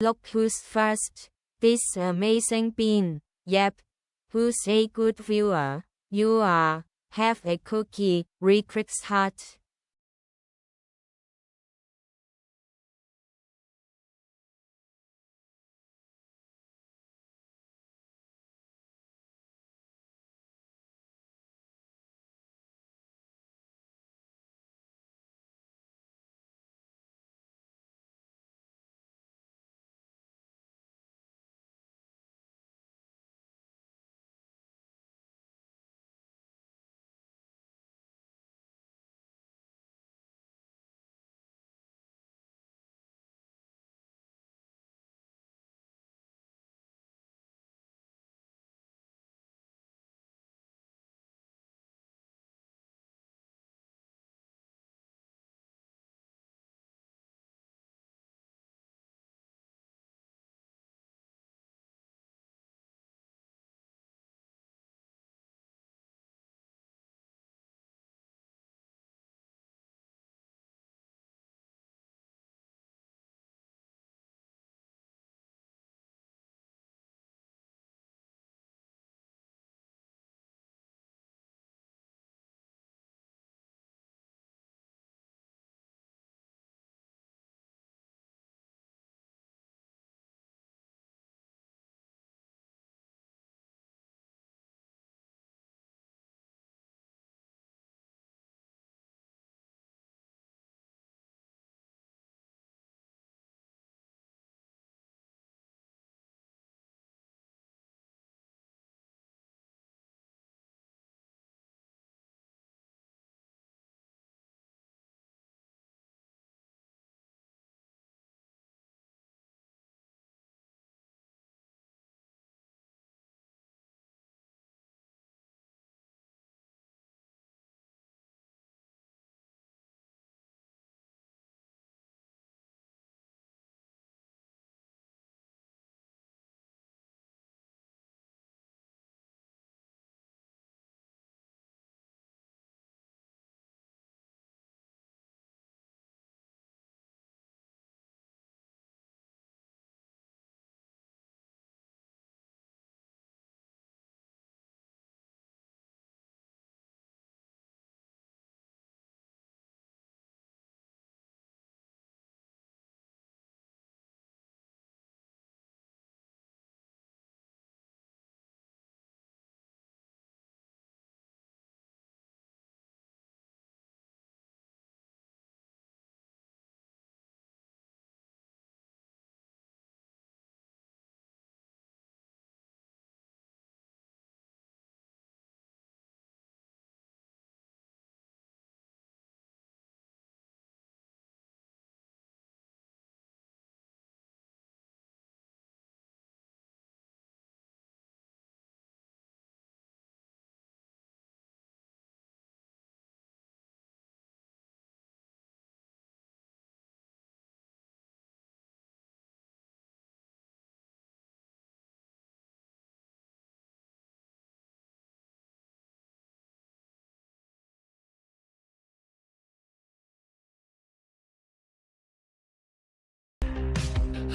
Look who's first. This amazing bean. Yep. Who's a good viewer? You are. Have a cookie. Re-Crix heart.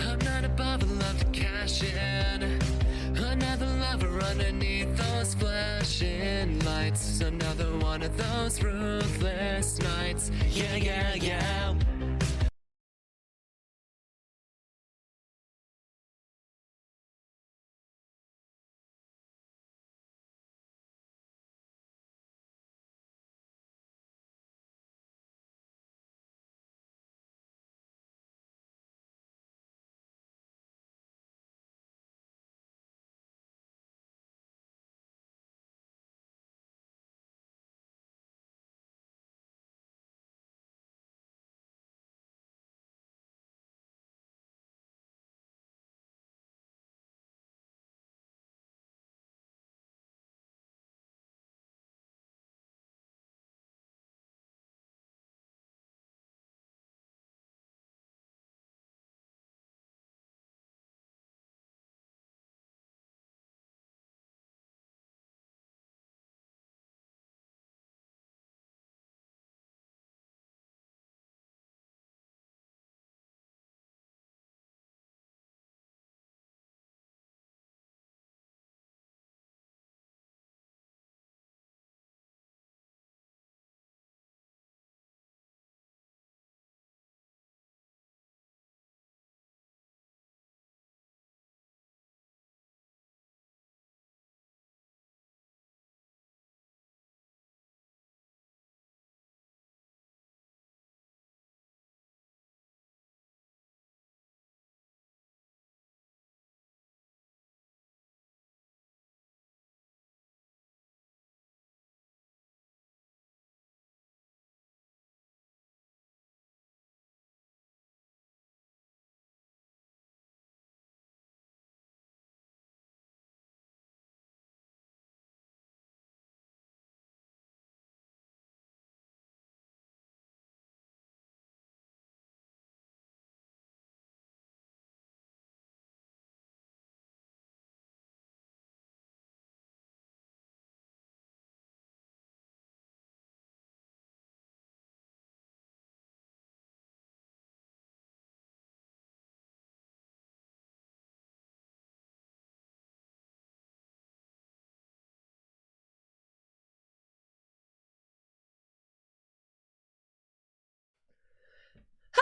I'm not above love to cash in. Another lover underneath those flashing lights. Another one of those ruthless nights. Yeah, yeah, yeah.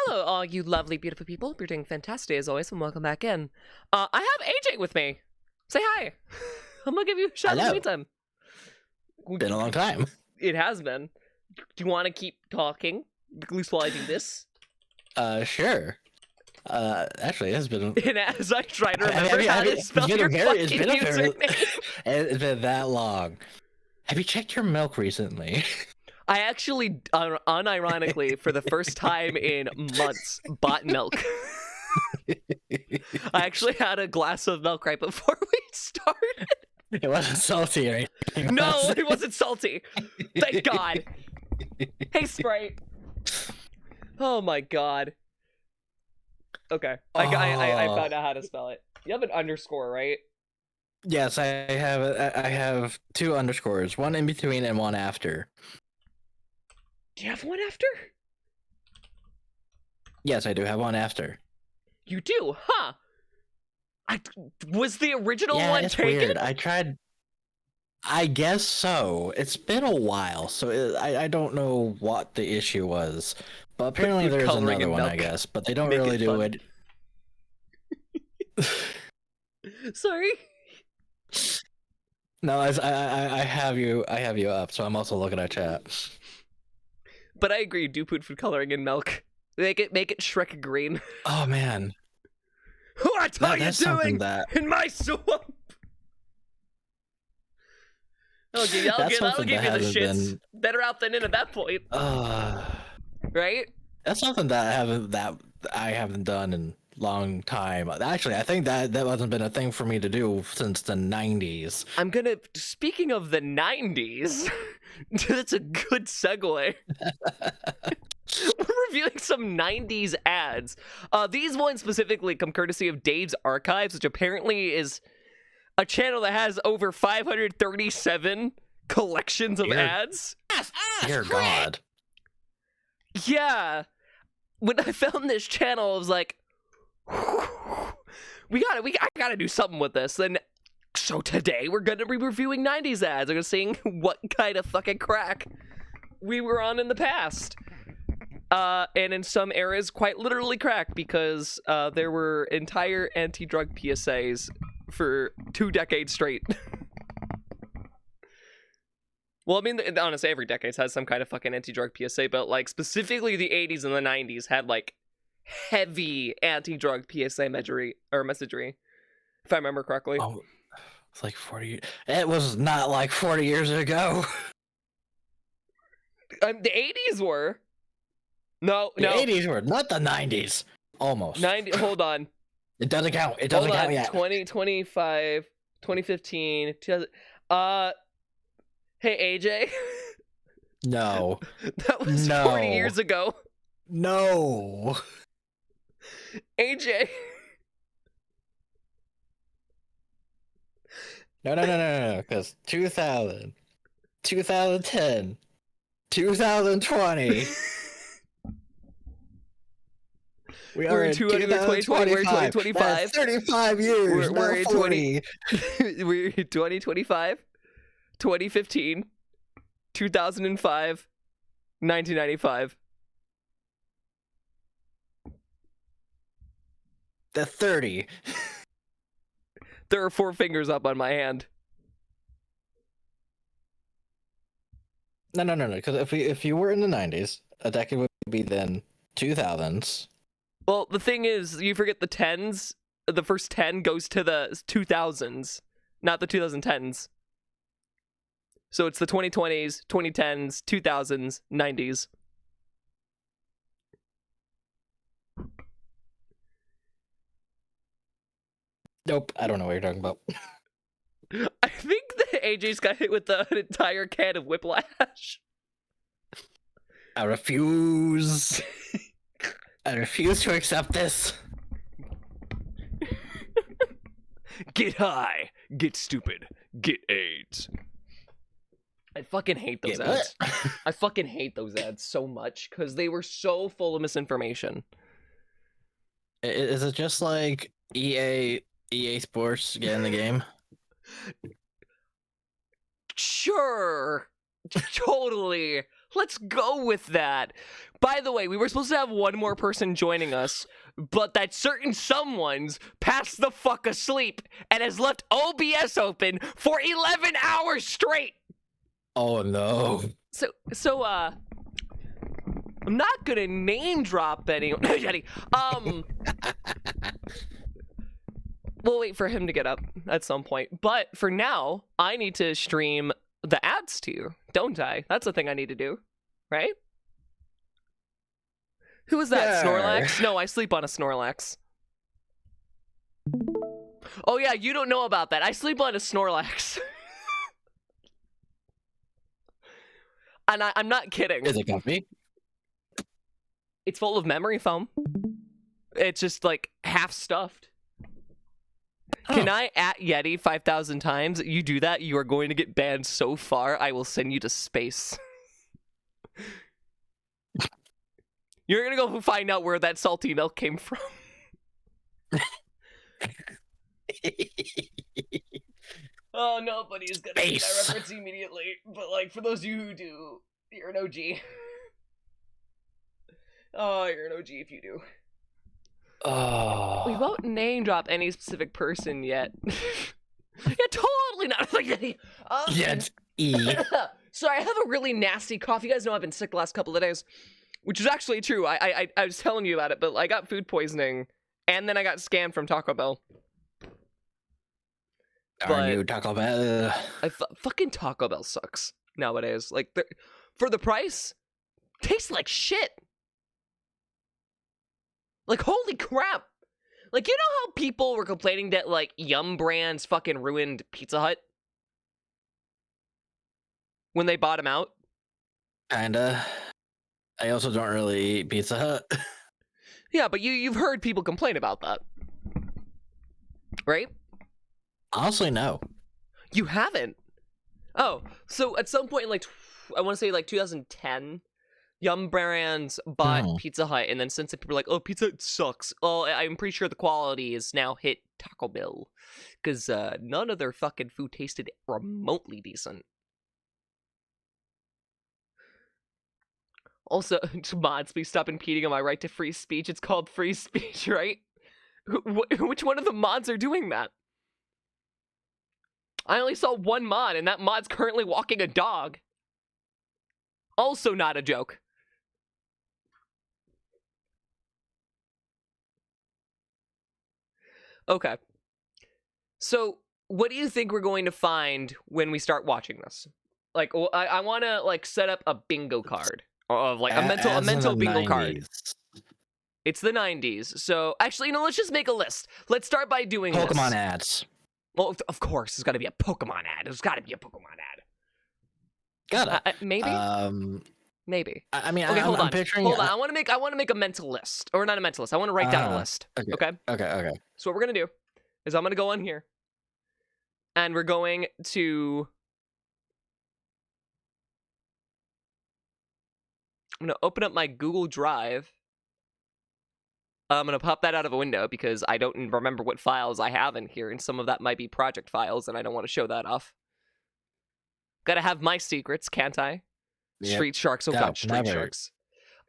Hello, all you lovely, beautiful people. You're doing fantastic as always, and welcome back in. I have AJ with me. Say hi. I'm gonna give you a shout in the Hello. meantime. Been a long time. It has been. Do you want to keep talking? At least while I do this. Sure. Actually, it has been. And as I try to remember how to spell your fucking username. It's been that long. Have you checked your milk recently? I actually, unironically, for the first time in months, bought milk. I actually had a glass of milk right before we started. It wasn't salty or anything. No, it wasn't salty. Thank God. Hey, Sprite. Oh my God. Okay, I found out how to spell it. You have an underscore, right? Yes, I have. I have 2 underscores, one in between and one after. Do you have one after? Yes, I do have one after. You do, huh? Was the original Yeah, one it's taken? weird. I tried. I guess so. It's been a while, so I don't know what the issue was. But apparently You're there's coloring another in one, milk. I guess. But they don't Make really it do fun. it. Sorry. No, I have you up, so I'm also looking at chat. But I agree. Do put food coloring in milk. Make it Shrek green. Oh man, What are you that's something doing that in my swamp? I'll give you That's the something that shits. hasn't Better out than in at that point, right? that's something that I haven't done in a long time. Actually, I think that hasn't been a thing for me to do since the 90s. I'm gonna. Speaking of the 90s, that's a good segue. We're reviewing some 90s ads. These ones specifically come courtesy of Dave's Archives, which apparently is a channel that has over 537 collections of ads. Dear God. Yeah. When I found this channel, I was like, I gotta do something with this. And so today we're gonna be reviewing 90s ads. We're gonna see what kind of fucking crack we were on in the past. And in some eras, quite literally crack, because there were entire anti-drug PSAs for 2 decades straight. Well, I mean, honestly, every decade has some kind of fucking anti-drug PSA, but, like, specifically the 80s and the 90s had, like, heavy anti-drug PSA messagery, if I remember correctly. Oh, it's like 40. It was not like 40 years ago. The 80s were. No. The 80s were, not the 90s. Almost. 90. Hold on. It doesn't count. It doesn't count yet. 2025, 2015, 2000. Hey, AJ. No. That was 40 years ago. No. AJ. No. Because 2000, 2010, 2020. We're in 2020. We're in 2025. That's 35 years. We're in 40. We're in 2025, 2015, 2005, 1995. That's 30. There are 4 fingers up on my hand. No. Because if you were in the 90s, a decade would be then 2000s. Well, the thing is, you forget the 10s. The first 10 goes to the 2000s, not the 2010s. So it's the 2020s, 2010s, 2000s, 90s. Nope, I don't know what you're talking about. I think that AJ's got hit with an entire can of Whiplash. I refuse. I refuse to accept this. Get high, get stupid, get AIDS. I fucking hate those ads. I fucking hate those ads so much because they were so full of misinformation. Is it just like EA Sports get in the game? Sure, totally. Let's go with that. By the way, we were supposed to have one more person joining us, but that certain someone's passed the fuck asleep and has left OBS open for 11 hours straight. Oh no. So I'm not gonna name drop anyone. We'll wait for him to get up at some point. But for now, I need to stream the ads to you, don't I? That's the thing I need to do, right? Who is that, Sure. Snorlax? No, I sleep on a Snorlax. Oh yeah, you don't know about that. I sleep on a Snorlax. And I'm not kidding. Is it comfy? It's full of memory foam. It's just like half stuffed. Can I at Yeti 5,000 times? You do that, you are going to get banned so far, I will send you to space. You're gonna go find out where that salty milk came from. Oh, nobody's gonna get that Space. reference immediately. But like, for those of you who do, you're an OG. Oh, you're an OG if you do. Oh. We won't name drop any specific person yet. Yeah, totally not. Yet. E. Sorry, I have a really nasty cough. You guys know I've been sick the last couple of days, which is actually true. I was telling you about it, but I got food poisoning, and then I got scammed from Taco Bell. Darn you, Taco Bell. Fucking Taco Bell sucks nowadays. Like, for the price, tastes like shit. Like, holy crap. Like, you know how people were complaining that, like, Yum Brands fucking ruined Pizza Hut? When they bought them out? Kinda. I also don't really eat Pizza Hut. Yeah, but you've heard people complain about that. Right? Honestly, no. You haven't? Oh, so at some point in, like, I want to say, like, 2010... Yum Brands bought Pizza Hut, and then since people were like, oh, Pizza Hut sucks. Oh, I'm pretty sure the quality is now hit Taco Bell. Because none of their fucking food tasted remotely decent. Also, mods, please stop impeding on my right to free speech. It's called free speech, right? Which one of the mods are doing that? I only saw one mod, and that mod's currently walking a dog. Also not a joke. Okay. So, what do you think we're going to find when we start watching this? Like, I want to like set up a bingo card of like a mental bingo card. It's the 90s. So, actually, let's just make a list. Let's start by doing Pokemon this. ads. Well, of course, there's got to be a Pokemon ad. There's got to be a Pokemon ad. Gotta. Maybe. Maybe. I mean, Okay, hold on. I'm picturing. Hold on. I want to make a mental list, or not a mental list. I want to write down a list. Okay. Okay. So what we're gonna do is I'm gonna go on here, and we're going to. I'm gonna open up my Google Drive. I'm gonna pop that out of a window because I don't remember what files I have in here, and some of that might be project files, and I don't want to show that off. Gotta have my secrets, can't I? Yep. Street Sharks. Oh No, god, Street never. Sharks.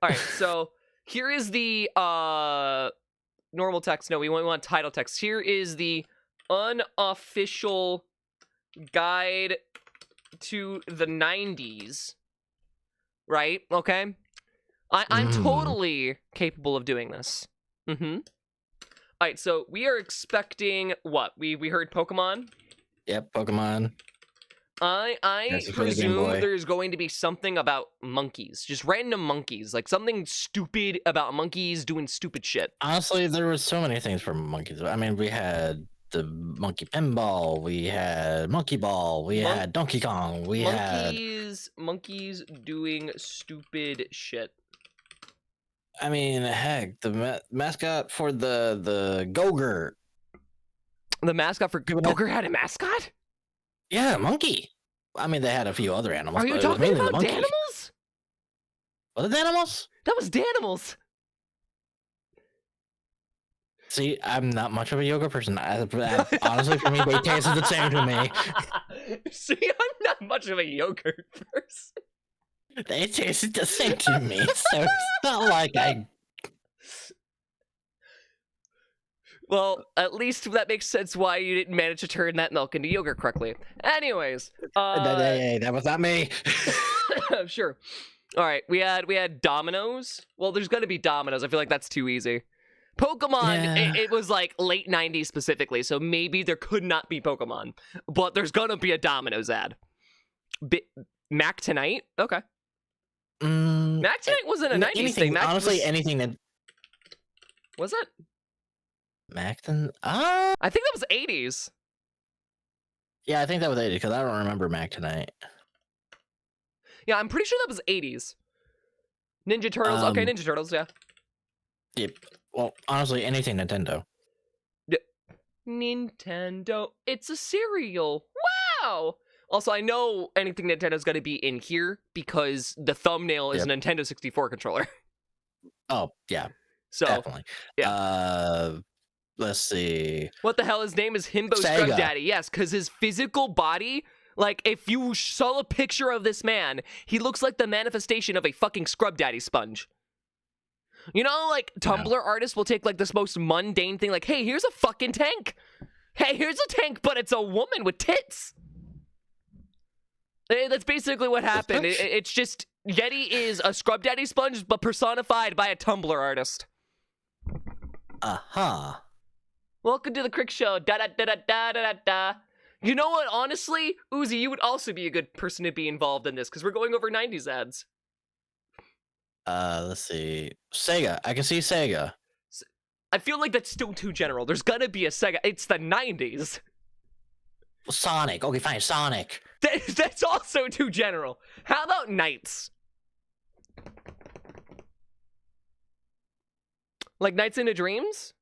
All right, so here is the normal text. No, we want title text. Here is the unofficial guide to the 90s. Right? Okay. I'm totally capable of doing this. All right, so we are expecting what? We heard Pokemon. Yep, Pokemon. I That's for the Game presume Boy. there's going to be something about monkeys. Just random monkeys. Like something stupid about monkeys doing stupid shit. Honestly, there was so many things for monkeys. I mean, we had the monkey pinball, we had monkey ball, we had Donkey Kong, we had monkeys doing stupid shit. I mean, heck, the mascot for the Gogurt. The mascot for Gogurt had a mascot? Yeah, monkey. I mean, they had a few other animals. Are you but it was talking mainly the about monkey. Danimals? Was it animals? That was Danimals. See, I'm not much of a yoga person. Honestly, for me, they tasted the same to me. See, I'm not much of a yogurt person. They tasted the same to me, so it's not like I. Well, at least that makes sense why you didn't manage to turn that milk into yogurt correctly. Anyways, That was not me. sure. All right, we had Dominoes. Well, there's gonna be Dominoes. I feel like that's too easy. Pokemon, Yeah. it was like late 90s specifically, so maybe there could not be Pokemon, but there's gonna be a Domino's ad. Mac Tonight? Okay. Mac Tonight wasn't a 90s thing. Mac honestly, anything that. Was it? Macton? I think that was 80s. Yeah, I think that was 80 because I don't remember Mac Tonight. Yeah, I'm pretty sure that was 80s. Ninja Turtles. Okay, Ninja Turtles, yeah. Yep. Well, honestly, anything Nintendo. Nintendo. It's a cereal. Wow. Also, I know anything Nintendo's going to be in here because the thumbnail is a Nintendo 64 controller. Oh, yeah. So, definitely. Yeah. Let's see. What the hell? His name is Himbo Sega. Scrub Daddy. Yes, because his physical body, like, if you saw a picture of this man, he looks like the manifestation of a fucking Scrub Daddy sponge. You know, like, Tumblr artists will take, like, this most mundane thing, like, hey, here's a fucking tank. Hey, here's a tank, but it's a woman with tits. That's basically what happened. It's just, Yeti is a Scrub Daddy sponge, but personified by a Tumblr artist. Uh-huh. Welcome to the Crick Show. Da-da-da-da-da-da-da. You know what? Honestly, Uzi, you would also be a good person to be involved in this, because we're going over 90s ads. Let's see. Sega. I can see Sega. I feel like that's still too general. There's gonna be a Sega. It's the 90s. Sonic. Okay, fine. Sonic. That's also too general. How about Knights? Like Nights into Dreams?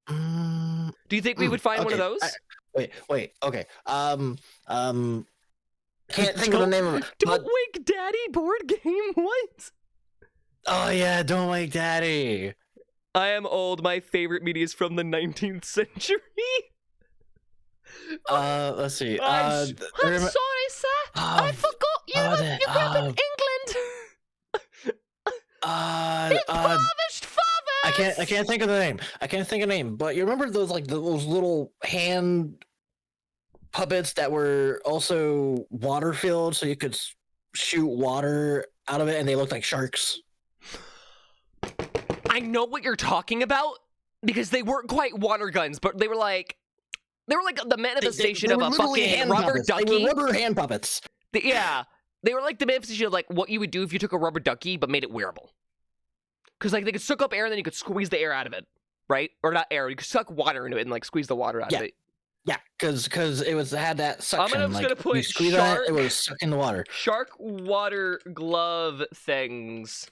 Do you think we would find one of those? Wait. Okay. Can't think of the name of it. Don't Wake Daddy board game? What? Oh yeah, Don't Wake Daddy. I am old. My favorite media is from the 19th century. Let's see. I'm sorry, sir. I forgot you grew up in England. Impoverished fathers. I can't think of the name. But you remember those those little hand puppets that were also water filled, so you could shoot water out of it, and they looked like sharks. I know what you're talking about because they weren't quite water guns, but they were like the manifestation of a fucking rubber ducky. They were rubber hand puppets. Yeah, they were like the manifestation of like what you would do if you took a rubber ducky but made it wearable. Because like they could suck up air and then you could squeeze the air out of it, right? Or not air, you could suck water into it and like squeeze the water out of it. Yeah, because it had that suction. I'm just gonna put you squeeze on it, it was sucking the water. Shark water glove things.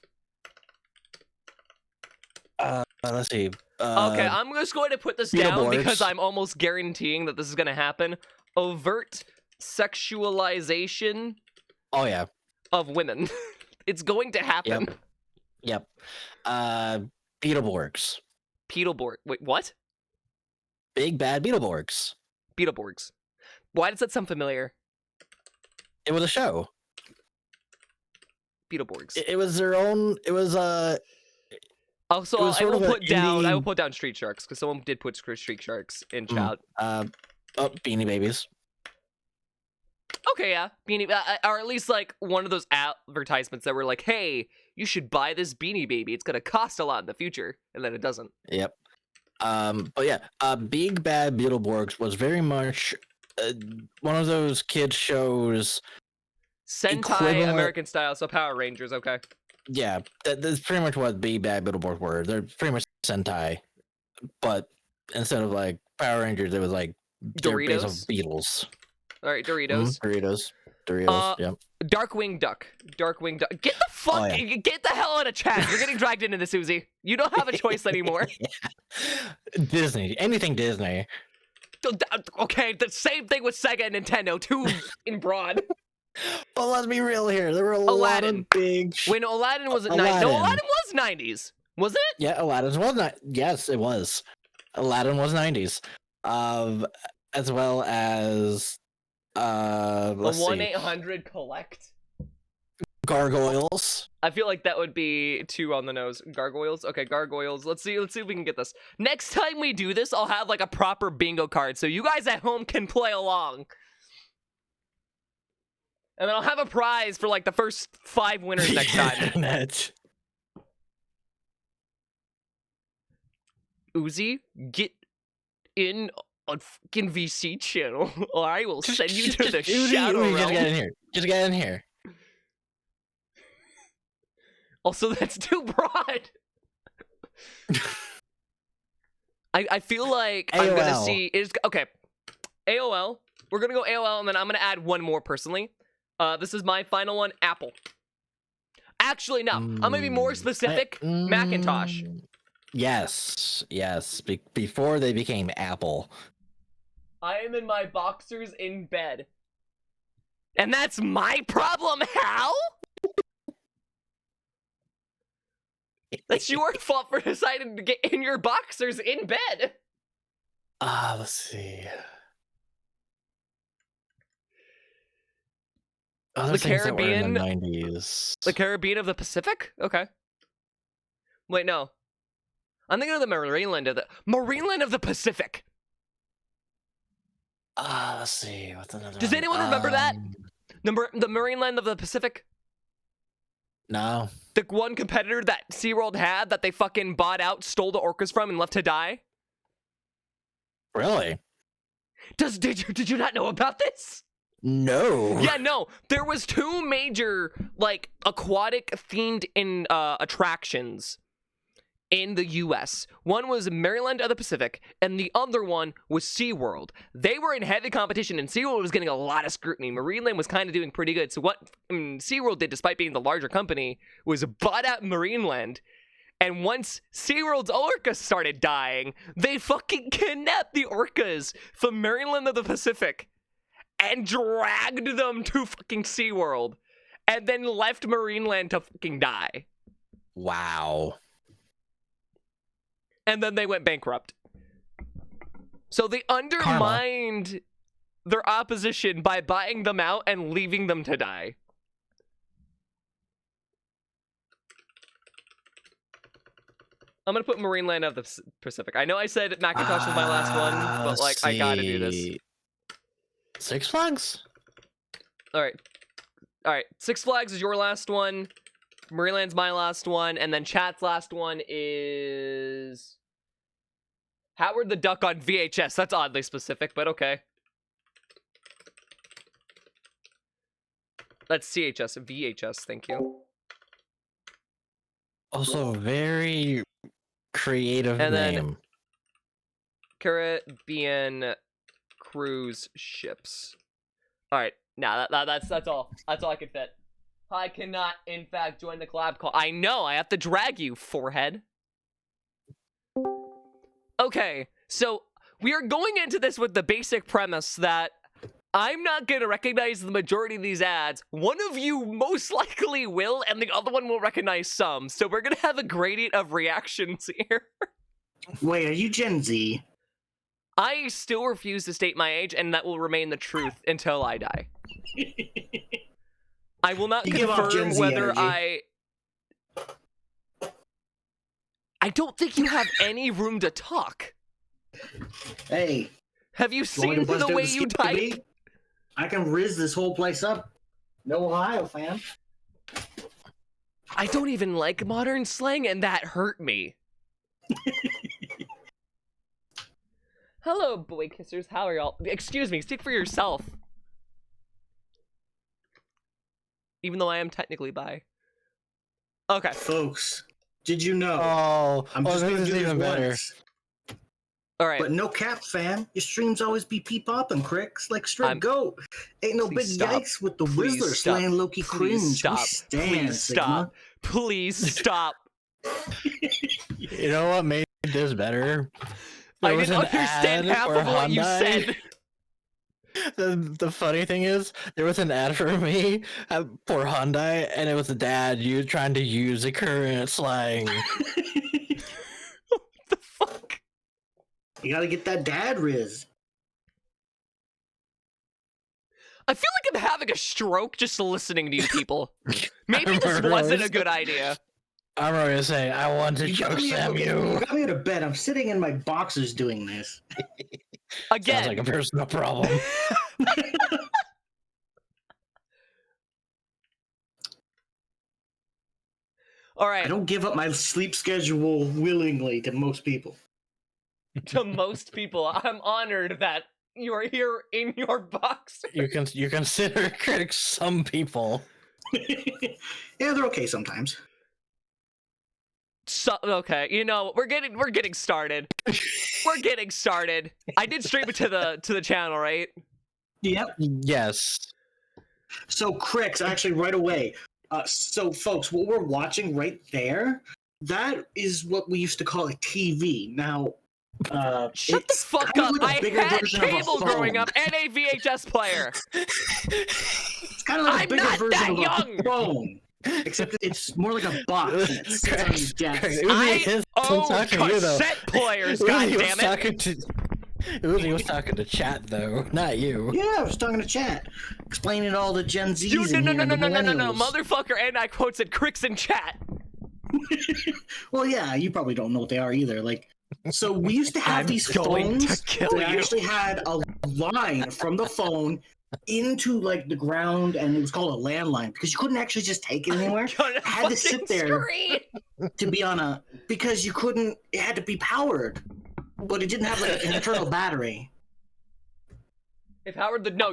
Let's see. Okay, I'm just going to put this down because I'm almost guaranteeing that this is going to happen. Overt sexualization. Oh yeah. Of women. It's going to happen. Yep. Beetleborgs. Beetleborg. Wait, what? Big bad Beetleborgs. Beetleborgs. Why does that sound familiar? It was a show. Beetleborgs. It was their own. It was Also, I will put down Street Sharks because someone did put Street Sharks in chat. Beanie Babies. Okay, yeah, Beanie, or at least like one of those advertisements that were like, "Hey, you should buy this Beanie Baby. It's gonna cost a lot in the future," and then it doesn't. Yep. But yeah, Big Bad Beetleborgs was very much one of those kids shows. Sentai American style, so Power Rangers. Okay. Yeah, that's pretty much what Big Bad Beetleborgs were. They're pretty much Sentai, but instead of like Power Rangers, it was like Doritos of Beetles. All right, Doritos. Doritos. Yep. Darkwing Duck. Get the fuck. Oh, yeah. Get the hell out of chat. You're getting dragged into this, Uzi. You don't have a choice anymore. Disney. Anything Disney. Okay, the same thing with Sega and Nintendo. Too in broad. Well, let's be real here. There were a lot of big. When Aladdin was at 90s. No, Aladdin was 90s. Was it? Yeah, Aladdin was not. Yes, it was. Aladdin was 90s. As well as. Let's see. 1-800 collect. Gargoyles. I feel like that would be too on the nose. Gargoyles? Okay, gargoyles. Let's see if we can get this. Next time we do this, I'll have like a proper bingo card so you guys at home can play along. And then I'll have a prize for like the first 5 winners next time. Uzi, get in on fucking VC channel, or I will send you to the shadow realm. Just get in here. Just get in here. Also, that's too broad. I feel like AOL. I'm gonna see is okay. AOL. We're gonna go AOL, and then I'm gonna add one more personally. This is my final one. Apple. Actually, no. I'm gonna be more specific. Macintosh. Yes. Before they became Apple. I am in my boxers in bed, and that's my problem. How? That's your fault for deciding to get in your boxers in bed. Let's see. Other The things that were in Caribbean. the 90s. The Caribbean of the Pacific? Okay. Wait, no. I'm thinking of the Marineland of the Pacific. Let's see. What's another Does one? anyone remember that? The Marineland of the Pacific? No. The one competitor that SeaWorld had that they fucking bought out, stole the orcas from, and left to die? Really? Did you not know about this? No. Yeah, no. There was 2 major, like, aquatic themed attractions in the US. One was Maryland of the Pacific, and the other one was SeaWorld. They were in heavy competition, and SeaWorld was getting a lot of scrutiny. Marineland was kind of doing pretty good. So what SeaWorld did, despite being the larger company, was bought out Marineland. And once SeaWorld's orcas started dying, they fucking kidnapped the orcas from Maryland of the Pacific and dragged them to fucking SeaWorld, and then left Marineland to fucking die. Wow. And then they went bankrupt. So they undermined their opposition by buying them out and leaving them to die. I'm gonna put Marineland of the Pacific. I know I said Macintosh was my last one, but like I gotta do this. Six Flags? Alright. Six Flags is your last one. Marineland's my last one, and then chat's last one is Howard the Duck on VHS. That's oddly specific, but okay. That's CHS, VHS, thank you. Also, very creative And name. then Caribbean cruise ships. Alright, nah, that's all. That's all I can fit. I cannot, in fact, join the collab call. I know, I have to drag you, forehead. Okay, so we are going into this with the basic premise that I'm not going to recognize the majority of these ads. One of you most likely will, and the other one will recognize some. So we're going to have a gradient of reactions here. Wait, are you Gen Z? I still refuse to state my age, and that will remain the truth until I die. I will not You give off Gen confirm Z whether energy. I don't think you have any room to talk. Hey, Have you want me seen to bust the out way the you skippy? type? I can riz this whole place up. No Ohio fan. I don't even like modern slang, and that hurt me. Hello, boy kissers. How are y'all? Excuse me, speak for yourself. Even though I am technically bi. Okay. Folks, did you know? I'm this just gonna is do this even better. once. All right. But no cap, fam. Your streams always be pee-popping, Crix. Like straight I'm- goat. Ain't no big Please stop. yikes with the Please Whistler stop. slaying Loki Please cringe. stop. We stand, Please Sigma. stop. Please stop. You know what made this better? I There was didn't an understand ad half for of what you Hyundai. said. The funny thing is, there was an ad for me for Hyundai, and it was a dad you trying to use the current slang. What the fuck? You gotta get that dad riz. I feel like I'm having a stroke just listening to you people. Maybe this wasn't a good idea. I'm going to say, I want to choke Sam You you. got me to bed. I'm sitting in my boxers doing this. Again. Sounds like a personal problem. All I right. don't give up my sleep schedule willingly to most people. To most people, I'm honored that you are here in your box. You consider critics some people. Yeah, they're okay sometimes. So, okay, you know, we're getting started. We're getting started. I did stream it to the channel, right? Yep. Yes. So Crix, actually, right away. So, folks, what we're watching right there, that is what we used to call a TV. Now, Shut the it's fuck kind up! of like a I bigger had version of a cable growing phone. up and a VHS player. It's kind of like I'm a bigger not version that of young! a phone. Except it's more like a box that sits on your desk. I own cassette players, goddammit! Uzi was talking to chat though, not you. Yeah, I was talking to chat, explaining all the Gen Zs Dude, in no, here, the millennials. motherfucker, and I quotes at Crix in chat. Well, yeah, you probably don't know what they are either. Like, so we used to have I'm these going to phones kill that you. actually had a line from the phone into like the ground, and it was called a landline because you couldn't actually just take it anywhere. I had to sit there to be on a because you couldn't. It had to be powered, but it didn't have like an internal battery. If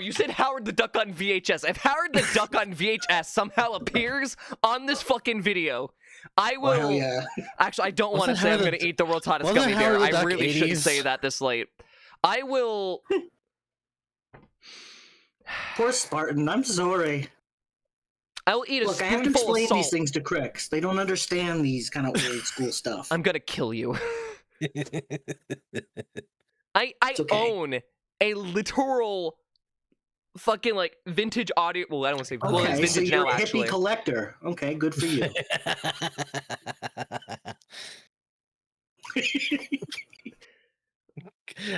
you said Howard the Duck on VHS. If Howard the Duck on VHS somehow appears on this fucking video, I will. Well, yeah. Actually, I don't want to Wasn't say I'm Howard going to the- eat the world's hottest wasn't gummy bear. Howard the I Duck really shouldn't 80s? say that this late. I will. Poor Spartan. I'm sorry. I will eat a Look, I have to spoonful explain of salt. these things to Crix. They don't understand these kind of old school stuff. I'm gonna kill you. I It's okay. own a literal fucking like vintage audio. Well, I don't want to say. Well, it's Okay, vintage so you're now a hippie actually. collector. Okay, good for you.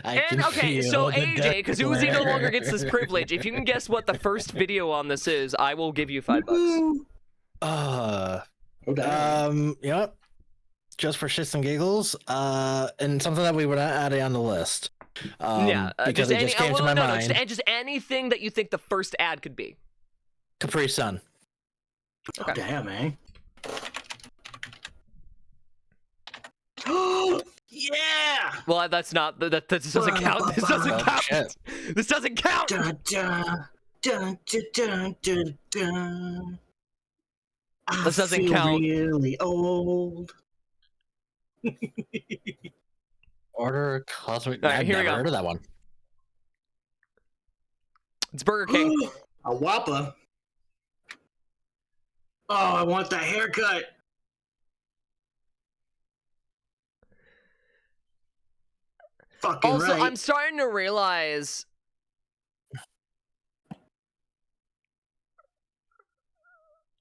And okay, so AJ, because Uzi no longer gets this privilege. If you can guess what the first video on this is, I will give you $5. Woo! Oh, damn. you know what? Just for shits and giggles, and something that we were not adding on the list. Because it just came to my mind. Just anything that you think the first ad could be. Capri Sun. Oh, damn, eh? Yeah! Well, that's not. That doesn't count. This doesn't Oh, count. shit. This doesn't count. Dun, dun, dun, dun, dun, dun, dun. This doesn't I feel count. Really old. Order a cosmic. All right, I've here we never go. heard of that one. It's Burger King. A Whopper. Oh, I want that haircut. Fucking Also, right. I'm starting to realize.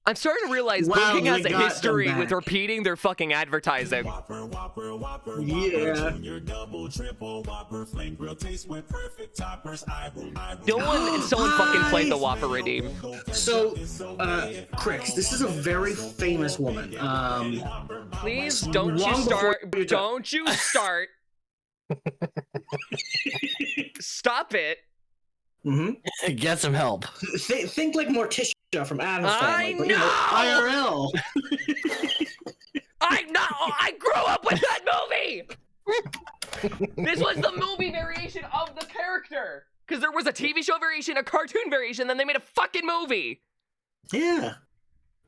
Burger King has they a got history them with back. repeating their fucking advertising. Whopper, Whopper, Whopper, Yeah. Whopper, Junior, double, triple, Whopper, flame grill taste with perfect toppers. I will Someone fucking played the Whopper Redeem. So, Crix, this is a very famous woman. Please don't you Long before start. you Don't you start. Stop it. Mm-hmm. Get some help. Think like Morticia from Addams I Family, but you know, IRL. I grew up with that movie. This was the movie variation of the character. Because there was a TV show variation, a cartoon variation, then they made a fucking movie. Yeah.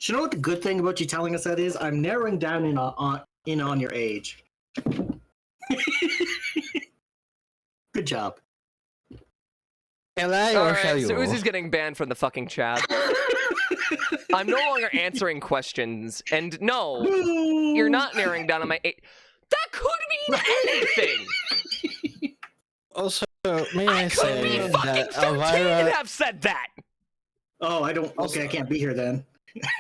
You know what the good thing about you telling us that is? I'm narrowing down in on your age. Good job. Shall I or Alright, shall you? so Uzi's getting banned from the fucking chat. I'm no longer answering questions, and no, you're not narrowing down on my age. That could mean anything. Also, may I I could say be fucking that 13 and Elvira have said that. Oh, I don't. Okay, I can't be here then.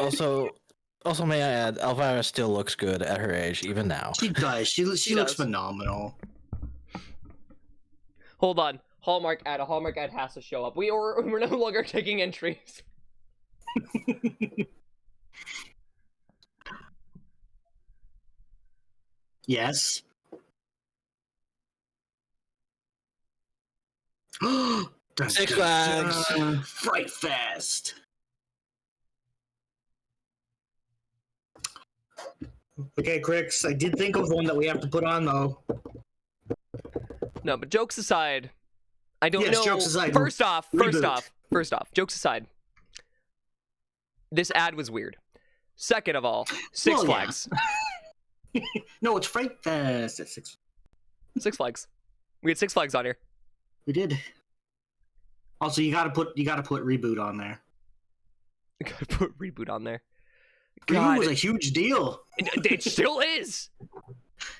also may I add, Elvira still looks good at her age, even now. She does. She looks does. phenomenal. Hold on. Hallmark ad. A Hallmark ad has to show up. We're no longer taking entries. Yes. Six Flags. Fright Fest. Okay, Crix, I did think of one that we have to put on though. No, but jokes aside, I don't Yes, know. jokes aside, First off, reboot. jokes aside. This ad was weird. Second of all, Six Well, yeah. Flags. No, it's Fright Fest at Six. Six Flags. We had Six Flags on here. We did. Also, you gotta put reboot on there. Gotta put reboot on there. Reboot was a huge deal. It still is.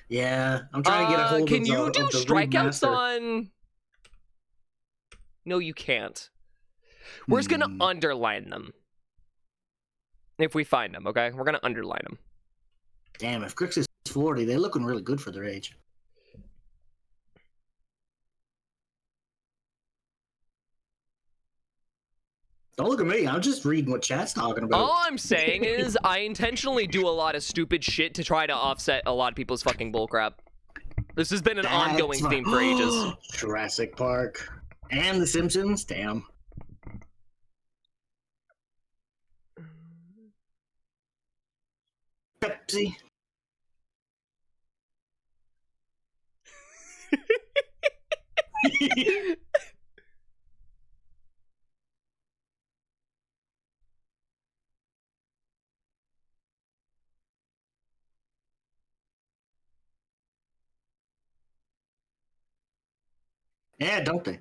Yeah, I'm trying to get a hold Can of you do of the strikeouts remaster. on? No, you can't. We're just gonna underline them. If we find them, okay? We're gonna underline them. Damn, if Crix is 40, they're looking really good for their age. Don't look at me. I'm just reading what chat's talking about. All I'm saying is I intentionally do a lot of stupid shit to try to offset a lot of people's fucking bullcrap. This has been an ongoing theme for ages. Jurassic Park. And The Simpsons. Damn. Pepsi. Yeah, don't they?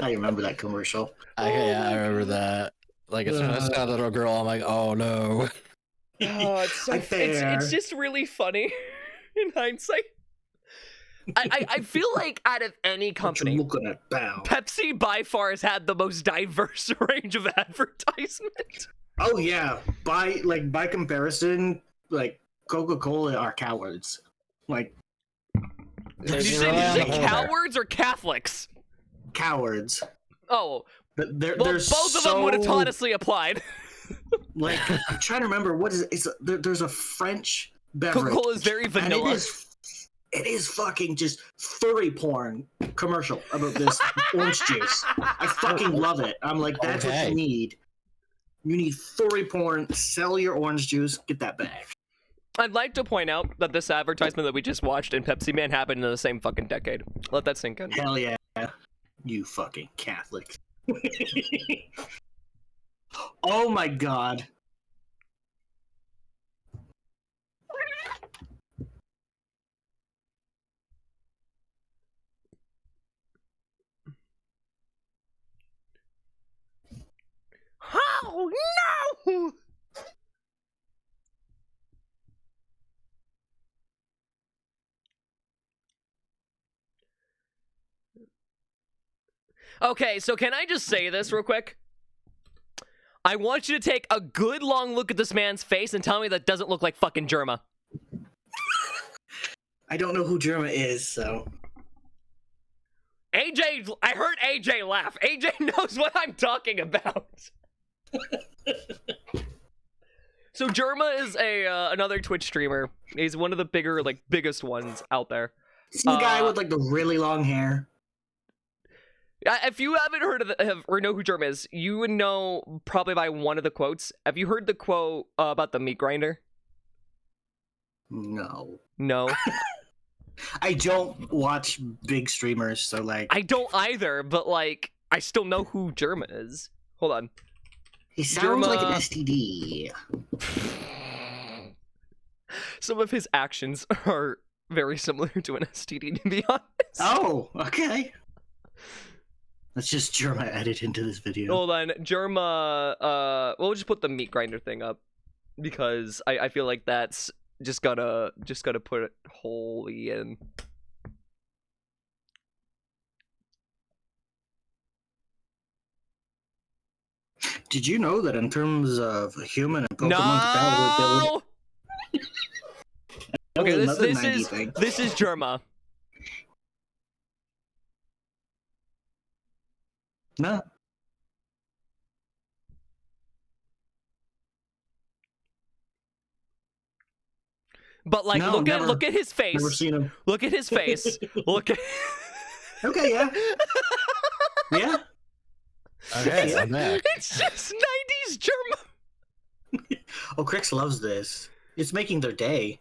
I remember that commercial. Yeah, I remember that. Like, as soon as I saw the little girl, I'm like, oh no. Oh, it's so Fair. it's just really funny in hindsight. I feel like out of any What company, you looking at, Bow? Pepsi by far has had the most diverse range of advertisement. Oh yeah, by comparison, like Coca-Cola are cowards. Like Did you say cowards or Catholics? cowards. Oh, They're well, both of them would have honestly applied. Like, I'm trying to remember what is it? There's a French beverage. Coca-Cola is very vanilla. And it is fucking just furry porn commercial about this orange juice. I fucking love it. I'm like, that's what you need. You need furry porn. Sell your orange juice. Get that bag. I'd like to point out that this advertisement that we just watched in Pepsi Man happened in the same fucking decade. Let that sink in. Hell yeah, you fucking Catholic. Oh my god. Oh no! Okay, so can I just say this real quick? I want you to take a good long look at this man's face and tell me that doesn't look like fucking Germa. I don't know who Germa is, so. AJ, I heard AJ laugh. AJ knows what I'm talking about. So Germa is another Twitch streamer. He's one of the biggest ones out there. Is he the guy with like the really long hair? If you haven't heard of or know who Germa is, you would know probably by one of the quotes. Have you heard the quote about the meat grinder? No. No. I don't watch big streamers, so like. I don't either, but like I still know who Germa is. Hold on. He sounds like an Germa- STD. Some of his actions are very similar to an STD, to be honest. Oh, okay. Let's just Germa edit into this video. Hold on, Germa. We'll just put the meat grinder thing up because I feel like that's just gotta put it wholly in. Did you know that in terms of human and Pokemon No. compatibility, Okay, another 90 this thing. is Germa. No. But like, No, look never. at his face. Never seen him. Look at his face. Look at. Okay, yeah. Yeah. Okay, Yeah. I'm back. It's just 90s German. Oh, Crix loves this. It's making their day.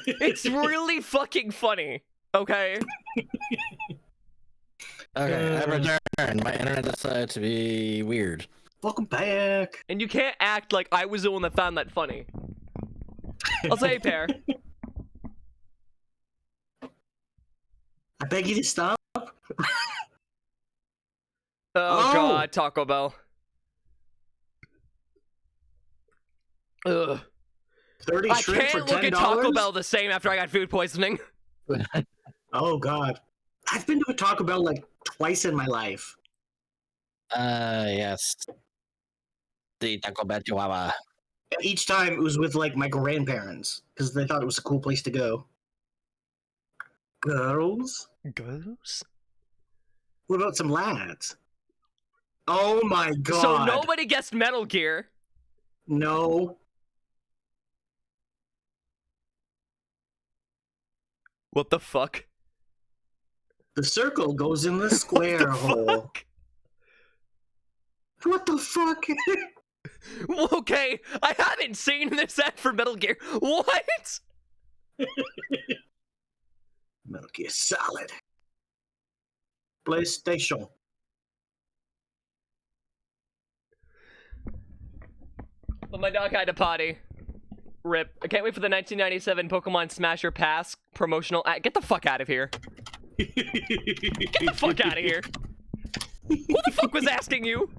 It's really fucking funny. Okay. Okay, I returned. My internet decided to be weird. Welcome back. And you can't act like I was the one that found that funny. I'll say, Pear. I beg you to stop. Oh god, Taco Bell. Ugh. 30 I shrimp for can't $10. look at Taco Bell the same after I got food poisoning. Oh god. I've been to a Taco Bell like twice in my life. Yes. The Taco Bell Chihuahua. And each time it was with like my grandparents because they thought it was a cool place to go. Girls? Girls? What about some lads? Oh my god. So nobody guessed Metal Gear. No. What the fuck? The circle goes in the square hole. What the fuck? Okay, I haven't seen this ad for Metal Gear. What? Metal Gear Solid. PlayStation. But my dog had to potty. Rip. I can't wait for the 1997 Pokemon Smasher Pass promotional ad. Get the fuck out of here. Get the fuck out of here. Who the fuck was asking you?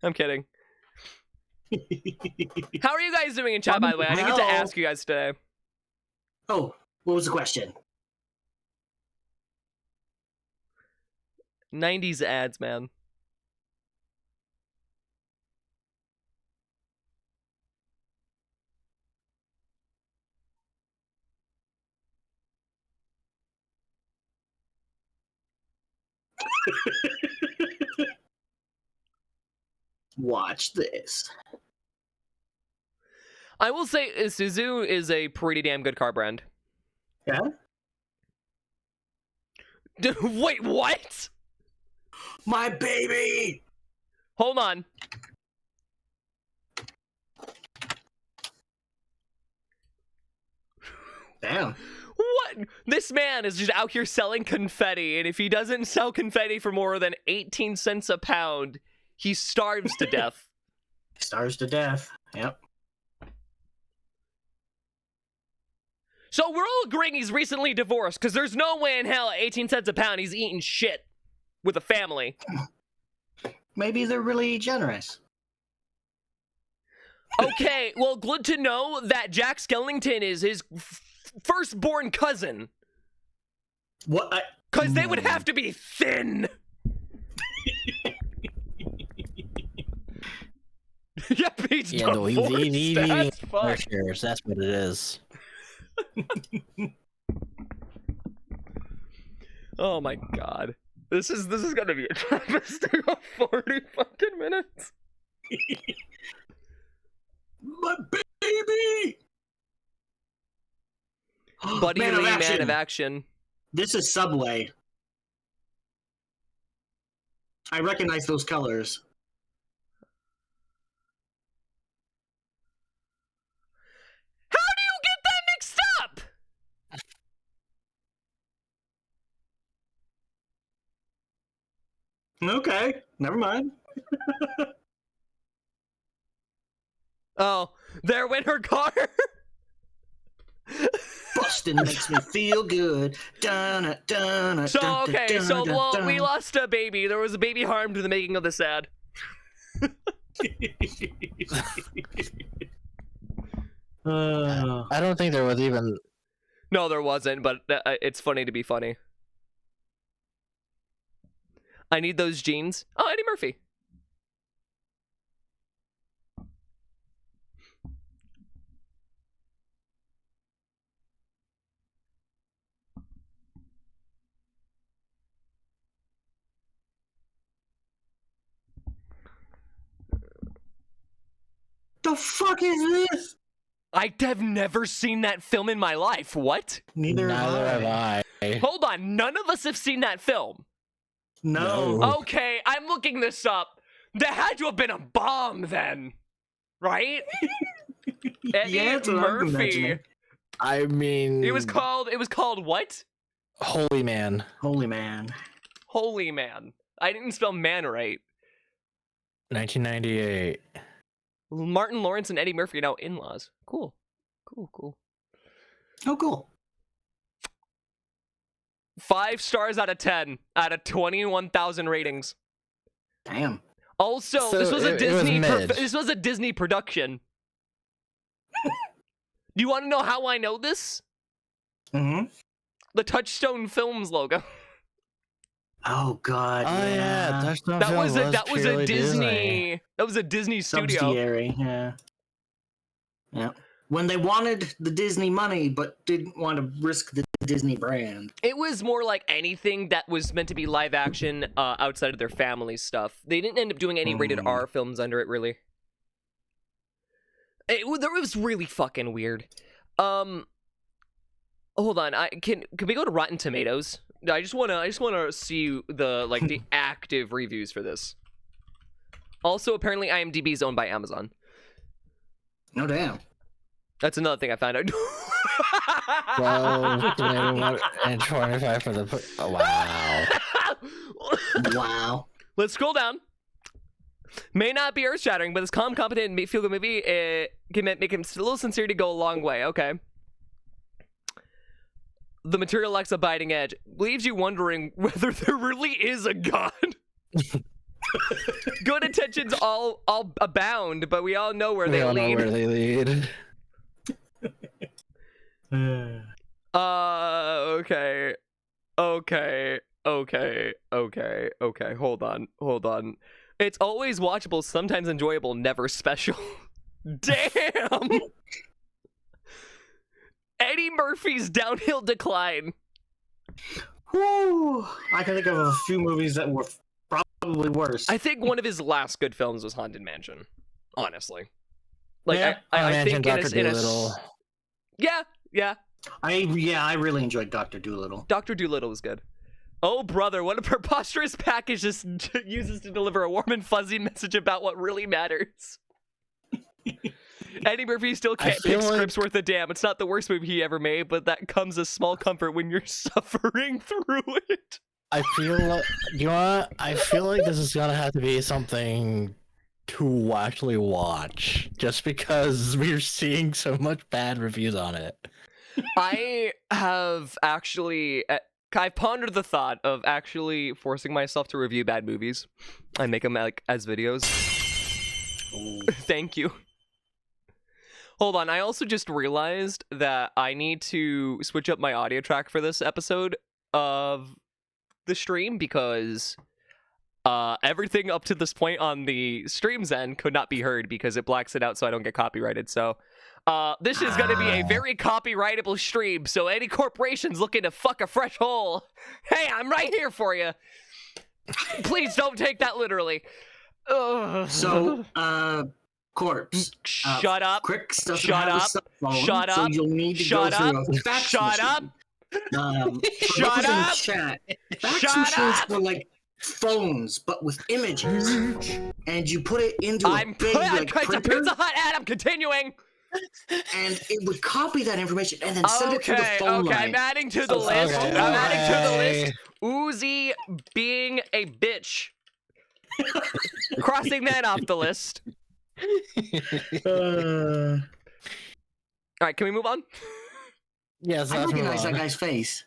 I'm kidding. How are you guys doing in chat, by the way? I didn't get to ask you guys today. Oh, what was the question? 90s ads, man. Watch this. I will say Isuzu is a pretty damn good car brand. Yeah? Wait, what? My baby! Hold on. Damn. What? This man is just out here selling confetti, and if he doesn't sell confetti for more than 18 cents a pound, he starves to death. Starves to death. Yep. So we're all agreeing he's recently divorced, because there's no way in hell at 18 cents a pound he's eating shit with a family. Maybe they're really generous. Okay, well, good to know that Jack Skellington is his firstborn cousin. What? Because they would have to be thin. Yep, he's Yeah, no, he's eating as fuck. Berkshires. That's what it is. Oh my god. This is gonna be a travesty of 40 fucking minutes. My baby! Buddy Man of Lee, action. man of action. This is Subway. I recognize those colors. How do you get that mixed up? Okay, never mind. Oh, there went her car. Bustin' makes me feel good. Dun, dun, So, dun, okay, dun, so dun, well, dun. we lost a baby. There was a baby harmed in the making of this ad. I don't think there was even. No, there wasn't, but it's funny to be funny. I need those jeans. Oh, Eddie Murphy. the fuck is this? I have never seen that film in my life. What? Neither have I. Hold on, none of us have seen that film. No. No. Okay, I'm looking this up. There had to have been a bomb then, right? Eddie Yeah, that's what I'm Murphy. imagining. I mean, It was called what? Holy Man. Holy man. Holy Man. I didn't spell man right. 1998. Martin Lawrence and Eddie Murphy are now in-laws. Cool. Cool. Oh, cool. 5 stars out of 10 out of 21,000 ratings. Damn. Also, So this was a it was mid. this was a Disney production. Do you want to know how I know this? Mm-hmm. The Touchstone Films logo. Oh God. Oh yeah, Touchstone That was Films a purely Disney. That was a Disney studio. Subsidiary. Yeah. Yeah. When they wanted the Disney money, but didn't want to risk the Disney brand. It was more like anything that was meant to be live action outside of their family stuff. They didn't end up doing any rated R films under it, really. It was really fucking weird. Hold on, can we go to Rotten Tomatoes? I just wanna see the active reviews for this. Also, apparently IMDb is owned by Amazon. No damn. That's another thing I found out. 12, 21, and 25 for the. Oh, wow. Wow. Let's scroll down. May not be earth-shattering, but this calm, competent, and feel-good movie can make him a little sincerity go a long way. Okay. The material lacks a biting edge. Leaves you wondering whether there really is a god. Good intentions all abound, but we all know where We they all know lead. where they lead. Okay. Hold on. It's always watchable, sometimes enjoyable, never special. Damn! Eddie Murphy's downhill decline. Whew. I can think of a few movies that were probably worse. I think one of his last good films was Haunted Mansion. Honestly. Like, Yeah, I think Dr. in a... Dolittle. Yeah. I really enjoyed Dr. Dolittle. Dr. Dolittle was good. Oh, brother, what a preposterous package this uses to deliver a warm and fuzzy message about what really matters. Eddie Murphy still can't pick scripts worth a damn. It's not the worst movie he ever made, but that comes as small comfort when you're suffering through it. I feel like, I feel like this is gonna have to be something to actually watch, just because we're seeing so much bad reviews on it. I have actually... I've pondered the thought of actually forcing myself to review bad movies and make them as videos. Thank you. Hold on, I also just realized that I need to switch up my audio track for this episode of the stream because everything up to this point on the stream's end could not be heard because it blacks it out so I don't get copyrighted. So this is going to be a very copyrightable stream, so any corporations looking to fuck a fresh hole, hey, I'm right here for you. Please don't take that literally. Ugh. So, Corpse. Shut up. Crix doesn't Shut have a up. cell phone, Shut so up. you'll need to Shut go up. through a fax Shut machine. Shut In up. chat. Fax Shut machines up. were like phones, but with images, and you put it into a big It's a printer, Pizza Hut ad. I'm continuing. and it would copy that information and then send it to the Okay, phone line. I'm adding to the Okay, list. okay. I'm adding to the list. Uzi being a bitch. Crossing that off the list. All right, can we move on? Yes, I recognize that guy's face.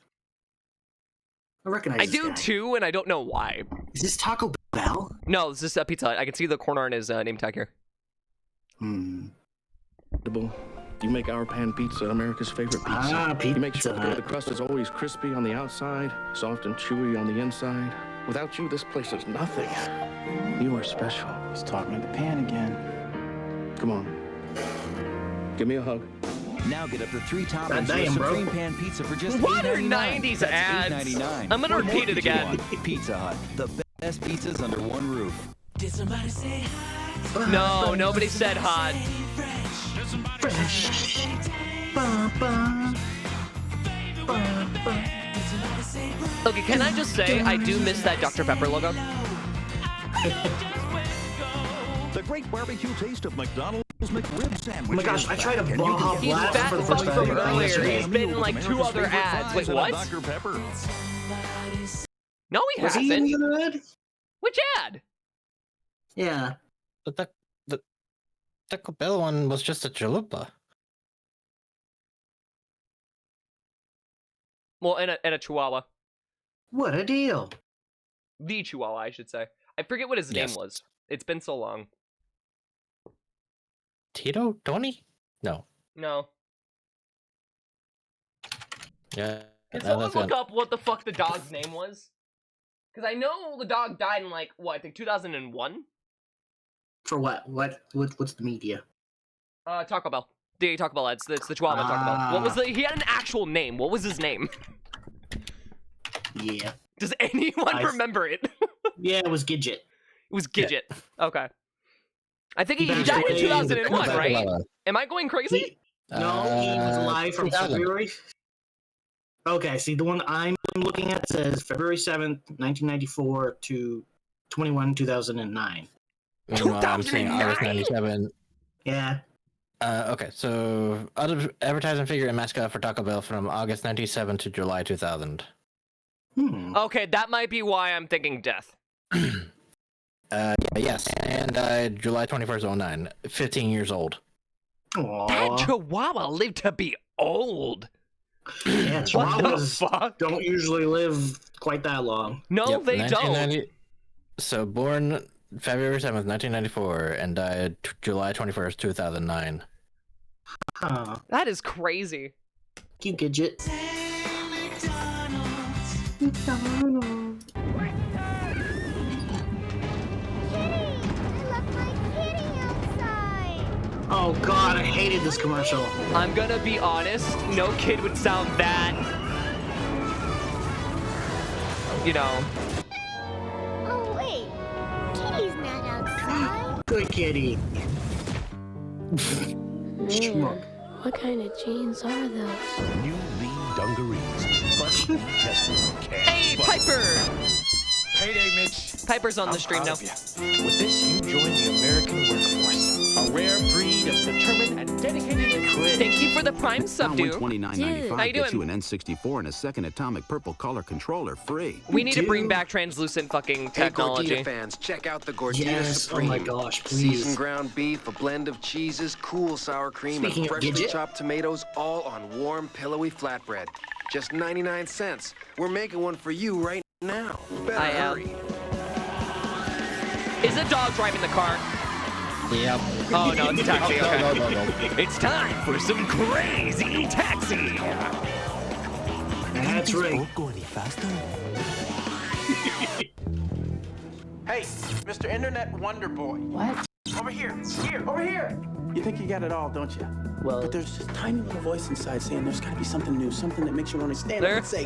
I recognize I this do guy. too, and I don't know why. Is this Taco Bell? No, this is a Pizza Hut. I can see the corner on his name tag here. You make our pan pizza America's favorite pizza. Ah, You make Pizza sure Hut. the crust is always crispy on the outside, soft and chewy on the inside. Without you, this place is nothing. You are special. He's talking to the pan again. Come on. Give me a hug. Now get up to 3 toppings God for a damn, bro. Supreme Pan Pizza for just What are $8.99. 90s That's ads? $8.99. I'm gonna What more repeat it could you again. want? Pizza Hut, the best pizzas under one roof. No, nobody said hot. Fresh. Ba, ba. Ba, ba. Okay, can I just say I do miss that Dr. Pepper logo? The great barbecue taste of McDonald's McRib sandwich. Oh my gosh, I tried a and you can Baja get He's Blast fat for the fuck first from time earlier. yesterday. He's been in like 2 other ads. Wait, what? Dr. Pepper. No, he Was he in hasn't. the other ad? Which ad? Yeah. But the Taco Bell one was just a chalupa. Well, and a Chihuahua. What a deal. The Chihuahua, I should say. I forget what his name Yes. was. It's been so long. Tito? Tony? No. No. Yeah. Can no, someone that's look good. up what the fuck the dog's name was? Because I know the dog died in like, what, I think 2001? For what? What's the media? Taco Bell. The Taco Bell ads. It's the Chihuahua Taco Bell. What was the... He had an actual name. What was his name? Yeah. Does anyone I- remember it? Yeah, it was Gidget. It was Gidget. Okay. I think he Better died in say 2001, Taco right? Bell. Am I going crazy? No, he was alive from 2000. February. Okay, see, the one I'm looking at says February 7th, 1994 to 2009. Meanwhile, I'm saying August 97. Yeah. Okay, so other advertising figure and mascot for Taco Bell from August 97 to July 2000. Okay, that might be why I'm thinking death. Yes, and died July 21st, 09. 15 years old. That Aww. Chihuahua lived to be old. Yeah, What the Chihuahuas fuck? don't usually live quite that long. No, Yep, they don't. 1990 So born February 7th, 1994, and died July 21st, 2009. Huh. That is crazy. You Gidget. Oh god, I hated this commercial. I'm gonna be honest, no kid would sound that, you know. Oh, wait. Kitty's not outside. Good kitty. Schmuck. What kind of jeans are those? New lean dungarees. But tested. Hey, Piper! Payday, Mitch. Piper's on the stream now. With this, you join the American workforce. A rare breed of determined and dedicated recruits. Thank you for the Prime sub, dude. Dude, How $29.95 you gets you doing? an N64 and a second atomic purple color controller free. We need to bring Dude. back translucent fucking Hey, technology. Gordita fans, check out the Gordita Yes, Supreme. oh my gosh, Seasoned please. ground beef, a blend of cheeses, cool sour cream, Speaking and of freshly Gidget. chopped tomatoes, all on warm, pillowy flatbread. Just 99 cents. We're making one for you right now. Better I am. hurry. Is a dog driving the car? Yep. Oh no, it's a taxi. Okay. No. It's time for some crazy taxi. That's right. Go any faster? Hey, Mr. Internet Wonder Boy. What? Over here, over here. You think you got it all, don't you? Well, but there's this tiny little voice inside saying there's gotta be something new, something that makes you want to stand up There. and say,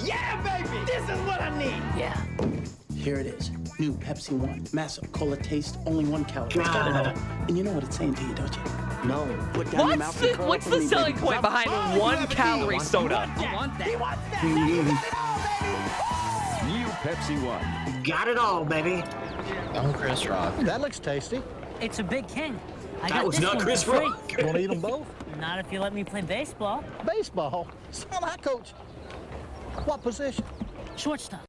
yeah, baby, this is what I need. Yeah. Here it is. New Pepsi One. Massive cola taste, only 1 calorie. It's got it all. And you know what it's saying to you, don't you? No. Put down your What's mouth and the curl what's for the me, selling baby, 'cause point I'm behind all you 1 ever calorie need. soda? He wants that. New Pepsi One. Got it all, baby. I'm Chris Rock. That looks tasty. It's a big king. I That got was this not one Chris for free. Rock. You want to eat them both? Not if you let me play baseball. Baseball? Son, I coach. What position? Shortstop.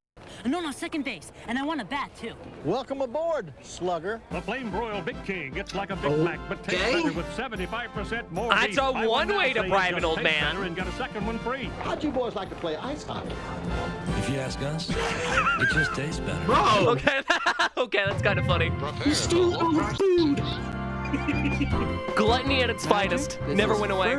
No, second base. And I want a bat, too. Welcome aboard, slugger. The Flame Broil Big King. It's like a Big Mac, but tastes Okay. better with 75% more That's beef. a Buy one now, way to say bribe it an just old tastes man. better and get a second one free. How'd you boys like to play ice hockey? If you ask us, it just tastes better. Bro, Okay, okay, that's kind of funny. you still over food. Gluttony at its finest. Never went away.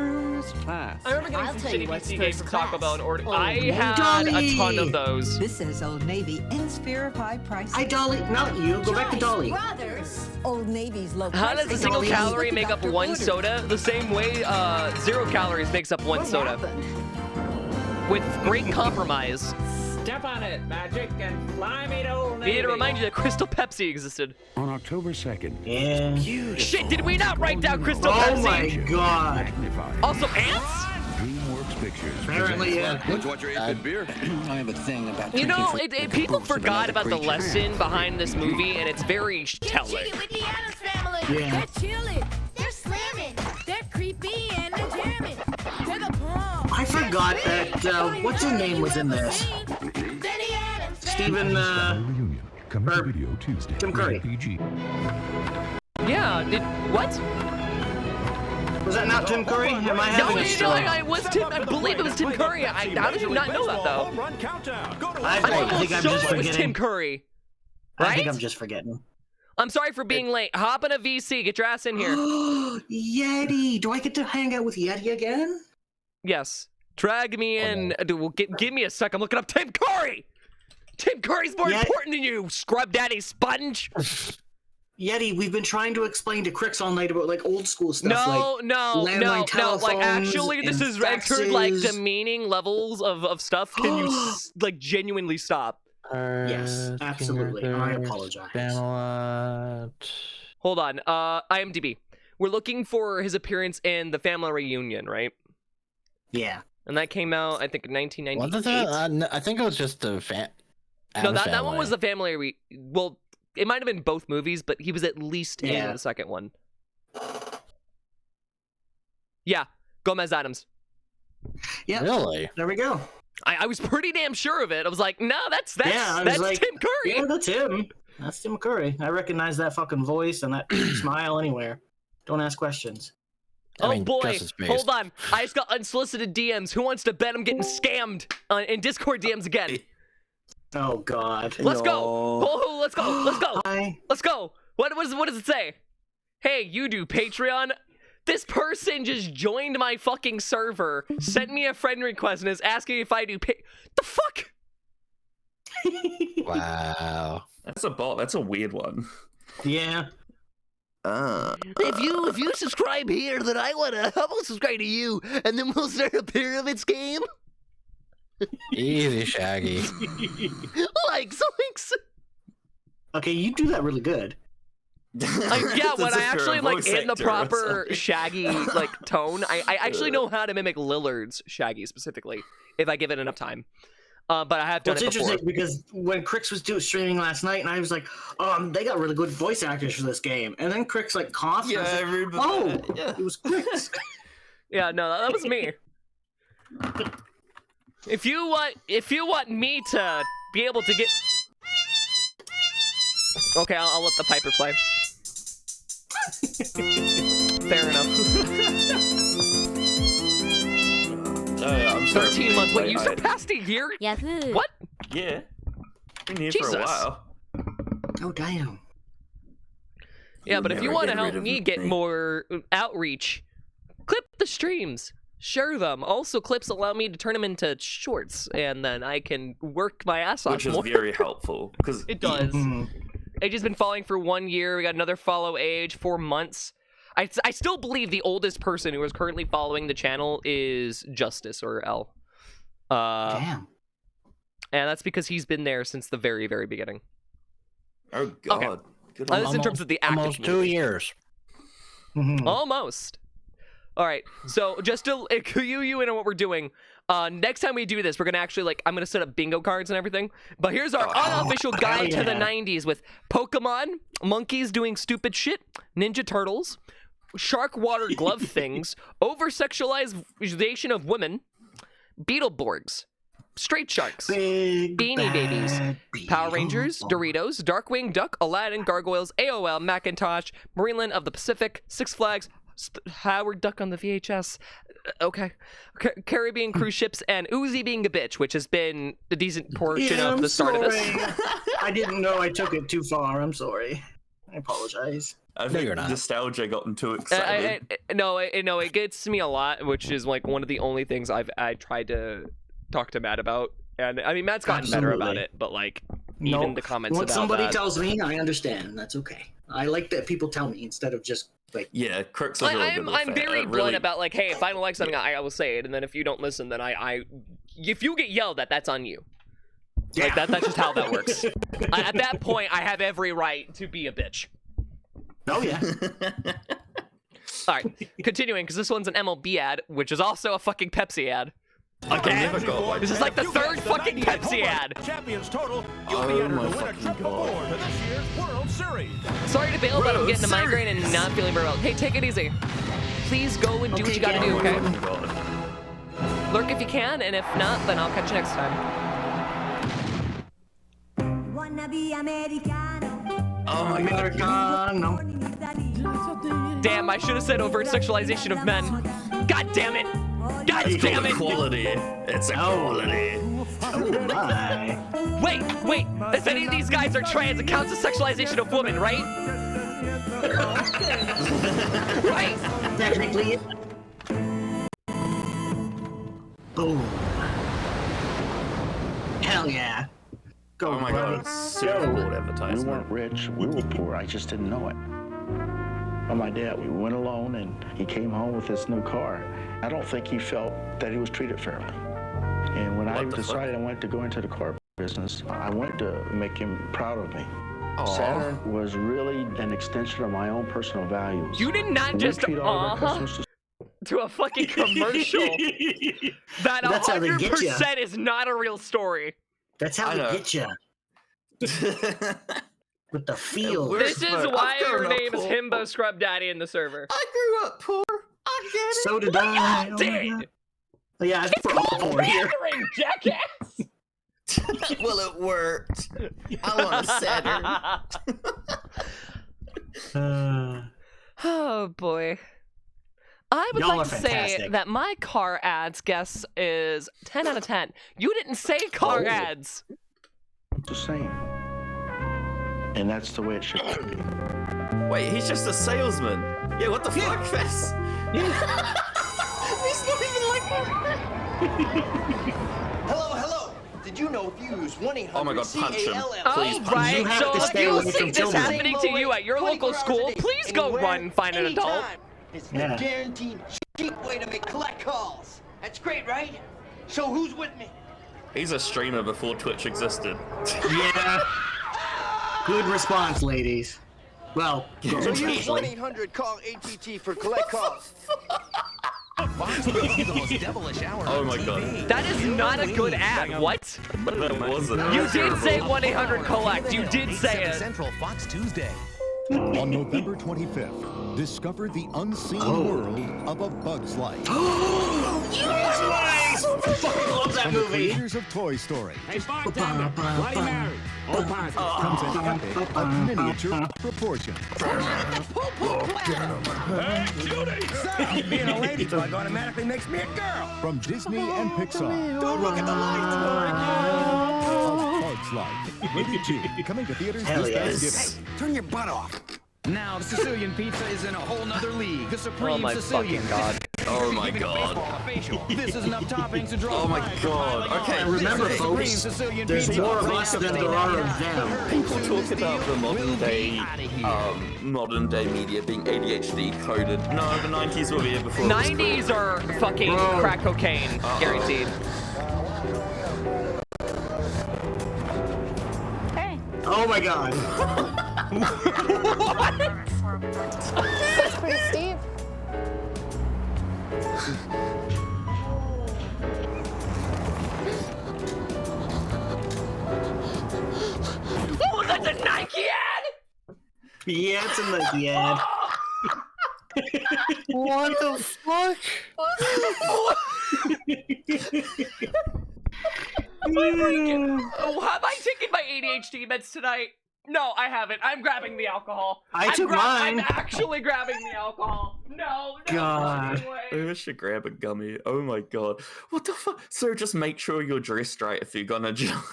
Class. I remember getting I'll some tell you shitty what's PC games first from Taco class. Bell and order. Oh, I hey, had Dolly. a ton of those. This is Old Navy in Spirit High prices. Hi, Dolly. Not you. Go back to Dolly. Brothers. Old Navy's low How does a prices. single Dolly. calorie What the make up doctor 1 ordered. soda? The same way 0 calories makes up 1 What soda. happened? With great compromise. Step on it, magic, and fly me to Old We Navy. need to remind you that Crystal Pepsi existed. On October 2nd. Yeah. Shit, did we not write down Crystal Pepsi? Oh my god. Magnified. Also, ants? DreamWorks Pictures. Apparently, yeah. What's what your good beer? I have a thing about You know, drinking from people the hooves of forgot another about the creature. lesson behind this movie, and it's very telling. with the Addams family. Yeah. They're chilling. They're slamming. They're creepy and they're jamming. They're the prom. I forgot that, what's his name was in this? Steven, Reunion. Coming to or video Tuesday. Tim Curry. PG. Yeah, what? Was that not Tim Curry? Am I having a stroke? I believe it was Tim Curry. How did you not know that, though? Run countdown. Go to I I'm think almost I'm sure just it was Tim forgetting. Curry. I think Right? I'm just forgetting. I'm sorry for being late. Hop in a VC. Get your ass in here. Yeti! Do I get to hang out with Yeti again? Yes. Drag me in. Give me a sec. I'm looking up Tim Curry. Tim Curry's more important than you, scrub daddy sponge. Yeti, we've been trying to explain to Crix all night about like old school stuff. No, like no. landline Like telephones actually, this and is entered like faxes. demeaning levels of stuff. Can you like genuinely stop? Yes, absolutely. I apologize. Hold on. IMDb. We're looking for his appearance in the Family Reunion, right? Yeah. And that came out, I think, in 1998. Wasn't that? I think it was just the No, that one was the Family Well, it might have been both movies, but he was at least in the second one. Yeah, Gomez Adams. Yeah. Really? There we go. I was pretty damn sure of it. I was like, no, that's I was like, Tim Curry. Yeah, that's him. That's Tim Curry. I recognize that fucking voice and that smile anywhere. Don't ask questions. Oh boy, hold on. I just got unsolicited DMs. Who wants to bet I'm getting scammed in Discord DMs again? Oh God. Let's go. Oh, let's go. Let's go. Let's go. What does it say? Hey, you do Patreon. This person just joined my fucking server, sent me a friend request, and is asking if I do the fuck? Wow. That's a bot. That's a weird one. Yeah. If you subscribe here, then I will subscribe to you, and then we'll start a pyramid scheme. Easy, Shaggy. like. Okay, you do that really good. Yeah, when I actually am like in the proper Shaggy like tone, I actually know how to mimic Lillard's Shaggy specifically if I give it enough time. But I have done It's it before. interesting because when Crix was streaming last night, and I was like, they got really good voice actors for this game. And then Crix like coughed. Yeah, I remember that. It was Crix. Yeah, no, that was me. If you want me to be able to get, okay, I'll let the Piper play. Fair enough. I'm sorry, 13 months. Wait, you I- surpassed a year? Yahoo! What? Yeah. Been here Jesus. for a while. Oh damn. Yeah, but if you never want to get help rid of me get me. more outreach, clip the streams. Share them. Also, clips allow me to turn them into shorts, and then I can work my ass off Which is more. very helpful. Because It does. Age has been following for 1 year. We got another follow Age, 4 months. I still believe the oldest person who is currently following the channel is Justice or L. Damn. And that's because he's been there since the very, very beginning. Oh God. Okay. Good This is in Almost- terms of the active almost 2 community. years. Almost. All right. So just to clue you in on what we're doing. Next time we do this, we're gonna actually I'm gonna set up bingo cards and everything. But here's our unofficial guide to the '90s with Pokemon, monkeys doing stupid shit, Ninja Turtles, shark water glove things, over-sexualization of women, Beetleborgs, Straight Sharks, Beanie Babies, Power Rangers, Doritos, Darkwing Duck, Aladdin, Gargoyles, AOL, Macintosh, Marineland of the Pacific, Six Flags, Howard Duck on the VHS, okay, Caribbean cruise ships, and Uzi being a bitch, which has been a decent portion of the start of this. I didn't know I took it too far. I'm sorry. I apologize. I think nostalgia got them too excited. No, it gets me a lot, which is like one of the only things I tried to talk to Matt about. And I mean, Matt's gotten better about it, but like even the comments What about somebody that. tells me, I understand. That's okay. I like that people tell me instead of just like. Yeah, Crix is really good with I'm that. very It blunt really- about like, hey, if I don't like something, I will say it, and then if you don't listen, then if you get yelled at, that's on you. Like that's just how that works. At that point, I have every right to be a bitch. Oh yeah. All right, continuing because this one's an MLB ad, which is also a fucking Pepsi ad. Again, this is like the third fucking Pepsi ad. Champions total. You'll be entered to win a trip aboard to this year's World Series. Sorry to bail, but I'm getting a migraine and not feeling very well. Hey, take it easy. Please go and do what you gotta do, okay? Lurk if you can, and if not, then I'll catch you next time. Oh my Americano. Damn, I should have said overt sexualization of men. God damn it! God damn it! Quality. It's a quality. Oh my. Wait, if any of these guys are trans, it counts as sexualization of women, right? Right? Technically. Boom. Hell yeah. Go, Oh my buddy. god, Super Bowl We advertisement. weren't rich, we were poor, I just didn't know it. But my dad, we went alone and he came home with this new car. I don't think he felt that he was treated fairly. And when I decided I wanted to go into the car business, I wanted to make him proud of me. Saturn was really an extension of my own personal values. You did not We just treat all of our customers to a fucking commercial. That That's how they get 100% is not a real story. That's how they get you. With the feel. This is why your name is Himbo Scrub Daddy in the server. I grew up poor. I get it. So did I. God damn it. Oh, yeah, I think we're all four here. Pandering, jackass! Well, it worked. I want a Saturn. Oh boy. I would Y'all like are to say fantastic. that my car ads guess is 10 out of 10. You didn't say car ads. the same. And that's the way it should be. Wait, he's just a salesman. Yeah, what the fuck, Fess? He's not even like Hello. Did you know if you use 1-800 Oh my god, punch him. Please punch Right, him. so if you see this children. happening to you at your local school, please go run and find an adult. It's the guaranteed cheap way to make collect calls. That's great, right? So who's with me? He's a streamer before Twitch existed. Yeah. Good response, ladies. Well, So use usually. 1-800 call ATT for collect calls. Oh my god. That is not a good ad. What? That wasn't. You did say 1-800 collect. You did say it. Central Fox Tuesday. On November 25th, discover the unseen world of A Bug's Life. Yes! Fucking love that From the movie. creators of Toy Story. Hey, bartender, Bloody Mary. All positive. Comes an epic of miniature proportions. Hey, Judy! Being a lady bug automatically makes me a girl. From Disney and Pixar. Don't look at the lights, Bug's Life. Rated G. Coming to theaters Hell this yes. Thanksgiving. Turn your butt off. Now, the Sicilian pizza is in a whole nother league. The Supreme Oh my Sicilian. fucking god. Oh my Giving a god. baseball a facial. This is enough toppings to draw Oh my a line god. from Okay, Highland remember, This is folks, Supreme Sicilian there's pizza. more of us than there are of them. People talk about the modern day media being ADHD coded. No, the 90s were here before. 90s are fucking crack cocaine, guaranteed. Hey. Oh my god. That's pretty steep. Oh, that's a Nike ad! Yeah, it's a Nike ad. What the fuck? Oh, have I taken my ADHD meds tonight? No, I haven't. I'm grabbing the alcohol. I took mine. I'm actually grabbing the alcohol. No, God. fucking way. I should grab a gummy. Oh my god. What the fuck? So just make sure you're dressed right if you're gonna jump.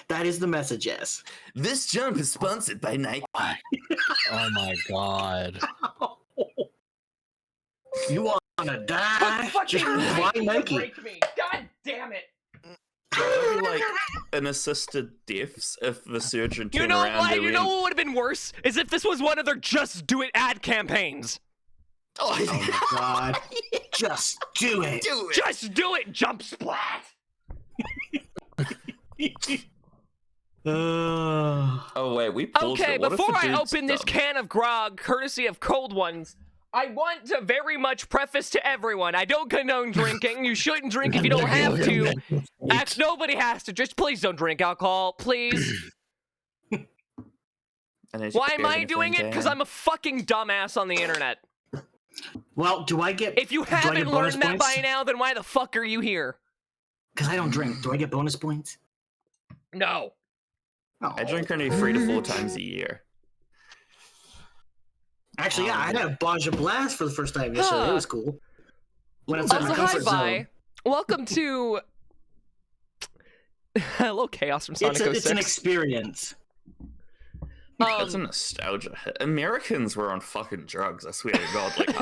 That is the message, yes. This jump is sponsored by Nike. Oh my god. You wanna die? Just fly Nike. Break me. God damn it. That'd be like an assisted deaths if the surgeon turned around and You know what would have been worse? Is if this was one of their Just Do It ad campaigns. Oh my god. Just do it. Just do it, jump splat. Oh wait, we pulled Okay, it. What if before the I dude's open this dumb? can of grog, courtesy of Cold Ones, I want to very much preface to everyone, I don't condone drinking. You shouldn't drink if you don't have to. Nobody has to. Just please don't drink alcohol, please. Why am I doing it? Because I'm a fucking dumbass on the internet. Well, do I get... If you haven't learned that by now, then why the fuck are you here? Because I don't drink. Do I get bonus points? No. I drink only 3 to 4 times a year. Actually, yeah, I had a Baja Blast for the first time yesterday. It was cool. When it's in Also, my comfort hi-bye. zone. Welcome to... Hello, Chaos from Sonic 06. It's an experience. That's a nostalgia hit. Americans were on fucking drugs, I swear to God. Like,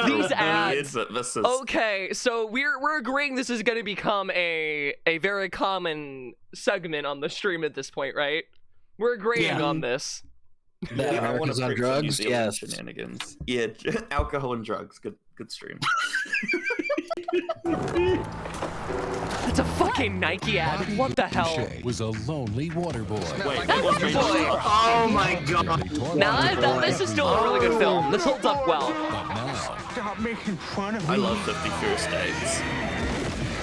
These ads. This is... Okay, so we're agreeing this is going to become a very common segment on the stream at this point, right? We're agreeing on this. Americans on drugs, yes. Shenanigans. Yeah, alcohol and drugs. Good stream. It's a fucking Nike ad. What the hell? Was a lonely water boy. Wait, Water Boy. Oh my God. Now this is still a really good film. This holds up well. Stop making fun of I love 50 First Dates.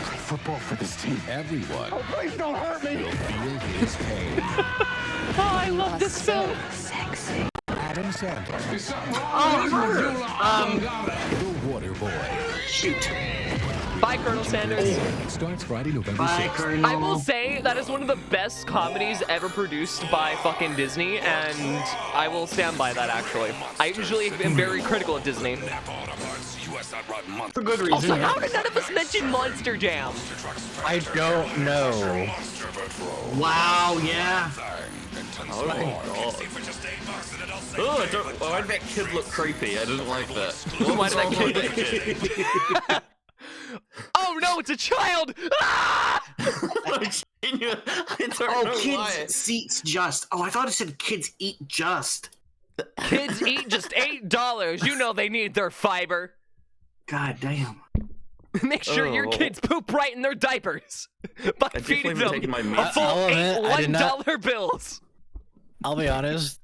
Play football for this team. Everyone Please don't hurt me. will feel his pain. Oh, I love this film. Sexy. Adam Sandler, The the water boy. Shoot. Bye, Colonel Sanders. Starts Friday, November Bye, 6th. Colonel. I will say that is one of the best comedies ever produced by fucking Disney, and I will stand by that, actually. I usually am very critical of Disney. For good reason. Also, how did none of us mention Monster Jam? I don't know. Wow, yeah. Oh my God. Oh, why did that kid look creepy? I didn't like that. Why did that kid? Oh no, it's a child! Ah! I don't know Kids why. Seats Just. Oh, I thought it said Kids Eat Just. Kids eat just $8. You know they need their fiber. God damn. Make sure your kids poop right in their diapers by feeding them a full $1 bills. I'll be honest.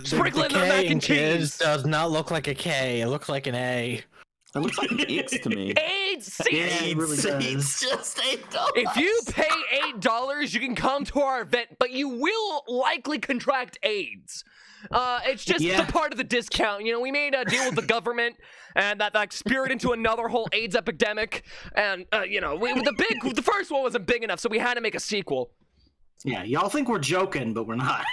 Sprinkle The in their mac K in and kids cheese. does not look like a K. It looks like an A. It looks like an X to me. AIDS Yeah, it really It's does. just $8. If you pay $8, you can come to our event, but you will likely contract AIDS. It's just Yeah. the part of the discount. You know, we made a deal with the government, and that like speared into another whole AIDS epidemic. And you know, the first one wasn't big enough, so we had to make a sequel. Yeah, y'all think we're joking, but we're not.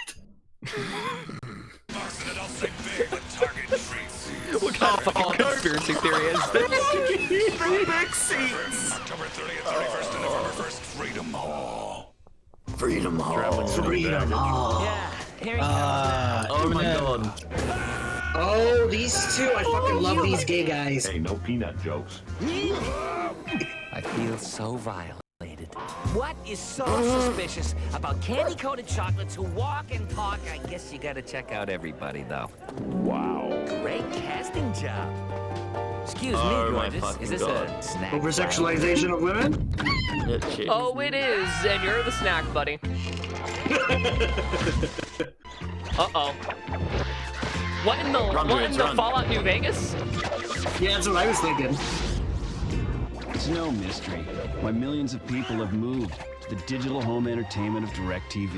What kind of fucking conspiracy theory is this? Back seats. October 30th, 31st, and November 1st, Freedom Hall. Freedom Hall. Freedom. Yeah, here he goes. Oh my God. Oh, these two. I fucking love these gay guys. Hey, no peanut jokes. I feel so violated. What is so suspicious about candy-coated chocolates who walk and talk? I guess you gotta check out everybody, though. Wow. Great casting job. Excuse Oh me, my gorgeous. fucking Is this God. a snack? Over-sexualization of women? Oh, it is, and you're the snack buddy. Uh-oh. What in the Fallout New Vegas? Yeah, that's what I was thinking. It's no mystery why millions of people have moved to the digital home entertainment of DirecTV.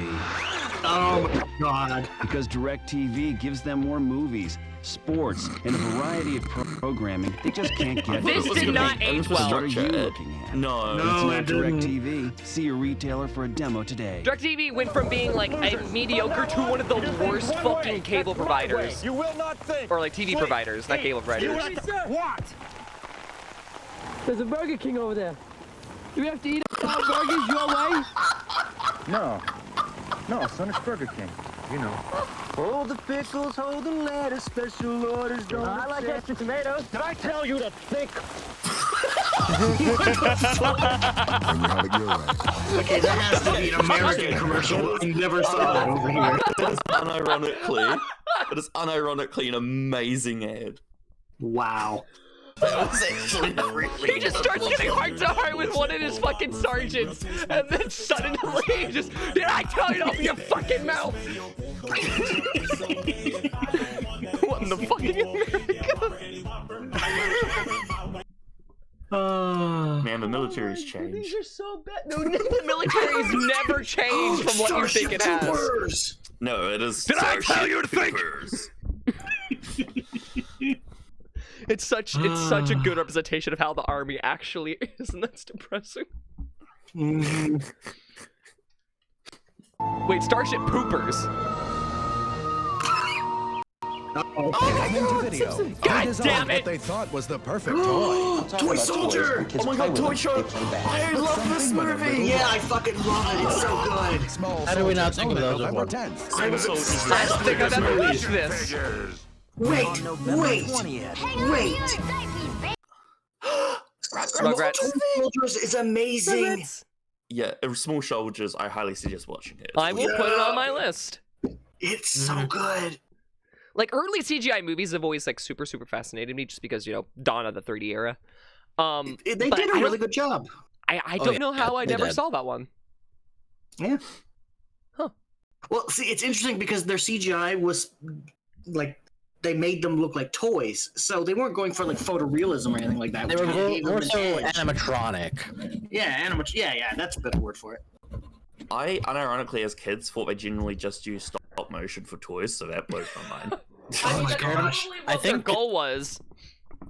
Oh my God. Because DirecTV gives them more movies, sports, and a variety of programming they just can't get. This did not age well. What are you looking at? No, It's not DirecTV. See your retailer for a demo today. DirecTV went from being like a mediocre to one of the worst fucking cable providers. You will not think. Or like TV providers, not cable providers. What? There's a Burger King over there. Do we have to eat our burgers your way? No, son, it's Burger King. You know. Hold the pickles, hold the lettuce, special orders don't I like extra tomatoes. Did I tell you to think? Okay, that has to be an American commercial. I never saw that over here. It is unironically an amazing ad. Wow. That was actually really He just starts getting heart to heart with one of his fucking sergeants, and then suddenly he just, did I tell you to open your fucking mouth? What in the fucking America? Man, the military's changed. These are so bad. No, the military's never changed from what you think it has. No, it is. Did I tell you to think? It's such a good representation of how the army actually is, and that's depressing. Wait, Starship Poopers. Coming to video. God damn it! What they thought was the perfect toy. Toy Soldier! Oh my god, Toy Soldier! I love this movie! Yeah, I fucking love it. It's so good. How do we not think of those? I don't think I've ever watched this. Wait. Rugrats. Toy Soldiers is amazing. Yeah, Small Soldiers, I highly suggest watching it. I will put it on my list. It's so good. Like, early CGI movies have always, like, super fascinated me just because, you know, dawn of the 3D era. They did a really good job. I don't know how I never saw that one. Yeah. Huh. Well, see, it's interesting because their CGI was, like, they made them look like toys. So they weren't going for, like, photorealism or anything like that. They were more so animatronic. Yeah, yeah, that's a better word for it. I, unironically, as kids, thought they genuinely just used stop motion for toys, so that blows my mind. Oh my gosh. I think their goal was.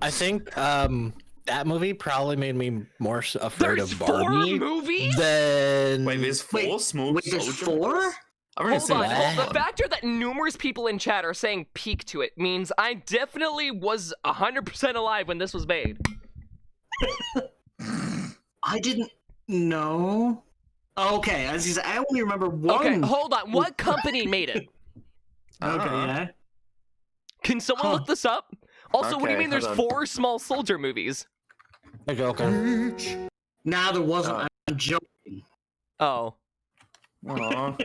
I think that movie probably made me more afraid of Barbie. 4 movies? Than... Wait, there's 4 Small Soldiers? There's 4? Hold on. The factor that numerous people in chat are saying peak to it means I definitely was 100% alive when this was made. I didn't know. Okay, I only remember one. Okay, hold on. What company made it? Okay, yeah. Can someone look this up? Also, what do you mean there's 4 Small Soldier movies? Okay. Nah, there wasn't. I'm joking. Oh. Aww.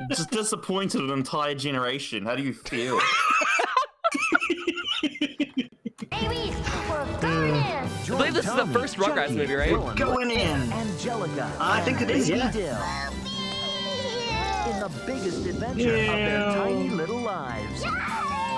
Just disappointed an entire generation. How do you feel? I believe this is the first Rugrats movie, right? We're going in. Angelica. I think it is, yeah. In the biggest adventure of their tiny little lives.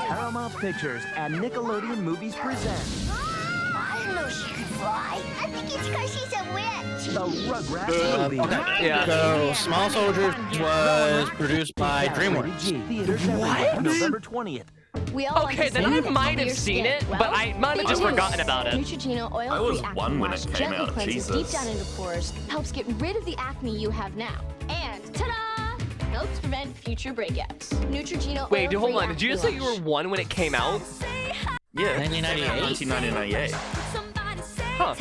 Paramount Pictures and Nickelodeon Movies present. I didn't know she could fly. I think it's because she's a witch. The Rugrats movie. Yeah. So, Small Soldiers was produced by DreamWorks. What? November 20th. We all Okay, then I might have seen it, but I might have just forgotten about it. Neutrogena I oil-free was acne 1 when it wash came gently out, cleanses Jesus. deep down into pores, helps get rid of the acne you have now, and ta-da! Helps prevent future breakouts. Neutrogena Wait, oil-free hold on. Did you just say acne you were 1 when it came out? Yeah. 1998? 1998. Huh.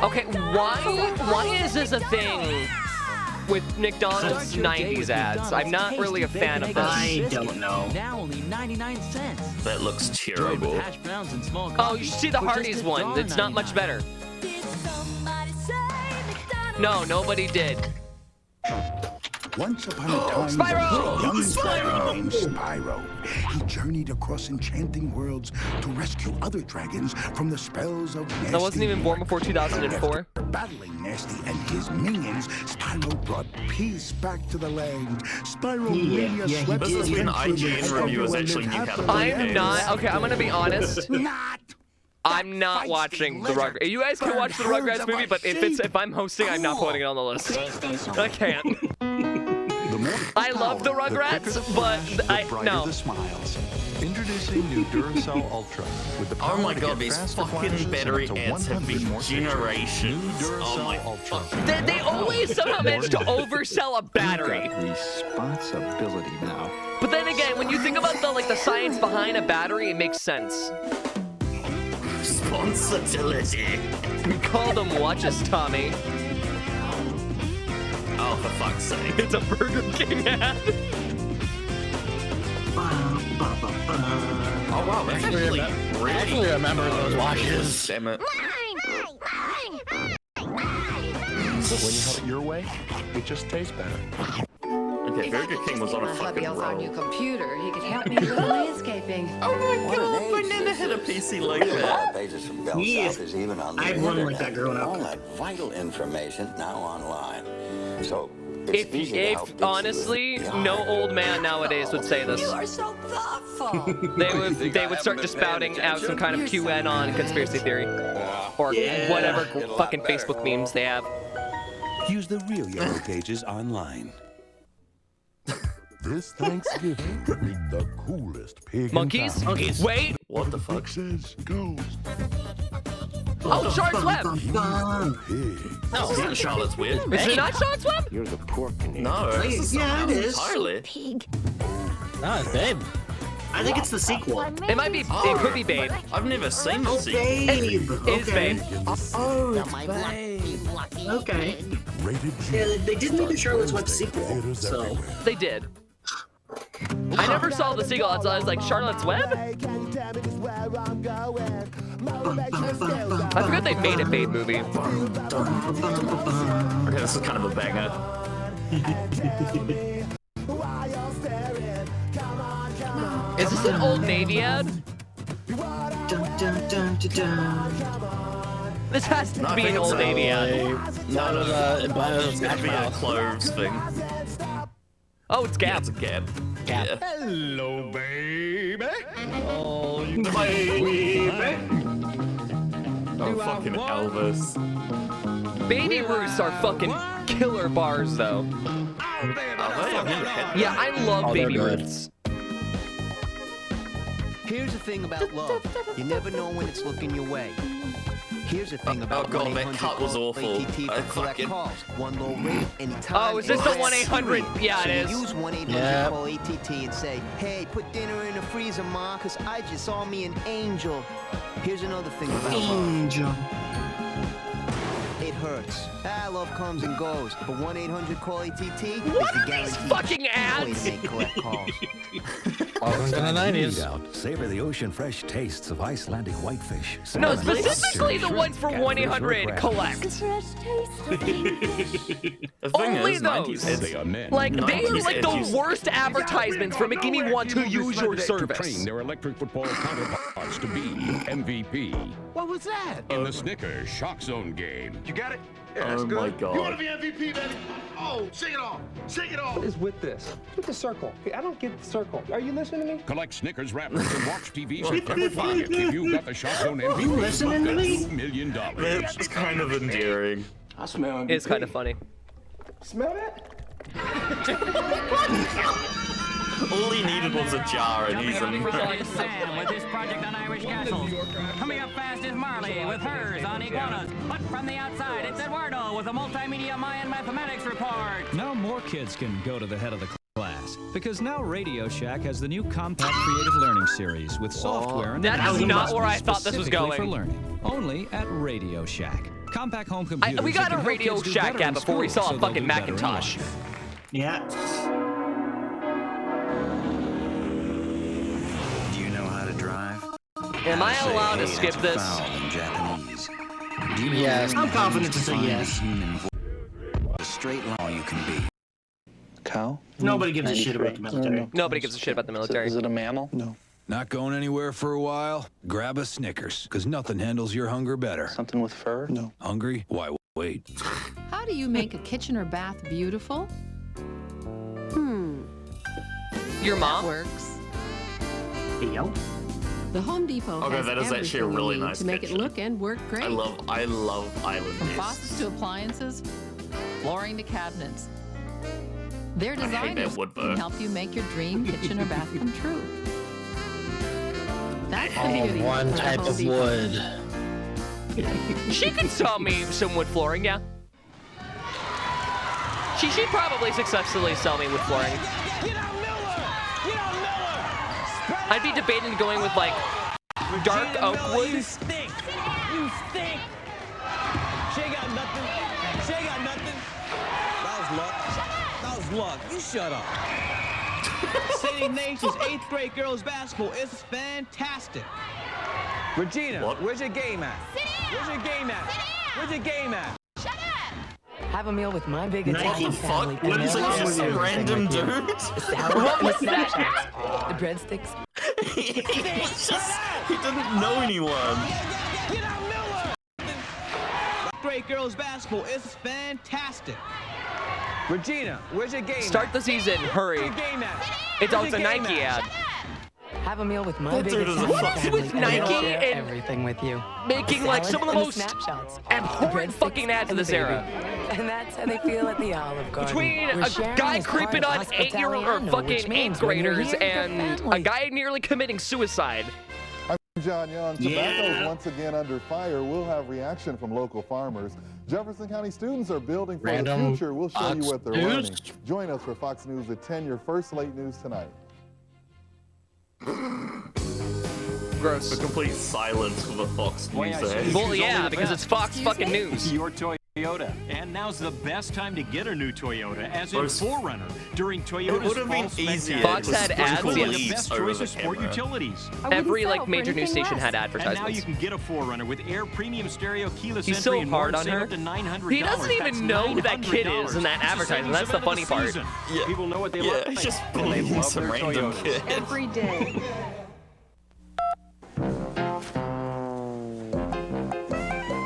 Okay, why is this a thing with McDonald's 90s ads? I'm not really a fan of this. I don't know. Now only 99 cents. That looks terrible. Hash browns and small Oh, you should see the Hardee's one. It's not much better. No, nobody did. Once upon a time, Spyro! there was a young Spyro! dragon named Spyro. He journeyed across enchanting worlds to rescue other dragons from the spells of nasty. I wasn't even born before 2004. Battling Nasty and his minions, Spyro brought peace back to the land. Spyro Mania swept This is the when country IGN and reviewers everyone actually lived knew how to happily play I'm not. Okay, I'm gonna be honest. Not. I'm not watching the Rugrats. You guys can watch the Rugrats movie, but if I'm hosting, I'm not putting it on the list. I can't. I love the Rugrats, but no. The smiles. Introducing new Duracell Ultra with the power Oh my to god, get these faster fucking flashes and battery up to ants have 100 been more pictures. generations. New Oh my Duracell Ultra. They always somehow manage to oversell a battery. Responsibility now. But then again, when you think about the science behind a battery, it makes sense. Responsibility. We call them watches, Tommy. Oh, for fuck's sake. It's a Burger King ad. Oh wow, that's actually really... I actually remember those watches. Damn it. When you have it your way, it just tastes better. Okay, Burger King was on a fucking off our roll. new computer, he could help me with landscaping. Oh my god, I never had a PC like that. Pages from Bell Yes. South is even on the I had one like internet. that growing up. All that vital information now online. So it's easy to help If Dixie honestly, with the no art. old man nowadays would say this. You are so thoughtful. They would start just spouting out some kind of QAnon conspiracy theory, or whatever fucking Facebook memes they have. Use the real Yellow Pages online. This Thanksgiving, meet the coolest pig Monkeys? in town. Wait! What the fuck? Says ghost. Oh, Charlotte's Web! No, it's not Charlotte's Web. Is it not Charlotte's Web? You're the pork in here. No, this is Yeah, it is. entirely. Pig. No, it's Babe. I think it's the sequel. It might be. It could be Babe. I've never seen the Oh, sequel. Babe. It is Babe. Oh, Babe. Okay. Yeah, they did make the Charlotte's Web sequel, so. They did. I never saw the sequel. I was like, Charlotte's Web? I forgot they made a Babe movie. Okay, this is kind of a banger. Is this an Old Navy ad? This has to No, I be think an it's Old Navy ad. No, it was It's gonna be a Cloves thing. Oh, it's Gap. It's a Gab. Yeah. Hello, baby. Oh, you baby. Oh, fucking Elvis. Baby Roosts are fucking killer bars, though. Are they? I've never had Yeah, I love Baby they're good. Roots. Here's the thing about love. You never know when it's looking your way. Here's the thing about Oh god, that cut was awful. ATT I for collect fucking... calls. One low rate, anytime. Oh, is this the 1-800? Yeah, so it is. you use 1-800 Yep. call ATT and say, hey, put dinner in the freezer, ma, cause I just saw me an angel. Here's another thing about love. Angel. It hurts. Love comes and goes. But 1-800 call ATT What is the are these guarantee. fucking ads? Way to make collect calls. Welcome to the 90s. Out. Savor the ocean fresh tastes of Icelandic whitefish. No, Salmon, specifically the lobster, ones for shrimp, 1-800 catfish, collect. The thing Only is, those. 90s They are men. Like, they are 90s like the edges. worst advertisements for making me want to use your To service. train their electric football counterparts to be MVP. What was that? In the Snickers Shock Zone game. You got it? Oh my god. You want to be MVP, baby? Oh, sing it all. Sing it all. What is with this? With the circle. Okay, I don't get the circle. Are you listening to me? Collect Snickers wrappers and watch TV September 5th. If you got the Shock Zone MVP, listening to me? $2 million. That's kind of endearing. I smell It's kind of funny. Smell that? All he needed was a jar and he's Sam in. with his project on Irish castles. Coming up fast is Marley with hers on iguanas. But from the outside, it's Eduardo with a multimedia Mayan mathematics report. Now more kids can go to the head of the class because now Radio Shack has the new compact creative learning series with software and That is everything not where I thought this was specifically for going. learning. Only at Radio Shack. Compact home computers. We got that a can help Radio kids do Shack better ad in before we school saw so a they'll fucking do better in Macintosh. life. Yeah. Do you know how to drive? Am I allowed to skip this? In Japanese. Do you Yes. I'm confident to say yes. A straight line you can be. Cow? Nobody gives a shit about the military. Nobody gives a shit about the military. Is it a mammal? No. Not going anywhere for a while? Grab a Snickers, because nothing handles your hunger better. Something with fur? No. Hungry? Why, wait. How do you make a kitchen or bath beautiful? Your mom? Works. Hey, yo. The Home Depot Okay, has that is actually a everything you really need nice to make kitchen. it look and work great. I love island From discs. faucets to appliances, flooring to cabinets. Their I hate that designers woodwork. can help you make your dream kitchen or bath come true. That's the Oh, beauty one of the type Home of Depot. wood. She could sell me some wood flooring, yeah. She'd probably successfully sell me wood flooring. I'd be debating going with like dark oak wood. You stink. You stink. She ain't got nothing. She ain't got nothing. That was luck. That was luck. You shut up. Sadie Nation's 8th grade girls basketball is fantastic. Regina, where's your game at? Where's your game at? Where's your game at? Have a meal with my big What Italian the family. fuck? What is it? Just some random dude? What was that? The breadsticks. He didn't know anyone. Great girls basketball is fantastic. Regina, where's your game? Start the season, hurry. It's also a Nike ad. Have a meal with my That big dude is a Italian fucking- family. with and I'll Nike share and everything with you. Making like some of the Salad most and snapshots. abhorrent fucking ads of this era. And that's how they feel at the Olive Garden. Between Where a sharing guy is part creeping of on 8-year-old or Hospitaliano, which fucking means 8th when you're graders here, you're and a family. guy nearly committing suicide. I'm John Young. Tobacco Yeah. is once again under fire. We'll have reaction from local farmers. Jefferson County students are building for the Random future. We'll show Fox you what they're News? learning. Join us for Fox News at 10, your first late news tonight. Gross. A complete silence for the Fox News ad. Well, yeah, because it's Fox fucking News. Your Toyota. And now's the best time to get a new Toyota, as in Those- 4Runner, during Toyota's would have been Fall easier Spectacular. Fox had ads, Including yes. the best Over choice the of sport camera. utilities. Every like major news station had And now advertisements. you can get a 4Runner with Air Premium Stereo keyless He's entry so and hard more, on save her. up to $900. He doesn't even That's know who that kid $900. is in that It's the advertisement. That's savings the event funny of part. season. Yeah. People know what they Yeah, love. it's just and they bullying love some their random Toyotas. kid. Every day.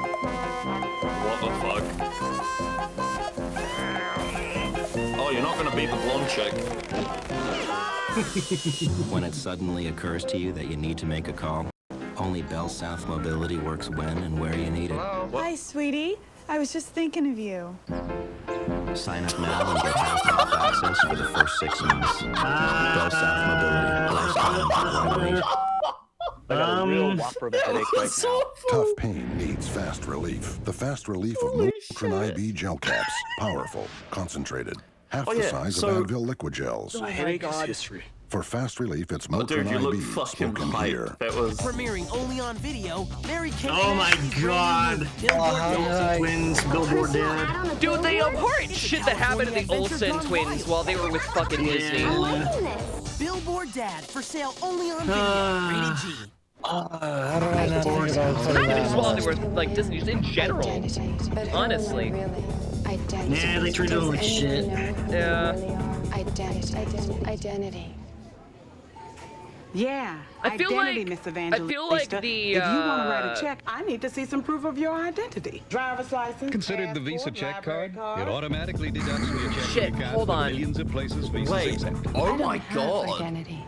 What the fuck? Oh, you're not gonna beat the blonde chick. When it suddenly occurs to you that you need to make a call, only Bell South Mobility works when and where you need it. Hi, sweetie. I was just thinking of you. Sign up now and get half-off access for the first 6 months. Bell South Mobility. Last time, right away. I got a real whopper of a headache right now. Tough pain needs fast relief. The fast relief of Motrin IB gel caps. Powerful, concentrated. Half the size of Advil liquid gels. My headache is history. For fast relief, it's Oh, dude, Motrin you look IB fucking spoken hype. here. That was. Premiering only on video, Mary Kate. Oh my God. Twins, Billboard Dad. Dude, the abhorrent shit that happened to the Olsen twins while they were with fucking Disney. Billboard Dad for sale only on video. Rated G. How do I not think about Not putting even that just while on? they were like Disney, just in general. Honestly. Yeah, they treated them like shit. Yeah. Identity. Yeah, I feel identity, like- Miss Evangelista. I feel like the, If you want to write uh, a check, I need to see some proof of your identity. Driver's license. Considered the Visa passport, check library card? It automatically deducts from your checking Shit, account hold for on. millions of places Visa's Wait. accept. Oh my god. Identity.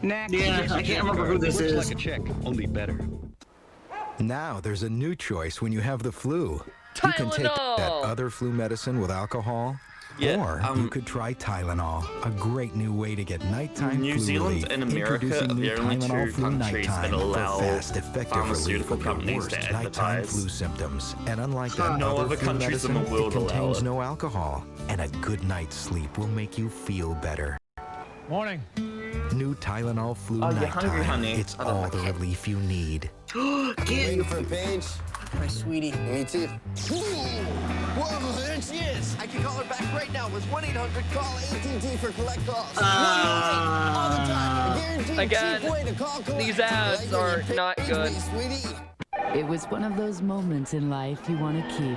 Next. Yeah, I can't remember who this Works is. like a check, only better. Now there's a new choice when you have the flu. You can take that Tylenol. other flu medicine with alcohol, Yeah, or you could try Tylenol, a great new way to get nighttime New flu Zealand relief. and America Introducing are new the only Tylenol two Flu countries Nighttime that allow for fast, effective relief pharmaceutical of your companies worst to nighttime advertise. flu symptoms. And unlike that No other other flu countries in medicine, the world it allow contains it. no alcohol, and a good night's sleep will make you feel better. Morning. New Tylenol Flu Oh, you're Nighttime. hungry, honey. It's all the relief you need. Get for a page? my sweetie. Me too. Whoa, there she is. I can call her back right now with 1-800-CALL ATT for collect calls. Again, these ads are not good. It was one of those moments in life you want to keep.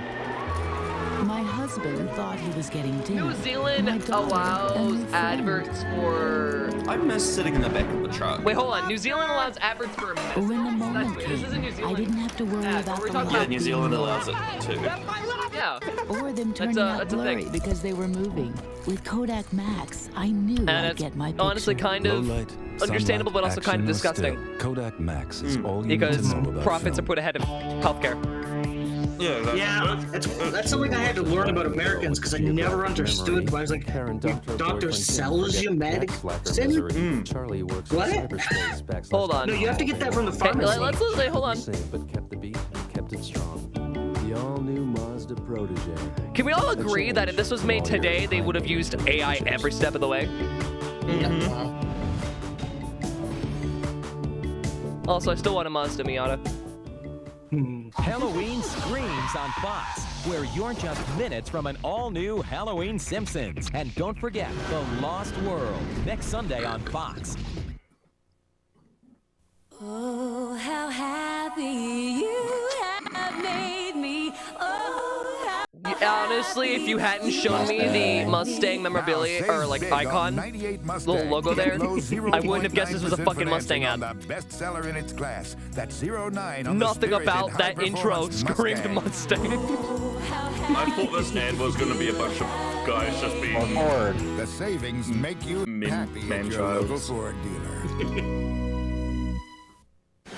My husband thought he was getting dinner. New Zealand allows adverts for. I miss sitting in the back of the truck. Wait, hold on. New Zealand allows adverts for. When the moment This isn't New came, Zealand. I didn't have to worry about we're the talking lot Yeah, New Zealand being allows it too. Yeah. or them turning out that's a blurry thing. because they were moving. With Kodak Max, I knew And I'd it's get my picture. honestly kind of understandable, but also kind of disgusting. Kodak Max is all you Because need to know about profits are film. put ahead of healthcare. Yeah, that's Yeah, that's something I had to learn about Americans because I never understood why I was like, your doctor sells you medicine? Charlie works What? in cyberspace. Hold on. No, you have to get that from the Okay, pharmacy. let's listen. Hold on. But kept the beat and kept it strong. The all-new Mazda Protege. Can we all agree that if this was made today, they would have used AI every step of the way? Also, I still want a Mazda Miata. Halloween Screams on Fox, where you're just minutes from an all-new Halloween Simpsons. And don't forget The Lost World, next Sunday on Fox. Oh, how happy you have made me. Oh, how honestly, if you hadn't shown me the Mustang memorabilia or like icon, little logo there, I wouldn't have guessed this was a fucking Mustang ad. Bestseller in its class. That's 09 on Nothing about that intro screamed Mustang. I thought this ad was going to be a bunch of guys just being Ford. The savings make you happy at your local Ford dealer.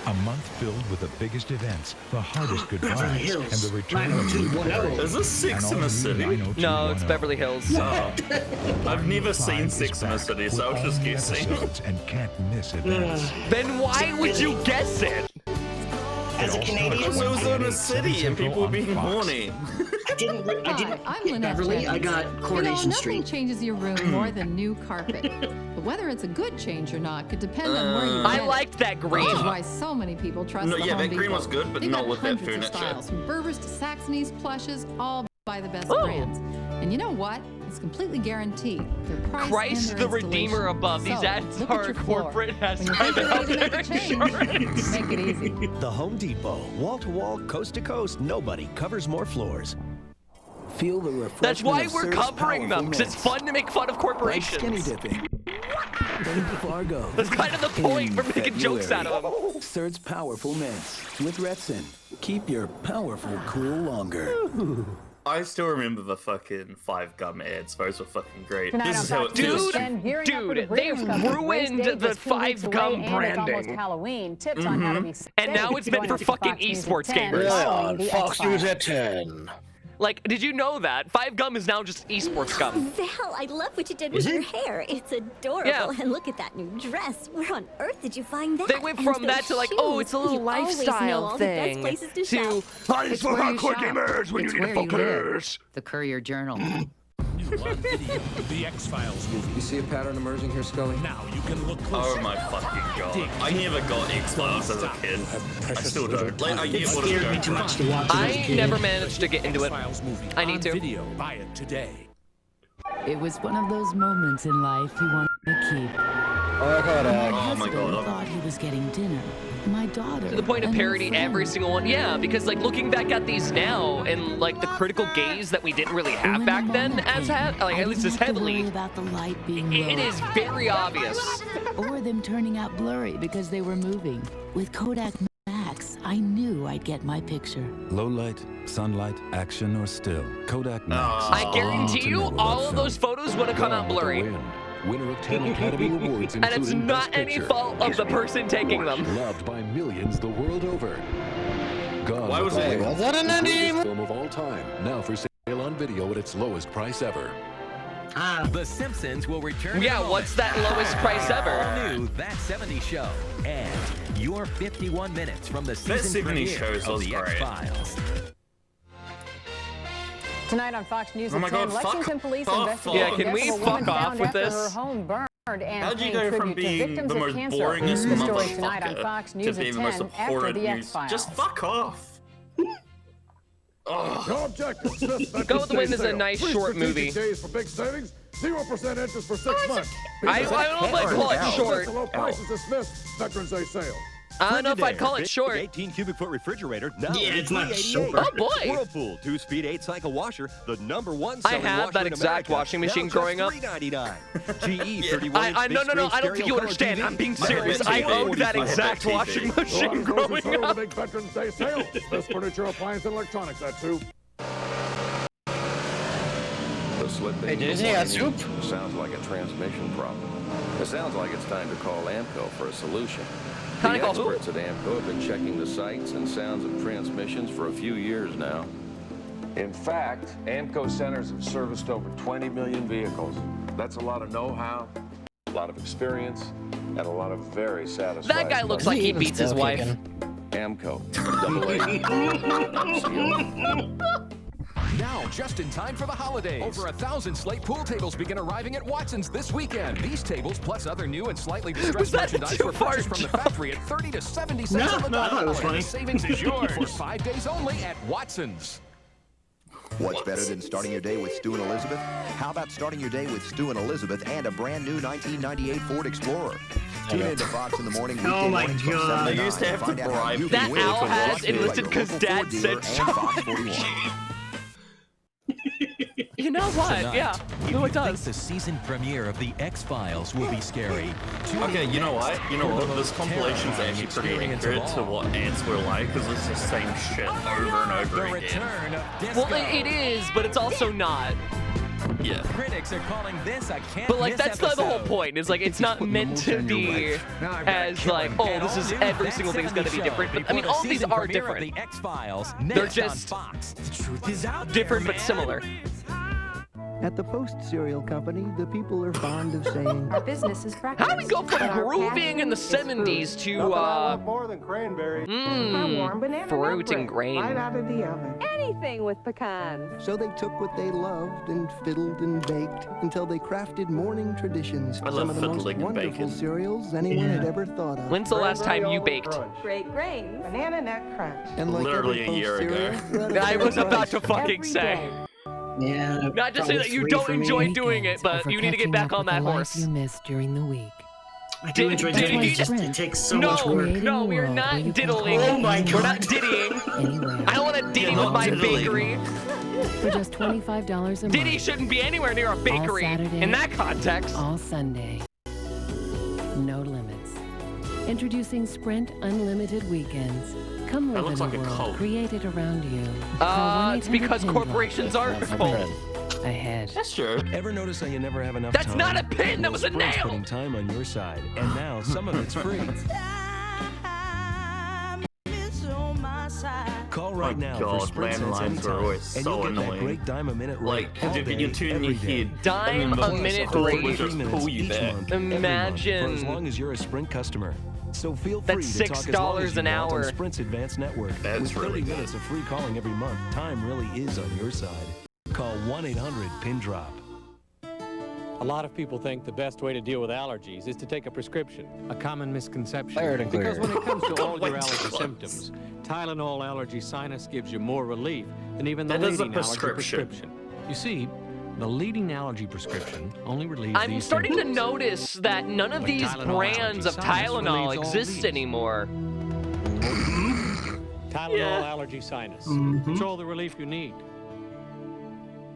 A month filled with the biggest events, the hardest goodbyes, and the return of Is this Six in the City? No, it's Beverly Hills. Oh. I've never seen Six in the City, so I was just guessing. And can't miss events. Then why would you guess it? As a Canadian, because it was in a city and people were being horny. I didn't I'm Lynette Beverly, I Jennings. got Coronation Nothing Street. changes your room more than new carpet. But whether it's a good change or not could depend on where you I get it. liked that green. Which is why so many people trust No, the yeah, Home that green Depot. was good, but They've not got with that hundreds of furniture. styles, from Berbers to Saxonies, plushes, all by the best Oh. brands. And you know what? It's completely guaranteed. Their price Christ and the their Redeemer installation. above. These So, ads look at are your floor. corporate has When you're private ready health to make a change, insurance. make it easy. The Home Depot. Wall to wall, coast to coast, nobody covers more floors. Feel the refreshment. That's why of we're Surge covering them, because it's powerful fun to make fun of mints. Like corporations. skinny dipping. Then Fargo. That's kind of the point. We're making jokes out of them. Surge powerful mints with Retsin. Keep your powerful cool longer. I still remember the fucking 5 Gum ads. Those were fucking great. Tonight This on is how it Fox feels. News, and gearing up for the Dude, Breeders' they've Cup. Race ruined day the just 2 weeks 5 away, Gum and it's almost branding. Halloween. Tips on how to be safe. And now it's meant for fucking esports gamers. Yeah, Fox News at 10. Like, did you know that? 5 Gum is now just esports gum. Val, I love what you did with your hair. It's adorable. Yeah. And look at that new dress. Where on earth did you find that? They went And from those that to like, shoes. oh, it's a little You always know lifestyle all the best thing. places to To, shop. it's for hardcore gamers when you need to focus. The Courier Journal. The X-Files movie. You see a pattern emerging here, Scully? Now you can look closer. Oh my fucking god. I never got X-Files as a kid. I still don't. Like, I get what it's going too much for. to watch as a I kid. never managed to get into it. I need to. Video. Buy it today. It was one of those moments in life you want to keep. My Oh my husband god. thought he was getting dinner. My daughter. To the point of and her parody every friend. single one. Yeah, because like looking back at these now and like the critical gaze that we didn't really have back then as like at least as heavily, About the light being it low. is very obvious. Or them turning out blurry because they were moving. With Kodak Max, I knew I'd get my picture. Low light, sunlight, action, or still. Kodak Max. I guarantee you all of those photos would have come out blurry. Winner of 10 Academy Awards, And it's including not Best any Picture. fault of the person taking them. Loved by millions the world over. Gone Why was with it- the Wind, Was that an the indie? greatest film of all time. Now for sale on video at its lowest price ever. The Simpsons will return. Yeah, in a what's moment. that lowest price ever? All new That 70s Show. And your 51 minutes from the season 70s premiere shows of was The great. X-Files. Tonight on Fox News Oh my at 10, God, fuck Lexington police off. investigate Yeah, the can death we of a fuck woman off found with after this? her home burned and How'd you paying go from tribute to being victims the of most cancer. boringest The story tonight on motherfucker Fox to News be at the most 10 after abhorrent the news? X-Files. Just fuck off. No objections. This Go with the Wind is a nice Free short strategic movie. Days for big savings. 0% interest for 6 months. I don't know if I'd call it short. Low prices dismissed. Veterans Day sale. I don't know if I'd call it short. 18 cubic foot refrigerator. Now Yeah, it's not $388. short. Oh boy! Whirlpool 2-speed 8-cycle washer, the #1 I selling have washer that in exact America. washing machine Now growing up. just $399. GE 31 I no, I don't think you understand. I'm being serious. I owned that exact washing machine growing up. Big Veterans Day sale. Best furniture, appliance, and electronics at 2. The slip Hey, did you got soup? sounds like a transmission problem. It sounds like it's time to call AMCO for a solution. Time to The call who? experts at AMCO have been checking the sights and sounds of transmissions for a few years now. In fact, AMCO centers have serviced over 20 million vehicles. That's a lot of know-how, a lot of experience, and a lot of very satisfied. That guy looks like he beats his wife. AMCO. AA. Now, just in time for the holidays. Over 1,000 Slate pool tables begin arriving at Watson's this weekend. These tables, plus other new and slightly distressed merchandise, were purchased from the factory at 30 to 70 cents on the No, I thought it was dollar. funny. The savings is yours for 5 days only at Watson's. What's better than starting your day with Stu and Elizabeth? How about starting your day with Stu and Elizabeth and a brand new 1998 Ford Explorer? Tune in to Fox in the Morning. Oh my weekday mornings from God. 7 to They used to 9 have to find out how bribe you That can win owl from has Rockdale enlisted by your 'cause local Dad Ford dealer said and so. Fox 41. You know what? Tonight, Yeah. if No, you it does. think the season premiere of The X-Files will be scary. Okay, you know what? You know what? This compilation's actually pretty accurate to what ants were like, because it's the same shit over and over again. Well, it is, but it's also not. Yeah. Critics are calling this a can't But like miss that's the whole point. Is like it's not meant to be as like, oh, this is every single thing's gonna be different. But I mean, all these are different. The X-Files. They're just different but similar. At the Post Cereal Company, the people are fond of saying, Our business is breakfast. How do we go from grooving in the 70s to more than cranberry. warm banana fruit and grain? Right out of the oven. Anything with pecans. so they took what they loved and fiddled and baked until they crafted morning traditions. I love Some of the most fiddling and wonderful bacon. cereals anyone had ever thought of. When's the last time you Cranberry baked? Crunch. Great grains. Banana nut crunch. And like Literally every a year Post ago. cereal, I was about to fucking Every say. day. Yeah. Not to say probably that you 3 don't for me. enjoy doing it, but you need to get back on that horse. You missed during the week. I do enjoy doing it. Just it takes so much work. No, we're not diddling. Oh my God. We're not diddying. I don't want to diddy with my bakery. For just $25 a month. Diddy shouldn't be anywhere near a bakery Saturday, in that context. All Sunday. No limits. Introducing Sprint Unlimited Weekends. Come That live looks in like a a world cult. created around you. It's because corporations are cold. Ahead. That's true. Ever notice how you never have enough That's time? not a pin, that was a Sprint's nail! putting time on your side, and now some of it's free. Call right My now God, for Sprint Sense landlines are anytime, always and so you'll get that annoying. great dime a minute rate Like, all if day, you tune in every your day. head, Dime and a then minute the rate. will just pull you each back. month, every month, Imagine. for as long as you're a Sprint customer. So feel free That's to talk as long as $6 you an want on hour. Sprint's advanced network. That's With 30 really good. minutes of free calling every month, time really is on your side. Call 1-800-PIN-DROP. A lot of people think the best way to deal with allergies is to take a prescription. A common misconception. Clear and clear. Because when it comes to all Way your too allergy close. symptoms, Tylenol Allergy Sinus gives you more relief than even the That is a leading allergy prescription. prescription. You see, the leading allergy prescription only relieves I'm these starting to symptoms. notice that none of But these Tylenol brands of Allergy Sinus Tylenol relieves all exist these. anymore. Tylenol Yeah. Allergy Sinus. Mhm. It's all the relief you need.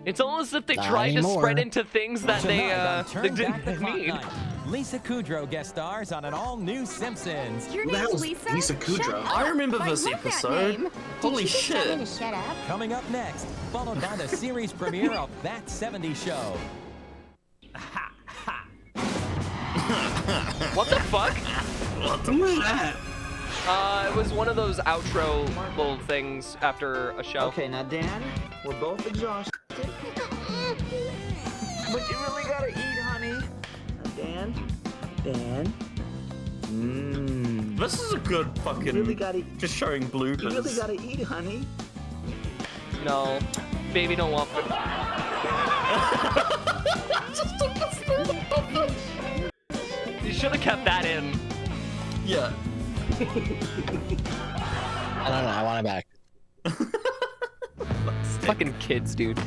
It's almost as if they Not tried to anymore. spread into things that Tonight on they Turn Back the didn't Clock need. Night, Lisa Kudrow guest stars on an all-new Simpsons. Your Who the name's hell's Lisa? Lisa Kudrow? Shut I up. remember I this love that episode. name. Holy Did you just tell me shit. to shut up? Coming up next, followed by the series premiere of That 70s Show. What the fuck? Who was that? It was one of those outro little things after a show. Okay, now Dan, we're both exhausted. But you really gotta eat, honey. Now, Dan. This is a good fucking. Really gotta, just showing bloopers. you really gotta eat, honey. No, baby don't want food. You should have kept that in. Yeah. I don't know. I want it back. Fucking kids, dude.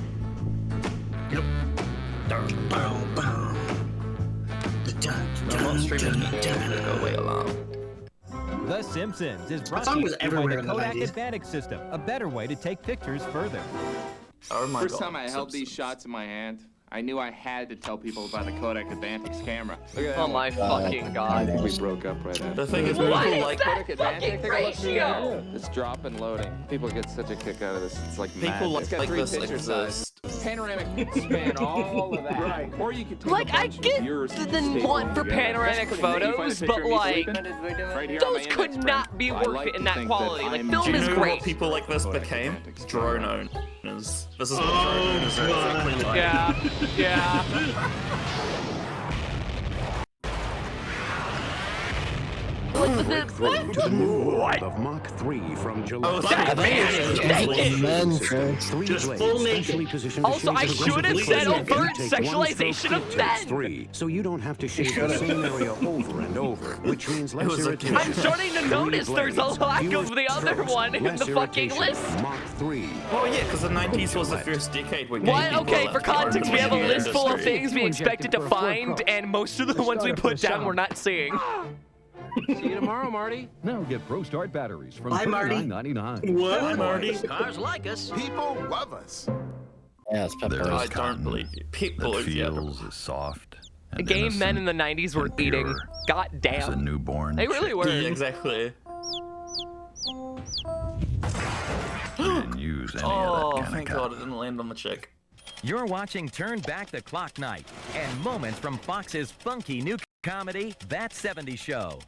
I'm not streaming it. Go away alarm. The Simpsons is brought That song to was you by everywhere the in the Kodak 90s. Advantage system, a better way to take pictures further. Oh my First God. time I held these shots in my hand, I knew I had to tell people about the Kodak Advantage camera. Look at that Oh one. my fucking I god. think we broke up right after. The thing is, people What is like that Kodak Advantage. fucking Take a look through ratio? there. It's drop and loading. People get such a kick out of this. It's like people magic. It's got like 3 this picture size. exist. Panoramic span all of that. Right. Or you could take Like, a I bunch get of yours the and staple want for them together. panoramic That's pretty neat. You find a photos, picture but of me like, sleeping? Right here on my those could index not print. be I worth like it in to that think quality. that Like, I'm film Do you is know great. what people like this Kodak became? Advantage. Drone owners. This is what drone owners are exactly like. Yeah, yeah. What? Of Mach 3 from July. Oh, that man! Just full naked. Also, I should have said overt sexualization of men. 3, so you don't have to shave the same area over and over, which means less was a irritation. I'm starting to notice there's a lack of the other one in the fucking list. Mach 3. Well, yeah, because the 90s was the first decade where What? gay people Okay, for left context, we have a the list full of industry. things we expected to find, and most of the ones we put down we're not seeing. See you tomorrow, Marty. Now get Pro Start batteries from Bye, Marty. $39.99. What? Hi, Marty. Cars like us. People love us. Yeah, it's pepper. I don't believe you. People feels soft. Gay men in the 90s were eating. God damn. As a newborn. They really were. Yeah, exactly. Didn't use any Oh, of that thank God it didn't land on the chick. You're watching Turn Back the Clock Night and moments from Fox's funky new comedy, That 70s Show.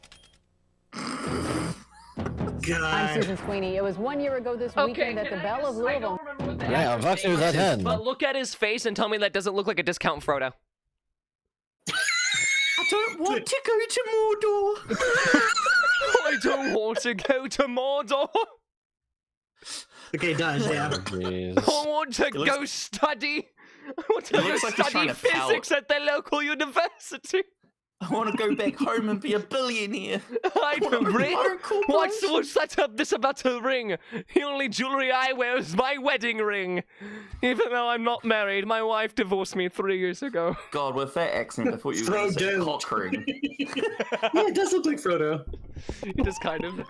I'm Susan Sweeney. It was 1 year ago this weekend at the Belle of Louisville. Yeah, Fox News at 10. But look at his face and tell me that doesn't look like a discount Frodo. I don't want to go to Mordor. I don't want to go to Mordor. Okay, it does, yeah. I want to go study. I want to go study physics at the local university. I want to go back home and be a billionaire. I don't ring. What's this about a ring? The only jewelry I wear is my wedding ring. Even though I'm not married, my wife divorced me 3 years ago. God, with that accent, I thought you were going to say cock ring. Yeah, it does look like Frodo. It is kind of.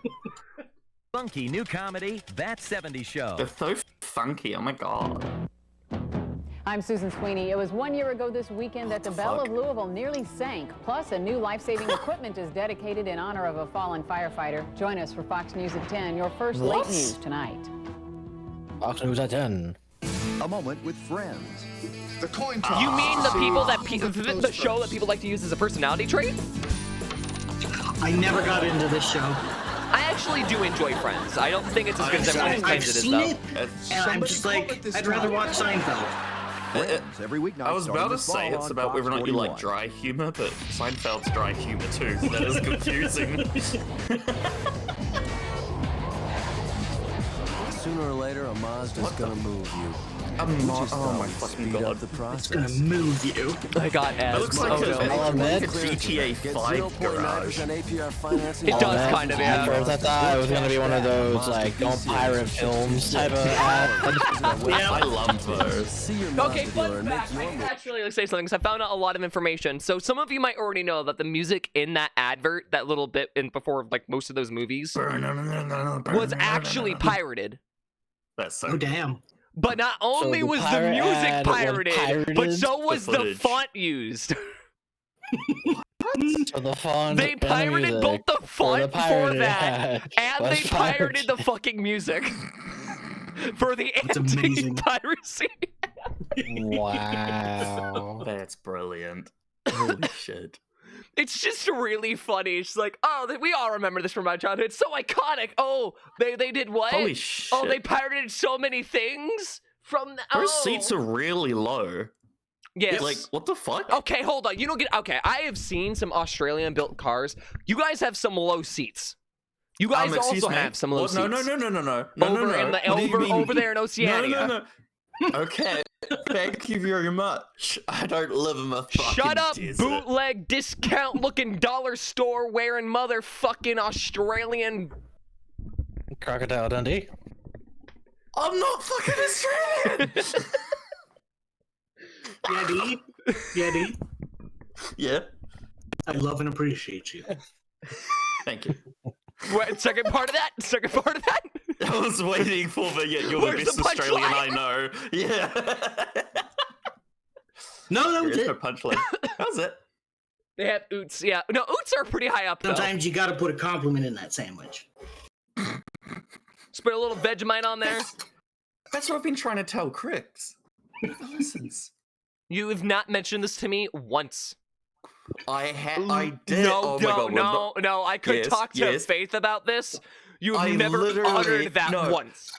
Funky new comedy, That 70s Show. They're so funky, oh my God. I'm Susan Sweeney. It was 1 year ago this weekend that the Belle of Louisville nearly sank. Plus, a new life-saving equipment is dedicated in honor of a fallen firefighter. Join us for Fox News at 10, your first late news tonight. Fox News at 10. A moment with friends. The coin toss. You mean the people that the show that people like to use as a personality trait? I never got into this show. I actually do enjoy Friends. I don't think it's as good as everyone claims it is, though. I've seen it, and I'm just like, I'd rather watch Seinfeld. Every weeknight. I was about to say it's about whether or not you like dry humor, but Seinfeld's dry humor too, so that is confusing. Sooner or later, a Mazda's gonna move you. Oh my fucking God. It's gonna move you. I got It looks like a GTA 5 garage. It does kind of, yeah. At first I thought it was gonna be one of those like don't pirate films type of ad. Yeah, I love those. Okay, fun fact. I actually like say something because I found out a lot of information. So some of you might already know that the music in that advert, that little bit in before like most of those movies, was actually pirated. That's so. Oh damn. But not only was the music pirated, but so was the font used. So the font they pirated both the font for that, and they pirated the fucking music for the anti-piracy. Wow. That's brilliant. Holy shit. It's just really funny. It's like, oh, we all remember this from my childhood. It's so iconic. Oh, they did what? Holy shit. Oh, they pirated so many things from the. Those seats are really low. Yes. Like, what the fuck? Okay, hold on. You don't get. Okay, I have seen some Australian-built cars. You guys have some low seats. You guys also have some low seats. No. Over there in Oceania. No. Okay, thank you very much. I don't live in a fucking Shut up, desert. bootleg, discount-looking dollar store wearing motherfucking Australian. Crocodile Dundee. I'm not fucking Australian. Yeti. Yeah. I love and appreciate you. Thank you. What, second part of that? I was waiting for the you're the best Australian I know. Yeah. No, that was it. No punchline. That was it. They have oots, yeah. No, oots are pretty high up, though. Sometimes you gotta put a compliment in that sandwich. Just put a little Vegemite on there. That's what I've been trying to tell Crix. Listens. You have not mentioned this to me once. I did. No, no. I could talk to Faith about this. You've never uttered that once.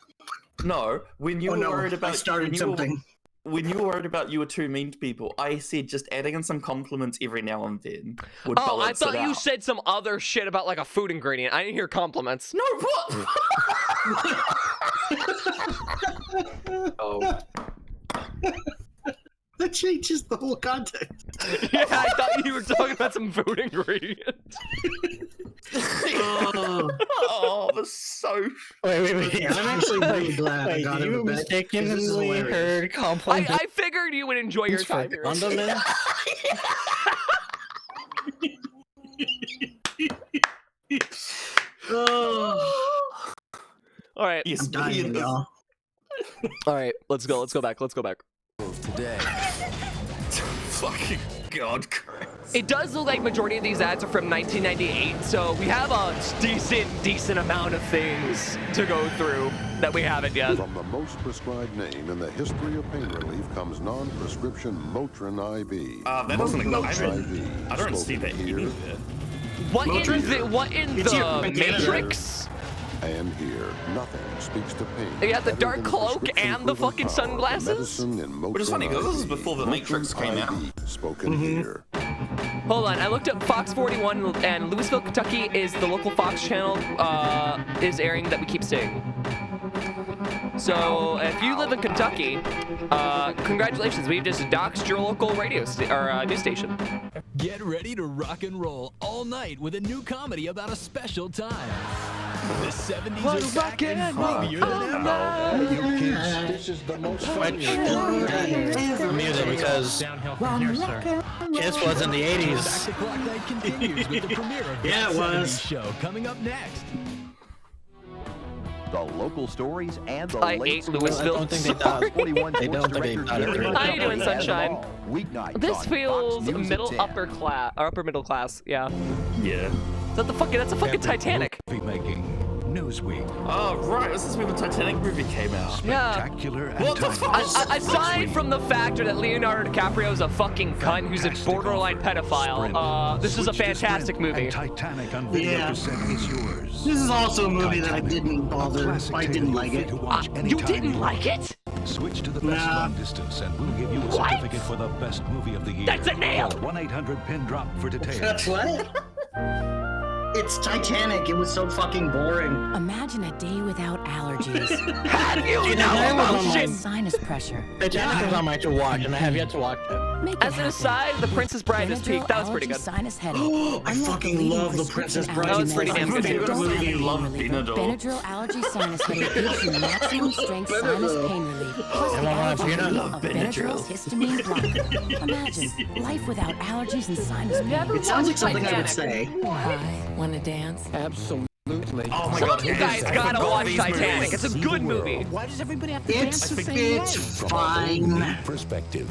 No, when you were worried about I started something. When you were worried about you were too mean to people, I said just adding in some compliments every now and then would balance it out. I thought you said some other shit about like a food ingredient. I didn't hear compliments. No, what? Oh. That changes the whole context. Yeah, I thought you were talking about some food ingredient. Oh, that's so. Wait. Yeah, I'm actually really glad I got you mistakenly heard compliment. I figured you would enjoy your time here. All right. I'm dying, y'all. All right, let's go back. of today. Fucking God, Chris. It does look like majority of these ads are from 1998, so we have a decent amount of things to go through that we haven't yet. From the most prescribed name in the history of pain relief comes non-prescription Motrin IV. That doesn't Motrin I don't see that here. What in the Matrix? And here, nothing speaks to pain. You got the dark cloak and the fucking sunglasses? But it's funny because this is before the Matrix came out. Spoken here. Hold on, I looked up Fox 41 and Louisville, Kentucky is the local Fox channel is airing that we keep seeing. So if you live in Kentucky, congratulations, we've just doxed your local radio news station. Get ready to rock and roll all night with a new comedy about a special time. The 70s are back and groovier than ever. You kids, this is the most fun music because Kiss was in the 80s. Back to Clock Night continues with the premiere of Yeah, it that was. 70s show coming up next. The local stories and the I late hate Louisville. I don't think they thought it through. How you doing, Sunshine? Weeknights This on feels Fox News at 10. upper middle class. Yeah. Yeah. That's a fucking Titanic. Making Newsweek. Oh, right. This is when the Titanic movie came out. Yeah. Spectacular and What the fuck? Aside from the factor that Leonardo DiCaprio is a fucking cunt who's a borderline pedophile, this is a fantastic movie. Titanic on video cassette is yours. This is also a movie that I didn't bother. I didn't like it. You didn't like it? Switch to the best long distance and we'll give you a certificate for the best movie of the year. That's a nail! Call 1-800-PIN-DROP for details. That's what? It's Titanic. It was so fucking boring. Imagine a day without allergies. Have you know about shit? Sinus pressure. Titanic was on my to watch, and I have yet to watch it. As an aside, The Princess Bride is peak. That was pretty good. Sinus headache. I fucking love The Princess Bride. That was pretty damn good. Benadryl allergy sinus headache gives you maximum strength sinus pain relief. Plus the added of Benadryl histamine blocker. Imagine life without allergies and sinus pain. It sounds like something I would say. Hi, wanna dance? Absolutely. Oh my Some God, of you guys gotta watch Titanic. It's a good movie. Why does everybody have to dance the same It's fine. Perspective.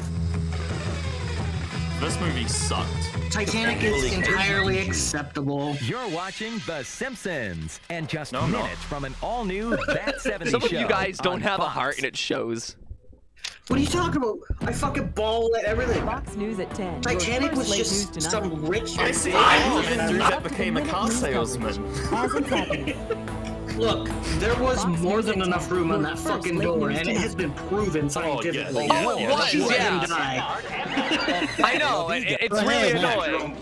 This movie sucked. Titanic is entirely acceptable. You're watching The Simpsons, and just No, I'm not. minutes from an all-new That 70s Some of show you guys don't on have a Fox. heart, and it shows. What are you talking about? I fucking ball at everything. Fox News at 10. Titanic was Late just news some rich. I see Iron Man through that became a car salesman. As expected. Look, there was more than enough room on that fucking door, and it has been proven scientifically. Oh, it was, She let him yeah. die. I know, it's really annoying.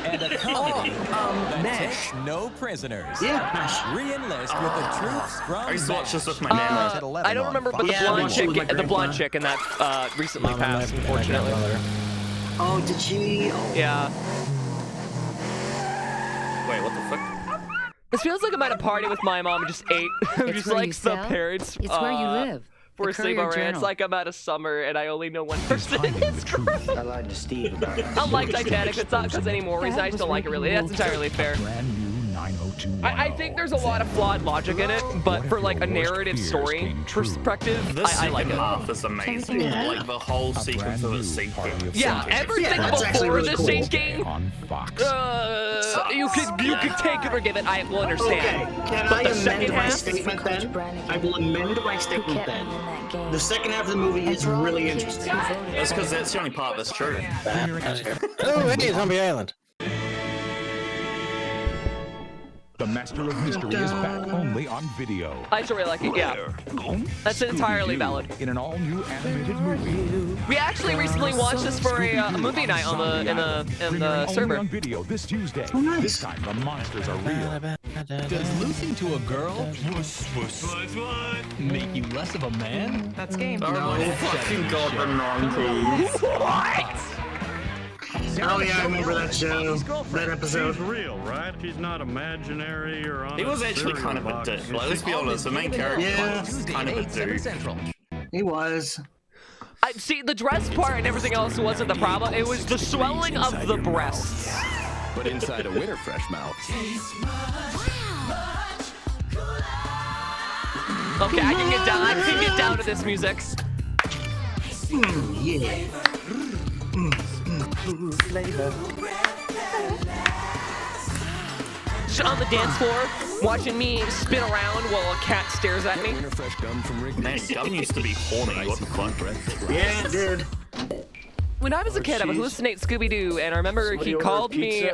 And a comedy that Mesh. takes no prisoners. Yeah, Mesh. Re-enlist with the troops from I used to watch this with my I nana. don't remember, but Yeah, I watched it with my the blonde grandpa. chick in that recently passed, unfortunately. Oh, did she? Oh. Yeah. Wait, what the fuck? This feels like I'm at a party with my mom and just ate. Just where you like the sell. parents. It's where you live. For The a Courier sleepover, and it's Journal. like I'm at a summer and I only know one person. It's gross. I lied to Steve about it. Unlike Titanic, it's not because anymore reason. I just don't like it really. That's entirely fair. Brand new 90210. I think there's a lot of flawed logic in it, but for like a narrative story perspective, The I like second it. half is amazing. Yeah. Like the whole sequence of it sinking. Yeah, everything Yeah, that's actually before really the cool. sinking, On Fox. you could take it or give it. I will understand. Okay, can But I the amend second my half, statement then? I will amend my statement then. The second half of the movie is really interesting. That's because that's the only part that's true. Oh, hey, Zombie Island. The Master of Mystery is back only on video. I still really like it. Yeah, that's entirely valid. In an all-new animated movie. We actually recently watched this for a movie night on the in the Premiering server. only on video this Tuesday. nice. This time the monsters are real. Does losing to a girl make you less of a man? That's game. Oh my fucking god, the 90s. What? Oh yeah, I remember that show, that episode. She's real, right? She's not imaginary or on He was actually kind of a dick. Like, let's be honest, the main character Yeah. was kind of a dude. He was. I see the dress part and everything else wasn't the problem. It was the swelling of the breasts. But inside a winter fresh mouth. Okay, I can get down to this music. Yeah. Flavor. On the dance floor, watching me spin around while a cat stares at me. Fresh gum from Man, gum used to be horny. What the fuck? Yeah, it did. When I was a kid, I would hallucinate Scooby-Doo, and I remember he called me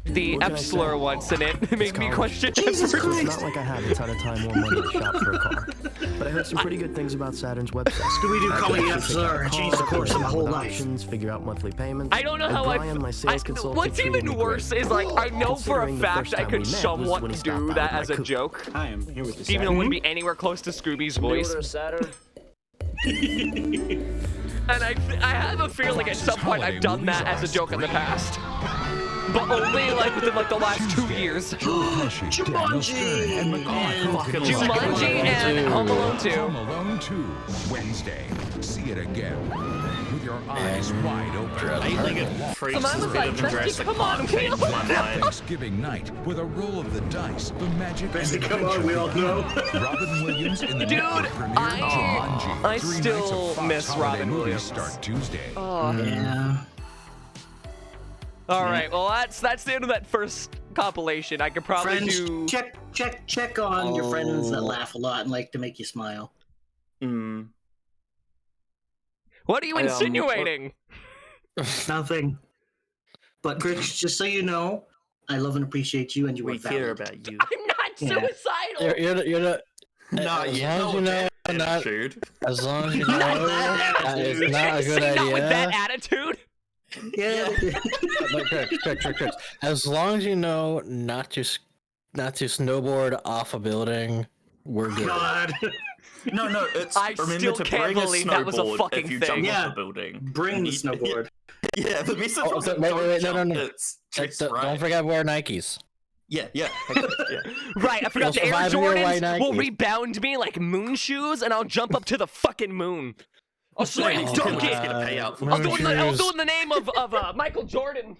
the F slur once, and it made me question Jesus Christ. It's not like I had a ton of time or money to shop for a car, but I heard some pretty good things about Saturn's website. Scooby-Doo called me F slur. It changed the course of my whole life. Options, figure out monthly payments. I don't know how what's even worse is like I know for a fact I could somewhat do that as a joke. I am here with the Even though it wouldn't be anywhere close to Scooby's voice. And I have a feeling at some point I've done that as a joke in the past. But only like within like the last 2 years. Jumanji! Jumanji and Home Alone 2. Home Alone 2, Wednesday. See it again. With your eyes wide open. So mine was like, Bestie, come on, we all know. Thanksgiving night with a roll of the dice, the magic Bestie, and come on, we all know. Robin Williams in the Dude, network premiere of Jumanji. I 3 still nights of Fox miss holiday Robin movies Williams. Start Tuesday. Oh. Yeah. All right, well that's the end of that first compilation. I could probably Friends, do. check on your friends that laugh a lot and like to make you smile. What are you insinuating? Nothing. But Crix, just so you know, I love and appreciate you, and you We are care valid. about you. I'm not suicidal. You're not. Not as yet. long as you know, not, as long as you know, that is not a good idea. Not with that attitude. Yeah. But Crix, as long as you know not to snowboard off a building, we're good. God. No, it's I remember still to can't bring a believe that was a snowboard fucking if you thing. jump Yeah. off a building. Bring the snowboard. Yeah, the message Oh, wasn't wait, don't no. jump, it's just Don't right. forget to wear Nikes. Yeah. Right, I forgot the You'll Air survive in your white Jordans will Nikes. rebound me like moon shoes, and I'll jump up to the fucking moon. I'll slide and dunk it. Get a payout for I'll do it in the name of Michael Jordan.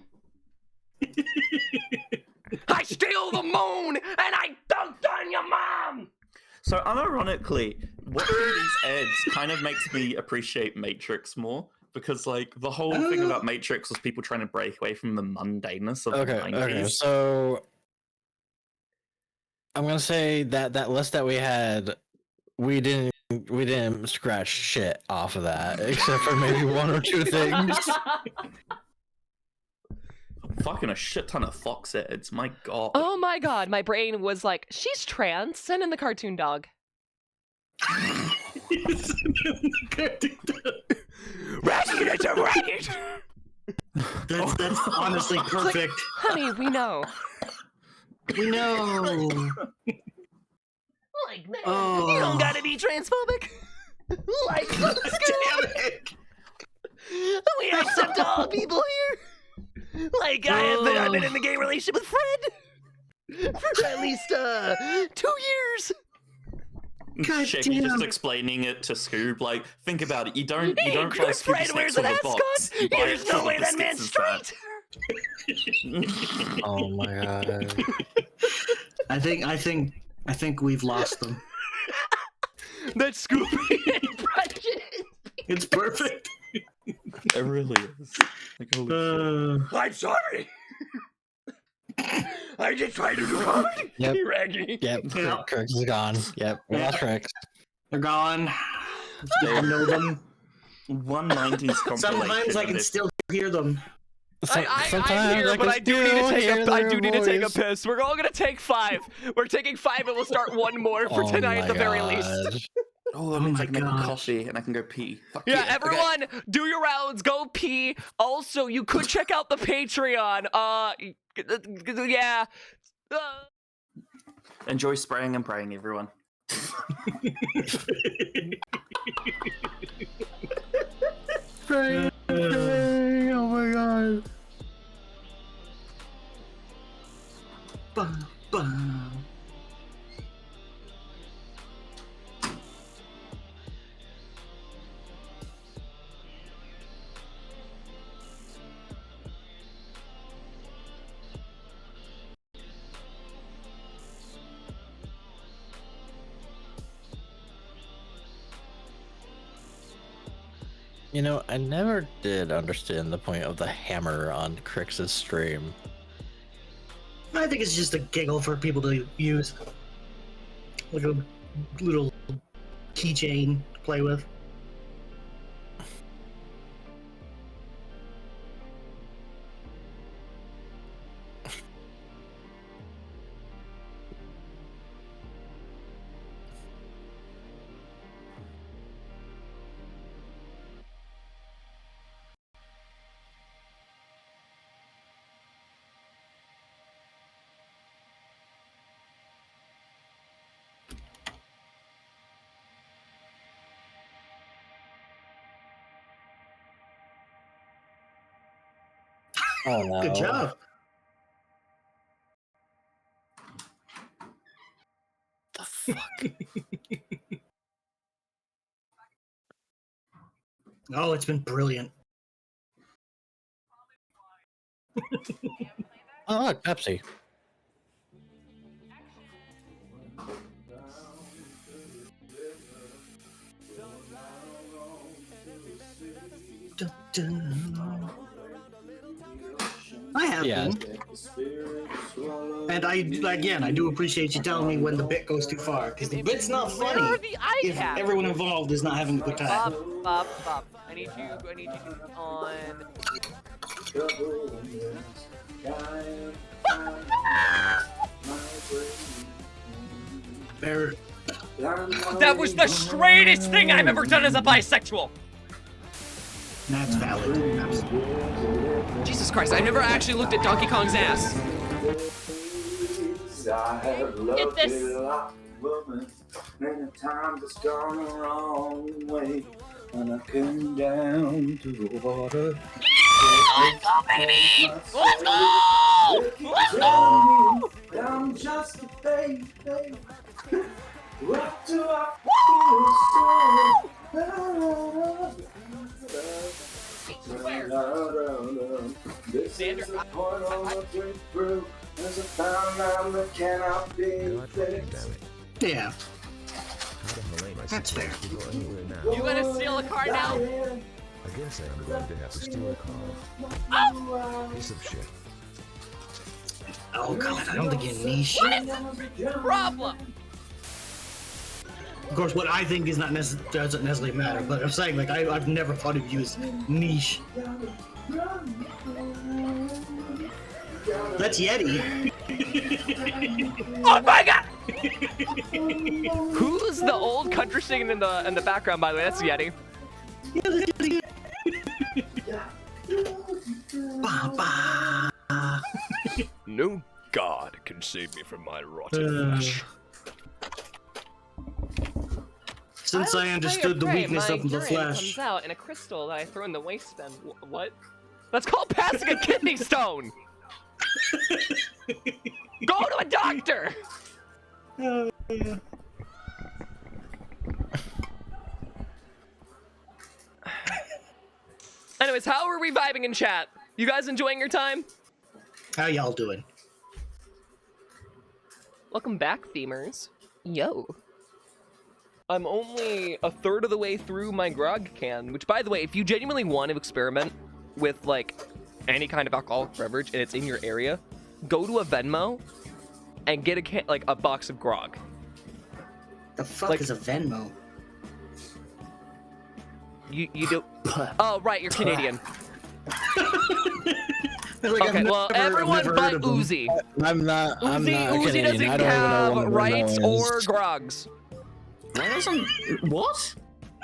I steal the moon and I dunked on your mom. So unironically, watching these ads kind of makes me appreciate Matrix more. Because like the whole thing about Matrix was people trying to break away from the mundaneness of the 90s. Okay, so I'm gonna say that list that we had, we didn't scratch shit off of that, except for maybe 1 or 2 things. Fucking a shit ton of Fox ads, my god. Oh my god, my brain was like, she's trans, send in the cartoon dog. Ragged, it's a ragged! That's honestly perfect. Honey, we know. We know. Like, man, you don't gotta be transphobic. Like, let's go. We accept all people here. Like, I've been in a gay relationship with Fred for at least 2 years. God Shaky damn. just explaining it to Scoob, like, think about it. You don't buy Scooby Fred snacks wears an from a box. ascot. You buy There's it no from way the that man's biscuits straight. Oh my god. I think we've lost them. That's Scooby impression. It's perfect. It really is. Like, holy shit. I'm sorry. I just tried to do hard. Yep. Raggy. Yep. Crix is gone. Yep. We lost Crix. They're gone. I know them. 190s compilation. Sometimes I can still hear them. I'm here, but I do need to take a piss. We're all gonna take 5. We're taking 5, and we'll start one more for tonight at the very least. Oh, that means I can make a coffee and I can go pee. Fuck Yeah, okay. everyone, do your rounds, go pee. Also, you could check out the Patreon. Yeah. Enjoy spraying and praying, everyone. Pray, oh my god. Bum, bum. You know, I never did understand the point of the hammer on Crix's stream. I think it's just a giggle for people to use. Like a little keychain to play with. Oh no. Good job. The fuck? Oh, it's been brilliant. Oh, look, Pepsi. Dun, dun. I have been. And I do appreciate you telling me when the bit goes too far, because the bit's not funny if everyone involved is not having a good time. Bob. I need you on. Bear. That was the straightest thing I've ever done as a bisexual. That's valid. Absolutely. Jesus Christ, I never actually looked at Donkey Kong's ass. Get this. Many times it's gone the wrong way when I came down to the water. Let's go, baby! Let's go! Let's go! I'm just a baby. What do I This is the point of a breakthrough. There's a found line that cannot be fixed. Yeah. That's fair. You gonna steal a car now? I guess I'm going to have to steal a car. Oh! Piece of shit. Oh god, I don't think you niche. What is the problem? Of course, what I think is not doesn't necessarily matter, but I'm saying like I've never thought of you as niche. That's Yeti. Oh my god! Who's the old country singing in the background? By the way, that's Yeti. No god can save me from my rotten flesh. Since I understood the weakness of the flesh. Comes out in a crystal that I throw in the waistband. What? That's called passing a kidney stone. Go to a doctor. Anyways, how are we vibing in chat? You guys enjoying your time? How y'all doing? Welcome back, themers. Yo. I'm only a third of the way through my grog can, which, by the way, if you genuinely want to experiment with, like, any kind of alcoholic beverage and it's in your area, go to a Venmo and get a box of grog. The fuck is a Venmo? You do? Oh, right, you're Canadian. Like, okay, well, everyone but Uzi. I'm not Uzi Canadian. doesn't I don't have even know rights or grogs. What?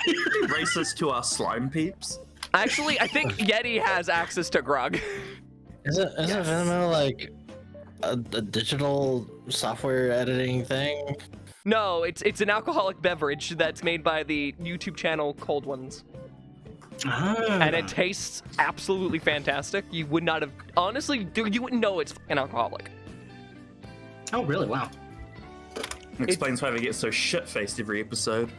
You racist to our slime peeps? Actually, I think Yeti has access to grog. Isn't Venmo like a digital software editing thing? No, it's an alcoholic beverage that's made by the YouTube channel Cold Ones. And it tastes absolutely fantastic. You would not have, honestly, dude, you wouldn't know it's an alcoholic. Oh, really? Wow. Explains why we get so shit-faced every episode.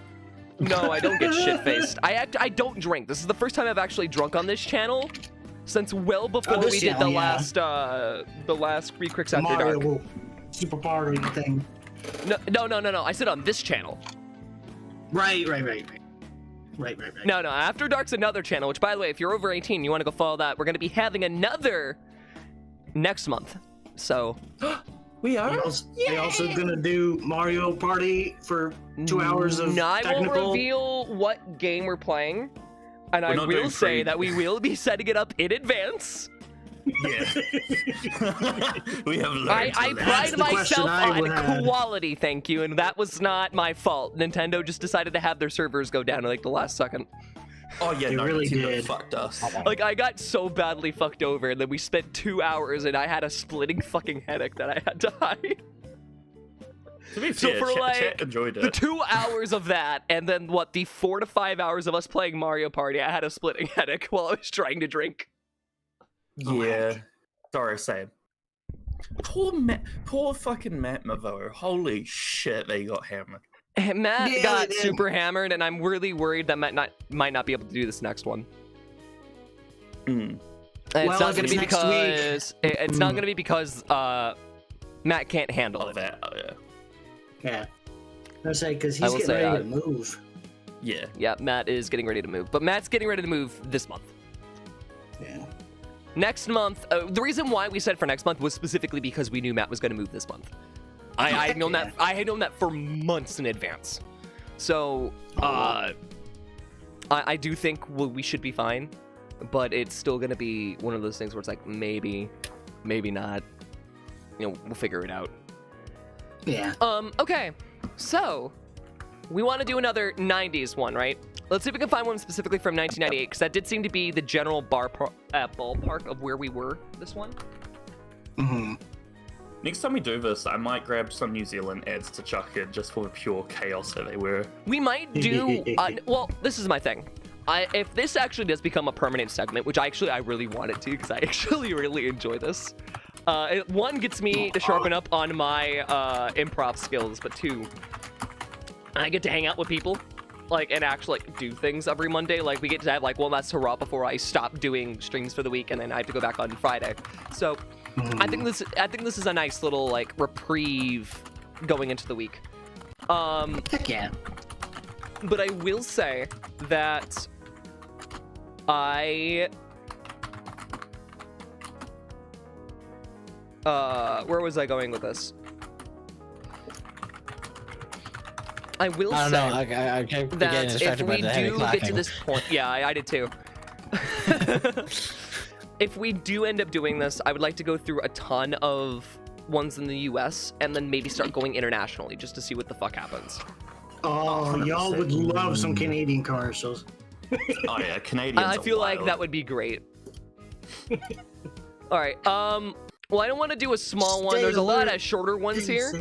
No, I don't get shit-faced. I don't drink. This is the first time I've actually drunk on this channel since well before we did the last Re-Crix After Dark. Super Mario thing. No. I said on this channel. Right. Right. No, After Dark's another channel, which, by the way, if you're over 18, you want to go follow that. We're going to be having another next month. So... We are? They also gonna do Mario Party for 2 hours of I technical... won't reveal what game we're playing. And I will say that we will be setting it up in advance. Yeah. We have learned. I pride myself on quality, thank you, and that was not my fault. Nintendo just decided to have their servers go down at like the last second. Oh yeah, they really did. Fucked us. Like I got so badly fucked over, and then we spent 2 hours, and I had a splitting fucking headache that I had to hide. To be fair, so for Chet enjoyed it. The 2 hours of that, and then what, the 4 to 5 hours of us playing Mario Party, I had a splitting headache while I was trying to drink. Yeah. Sorry, same. Poor fucking Matt Mavo. Holy shit, they got hammered. Matt got super hammered, and I'm really worried that Matt might not be able to do this next one. Mm. And it's not going to be because it's not going to be because Matt can't handle it. That. Oh, yeah. Yeah. I was saying because he's getting ready to move. Yeah, Matt is getting ready to move, but Matt's getting ready to move this month. Yeah. Next month, the reason why we said for next month was specifically because we knew Matt was going to move this month. I had known that. I had known that for months in advance. So, I do think we should be fine, but it's still going to be one of those things where it's like maybe not. You know, we'll figure it out. Yeah. Okay. So, we want to do another 90s one, right? Let's see if we can find one specifically from 1998, because that did seem to be the general ballpark of where we were this one. Mm-hmm. Next time we do this, I might grab some New Zealand ads to chuck in just for the pure chaos that they were. We might do... well, this is my thing. If this actually does become a permanent segment, which I really want it to, because I actually really enjoy this. One, gets me to sharpen up on my improv skills, but 2, I get to hang out with people. Like, and actually do things every Monday. Like, we get to have like one last hurrah before I stop doing streams for the week, and then I have to go back on Friday. So, I think this is a nice little like reprieve going into the week. Heck yeah. But I will say that where was I going with this? I will say I kept getting distracted by the heavy clapping. If we do get to this point, yeah, I did too. If we do end up doing this, I would like to go through a ton of ones in the US and then maybe start going internationally just to see what the fuck happens. Oh, y'all would love some Canadian commercials. Oh yeah, Canadians. I feel like that would be great. All right. Well, I don't want to do a small one. There's a lot of shorter ones here.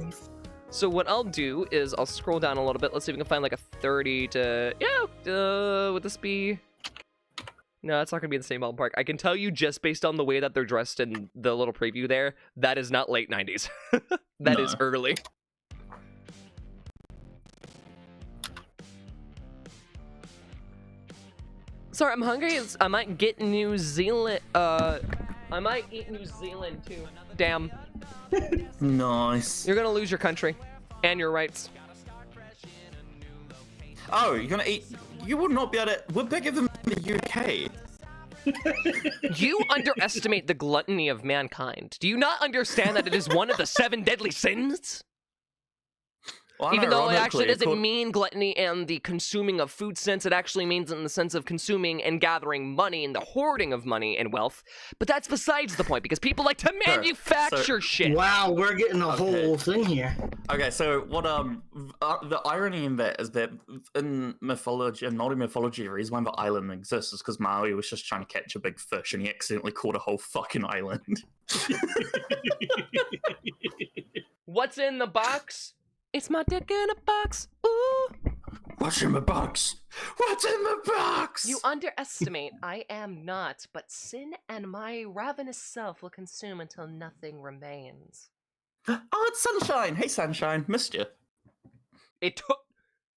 So what I'll do is I'll scroll down a little bit. Let's see if we can find like a 30 to... Yeah, would this be... No, it's not going to be in the same ballpark. I can tell you just based on the way that they're dressed in the little preview there, that is not late 90s. That is early. Sorry, I'm hungry. I might get New Zealand... I might eat New Zealand too. Damn. Nice. You're gonna lose your country and your rights. Oh, you're gonna eat... You would not be able to... We're bigger than the UK. You underestimate the gluttony of mankind. Do you not understand that it is one of the 7 deadly sins? Well, even though it actually doesn't mean gluttony and the consuming of food sense, it actually means in the sense of consuming and gathering money and the hoarding of money and wealth. But that's besides the point, because people like to manufacture shit. Wow, we're getting a whole thing here. Okay, so what the irony in that is that in mythology, in Nordic mythology, the reason why the island exists is because Maui was just trying to catch a big fish and he accidentally caught a whole fucking island. What's in the box? It's my dick in a box. Ooh. What's in the box? What's in the box? You underestimate. I am not, but sin and my ravenous self will consume until nothing remains. Oh, it's Sunshine. Hey, Sunshine. Missed you. It took...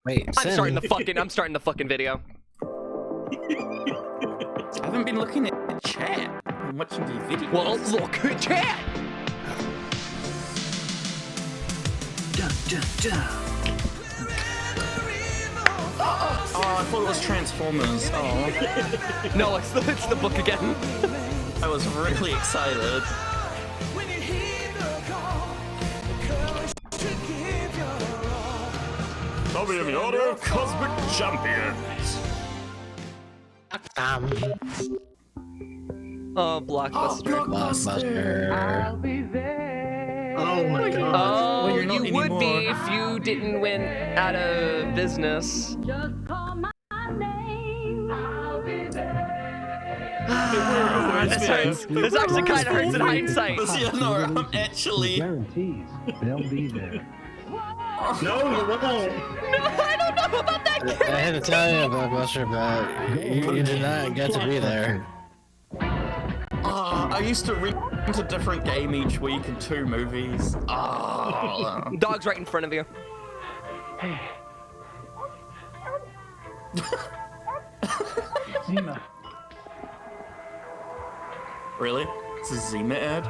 Wait, I'm starting the fucking video. I haven't been looking at chat. I'm watching the video. Well, look at chat. Oh, I thought it was Transformers. Oh. No, it's the book again. I was really excited. WM Order of Cosmic Champions. Oh, Blockbuster. I'll be there. Oh my god. Oh, Well, you're not you would anymore. be if you didn't went out of business. Just call my name. I'll be there. This hurts. This actually kind of hurts in hindsight. Yeah, no, I'm actually. Guarantees they'll be there. No, you won't. No, I don't know about that. I had to tell you, Blockbuster, but you did not get to be there. I used to rent a different game each week and 2 movies. Dog's right in front of you. Zima. Really? It's a Zima ad?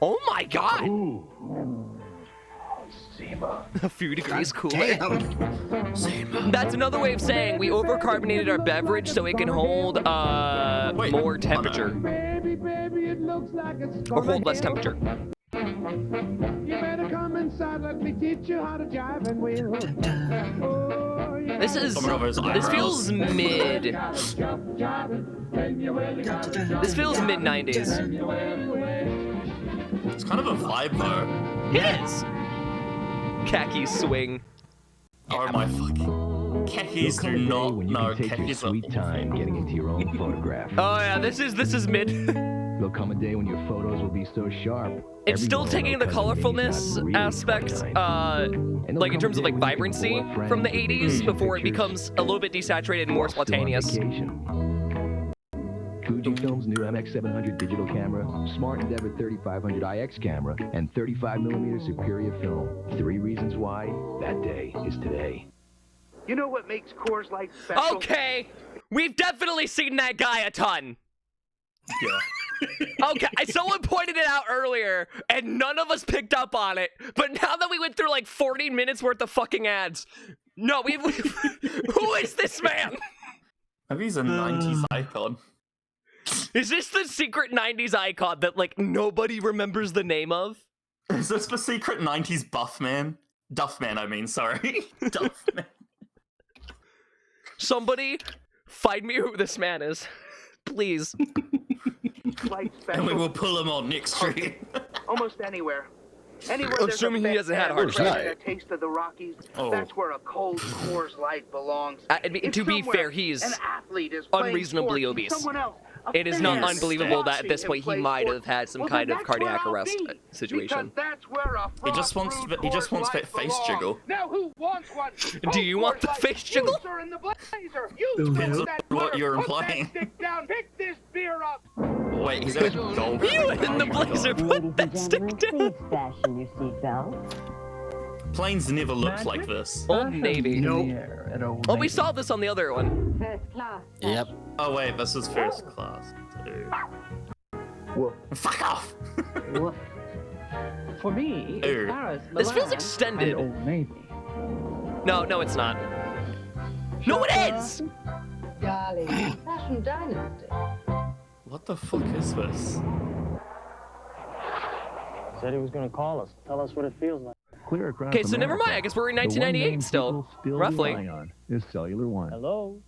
Oh my god! A few degrees cooler. That's another way of saying we overcarbonated our beverage so it can hold more temperature. Or hold less temperature. This feels mid. This feels mid-90s. It's kind of a vibe though. It is. Khaki swing. Oh my fucking khakis do not know khakis are sweet time getting into your own photograph. Oh yeah, this is mid. There'll come a day when your photos will be so sharp. It's still taking the colorfulness aspect, like in terms of like vibrancy from the 80s before it becomes a little bit desaturated and more spontaneous. Fujifilm's new MX700 digital camera, Smart Endeavor 3500 IX camera, and 35mm superior film. 3 reasons why that day is today. You know what makes Coors Light special? Okay, we've definitely seen that guy a ton. Yeah. Okay, someone pointed it out earlier, and none of us picked up on it. But now that we went through like 40 minutes worth of fucking ads, no, we've who is this man? Maybe he's a 90s icon. Is this the secret 90s icon that like nobody remembers the name of? Is this the secret 90s Buffman? Duffman, I mean, sorry. Duffman. Somebody find me who this man is. Please. And we will pull him on next stream. Almost anywhere. Anywhere there's Assuming he hasn't had a heart heart attack. attack. A taste of the Rockies. Oh. That's where a cold Coors Light belongs. To be fair, he's an athlete is playing unreasonably sports and obese. someone else, It is not Yes. unbelievable that at this point he Play might sports. have had some Well, kind then of that's where cardiac I'll arrest be, situation. because that's where a He just wants Coors that Light face belongs. jiggle. Now who wants one? Do you want the face jiggle? You, sir, in the blazer. You Depends spit on that what butter. you're Put that implying. stick down. Pick this beer up. Wait, he's got a gold. You in the blazer, put that stick down. Fasten your seatbelt. Planes never looked like this. Old Navy. Oh, we saw this on the other one. First class. Yep. Oh wait, this is first class too. Fuck off! For me, Ew. it's Paris, This feels Milan, extended. and Old Navy. No, it's not. No, it is! Darling, Fashion Dynasty. What the fuck is this? Said he was going to call us, tell us what it feels like. Clear across Okay, so never America, mind. I guess we're in the one 1998 name still. people Roughly. rely on is Cellular One. Hello?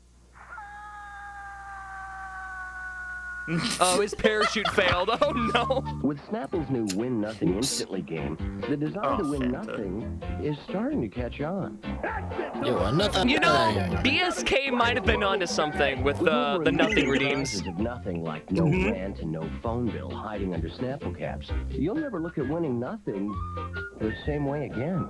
Oh, his parachute failed. Oh no. With Snapple's new Win Nothing Instantly game, the desire to win nothing is starting to catch on. You want nothing. You know, BSK might have been onto something with the nothing redeems. Of nothing like no rent and no phone bill hiding under Snapple caps. You'll never look at winning nothing the same way again.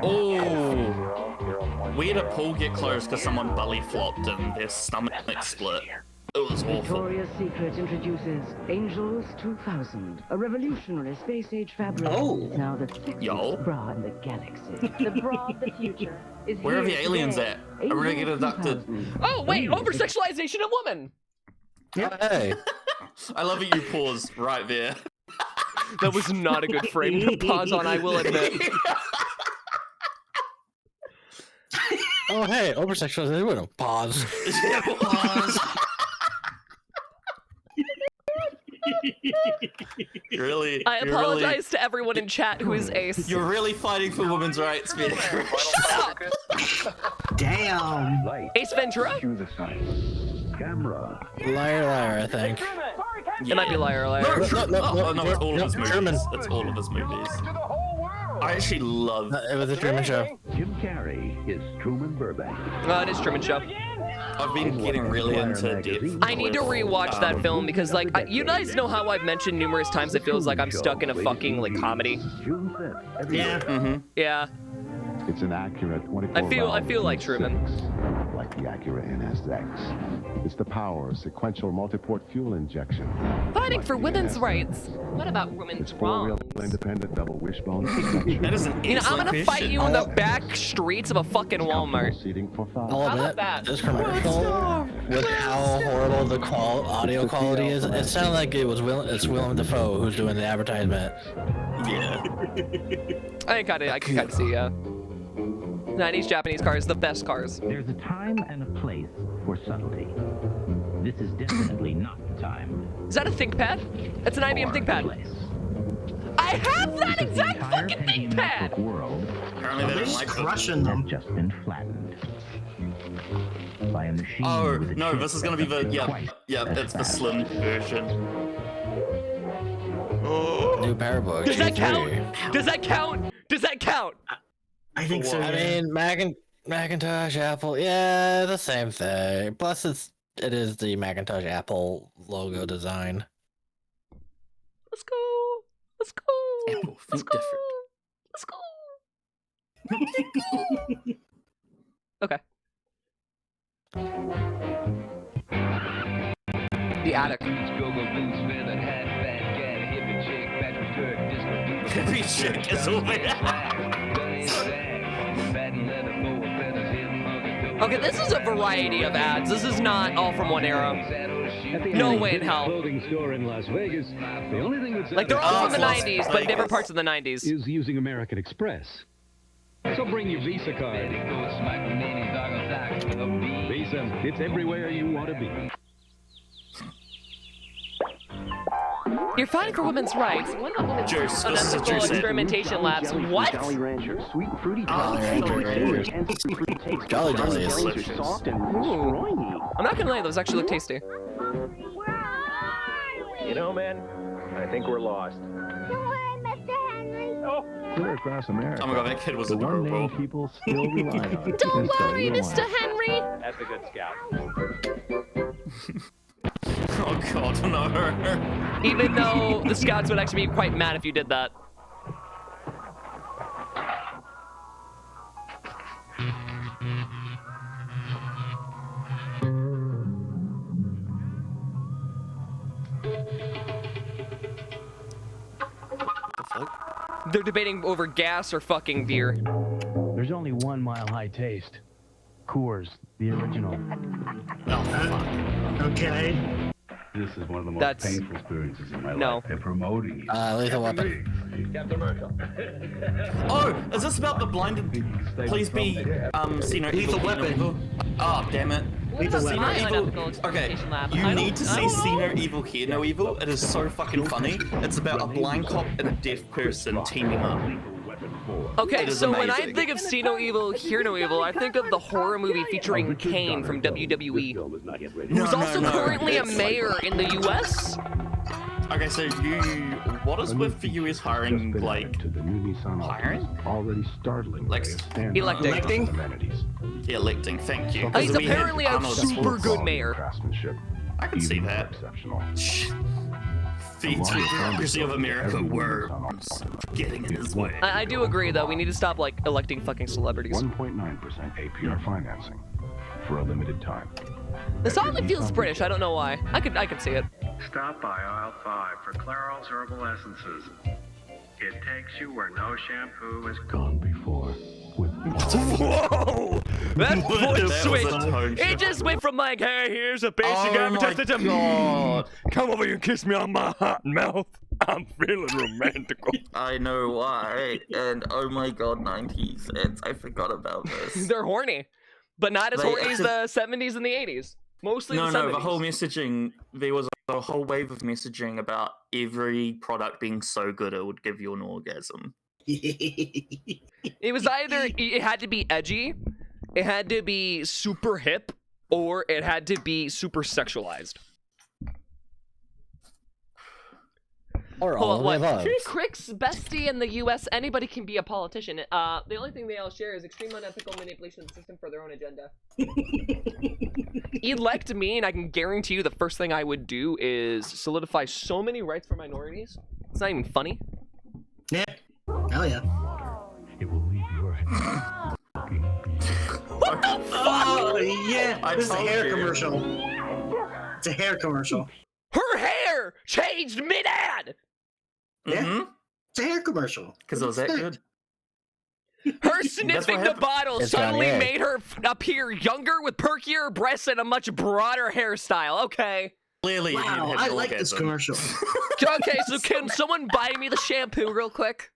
Oh, we had a pool get closed because someone belly flopped and their stomach split. It was awful. Victoria's Secret introduces Angels 2000, a revolutionary space-age fabric. Oh. It's now the sexiest bra in the galaxy. The bra of the future is Where are the here aliens today. at? I'm gonna get abducted. Oh wait, over-sexualization of women. Hey. I love that you paused right there. That was not a good frame to pause on, I will admit. Oh, hey, oversexualized. They wouldn't pause. Pause. Really? I apologize to everyone in chat who is ace. You're really fighting for women's rights, Peter. Shut up! Damn. Ace Ventura? Camera. Liar, I think. It might be liar. No, it's all of his movies. Truman. It's all of his movies. I actually love. It was a Truman Show. Jim Carrey is Truman Burbank. It is Truman Show. I've been getting really into depth. I need to rewatch that film because, like, you guys know how I've mentioned numerous times it feels like I'm stuck in a fucking, like, comedy. Yeah. Mm-hmm. Yeah. It's an Acura 24 I feel like Truman. Like the Acura NSX. It's the power of sequential multi-port fuel injection. Fighting for women's rights. What about women's wrongs? Independent double wishbone suspension. That is an You know, I'm gonna fight you in the back streets of a fucking Walmart. I'll admit, this commercial, with how horrible the audio quality is, it sounded like it's Willem Dafoe who's doing the advertisement. Yeah. I can kind of see, yeah. 90s Japanese cars, the best cars. There's a time and a place for subtlety. This is definitely not the time. Is that a ThinkPad? It's an IBM ThinkPad. I have that exact fucking ThinkPad! World, Apparently they don't like crushing them. have just been flattened by a machine. Oh, with a no, chip this is gonna be the, that's yeah, quite it's the slim version. New Powerbook. Does that G3. count? Does that count? Does that count? I think so. I mean, Macintosh, Apple, yeah, the same thing. Plus, it is the Macintosh Apple logo design. Let's go. Let's go. Apple, Let's think go. different. Let's go. Okay. The attic. Every chick is over Okay, this is a variety of ads. This is not all from one era. No way in hell. Store in Las Vegas. The only thing that's Like, they're all from the 90s, but different parts of the 90s. is using American Express. So bring your Visa card. Visa, it's everywhere you want to be. You're fighting for women's rights. What about women's Juice. This is a unethical juice. experimentation labs? What? Jolly Rancher, sweet fruity Jolly taste, Rancher. and fruity taste. Jolly Jolly is Jolly Rancher soft and stringy. I'm not gonna lie, those actually look tasty. You know, man, I think we're lost. Clear across America. Oh my god, that kid was the one name adorable. people still rely on. Don't is the worry, real Mr. one. Henry. That's a good scout. Oh god, no. Even though the scouts would actually be quite mad if you did that. They're debating over gas or fucking beer. There's only 1 Mile High Taste. Coors, the original. Okay. This is one of the most That's- painful experiences in my no. life. They're promoting you. Lethal Weapon. Captain America. Oh, is this about the blinded? Please be, see no evil. Lethal Weapon. Oh, damn it. Lethal See no Weapon. evil. Okay, you need to see See No Evil, Hear No Evil. It is so fucking funny. It's about a blind cop and a deaf person teaming up. Okay, It is so when I amazing. think of See No Evil, Hear No Evil, I think of the horror movie featuring Kane from WWE, who's also currently a mayor in the U.S. Okay, so what is with the US hiring, like, To the new Nissan hiring? Altima, already startling. Like, Electing. Amenities. Yeah, electing, thank you. He's 'Cause we had apparently a Arnold super Schwarzenegger. good mayor. Craftsmanship. I can see Even that. Exceptional. The bureaucracy of America worms getting in his way. I do agree, though. We need to stop, like, electing fucking celebrities. 1.9% APR financing for a limited time. This oddly feels British. I don't know why. I could see it. Stop by aisle 5 for Clairol's Herbal Essences. It takes you where no shampoo has Gone before with Whoa! That That voice was a switch. tone It shift. just went from like, hey, here's a basic Oh advertisement my to God. come over here and kiss me on my hot mouth. I'm feeling romantical. I know why. And oh my god, 90s. And I forgot about this. They're horny, but not as They- horny as the 70s and the 80s. Mostly No, the 70s. no, the whole messaging, there was a whole wave of messaging about every product being so good it would give you an orgasm. It was either it had to be edgy, it had to be super hip, or it had to be super sexualized. Or Hold all on, what? of the above. Re-Crix, bestie in the U.S. Anybody can be a politician. The only thing they all share is extreme unethical manipulation of the system for their own agenda. Elect me, and I can guarantee you the first thing I would do is solidify so many rights for minorities. It's not even funny. Yeah. Hell yeah. It will leave your What the fuck? Oh yeah. I This is a told hair you. commercial. It's a hair commercial. Her hair changed mid-ad. Yeah. It's a hair commercial. Because it was that good. Her sniffing the happened. bottle It's suddenly Kanye. made her appear younger with perkier breasts and a much broader hairstyle. Okay. Clearly, you Wow, had I an like this orgasm. commercial. Okay, so can someone buy me the shampoo real quick?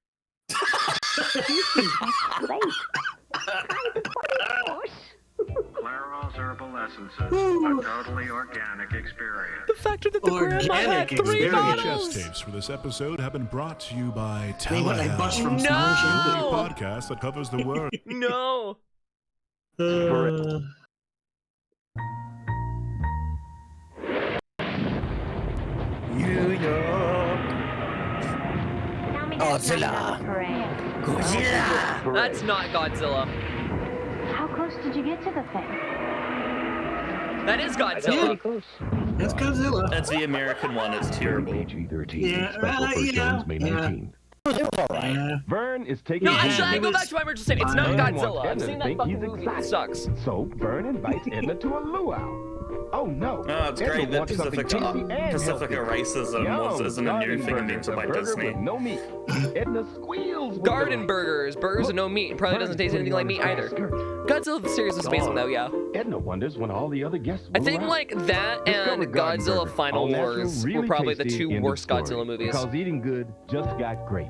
Clairol's Herbal Essences, a totally organic experience. The fact that the grandma had Organic 3 experience. bottles. Chest tapes for this episode have been brought to you by Wait, what, like Bush from No! Smaller the Shampoo? podcast that covers the world. No. New York. Godzilla. Godzilla. That's not Godzilla. How close did you get to the thing? That is Godzilla. That's Godzilla. That's the American one. It's terrible. PG-13. Yeah, Special first yeah, showings May yeah. 19th. It was alright. Vern is taking No, Yeah, actually, I it go back was to my original statement. It's not fine. Godzilla. I've Edna seen to that think fucking he's movie. It excited. sucks. So Vern invites Edna to a luau. Oh no! Oh, it's Edna great that wants something Pacifica, tasty and Pacifica healthy. racism isn't a new Garden thing burgers, invented a by burger Disney. with no meat. Edna squeals. with Garden delight. burgers. Burgers with no meat. Probably doesn't taste anything like meat either. Godzilla series was amazing though, yeah. Edna wonders when all the other guests I will think arrive. like that and Discover Garden Godzilla Burger. Final All natural, Wars really were probably the tasty, 2 end of worst story. Godzilla movies. Because eating good just got great.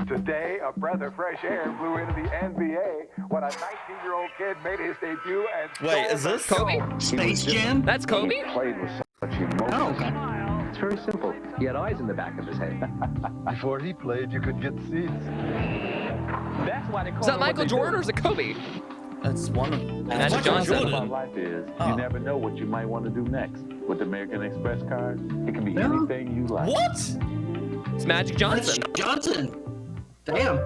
Today, a breath of fresh air blew into the NBA when a 19-year-old kid made his debut and Wait, is this Kobe? Space Jam? That's Kobe? played with such emotion. Oh, okay. It's very simple. He had eyes in the back of his head. Before he played, you could get seats. That's why they call Is that Michael Jordan or is it Kobe? That's one of Magic Michael Johnson. Jordan. Life is Oh. you never know what you might want to do next. With the American Express card, it can be No. anything you like. What? It's Magic Johnson. Johnson. Damn.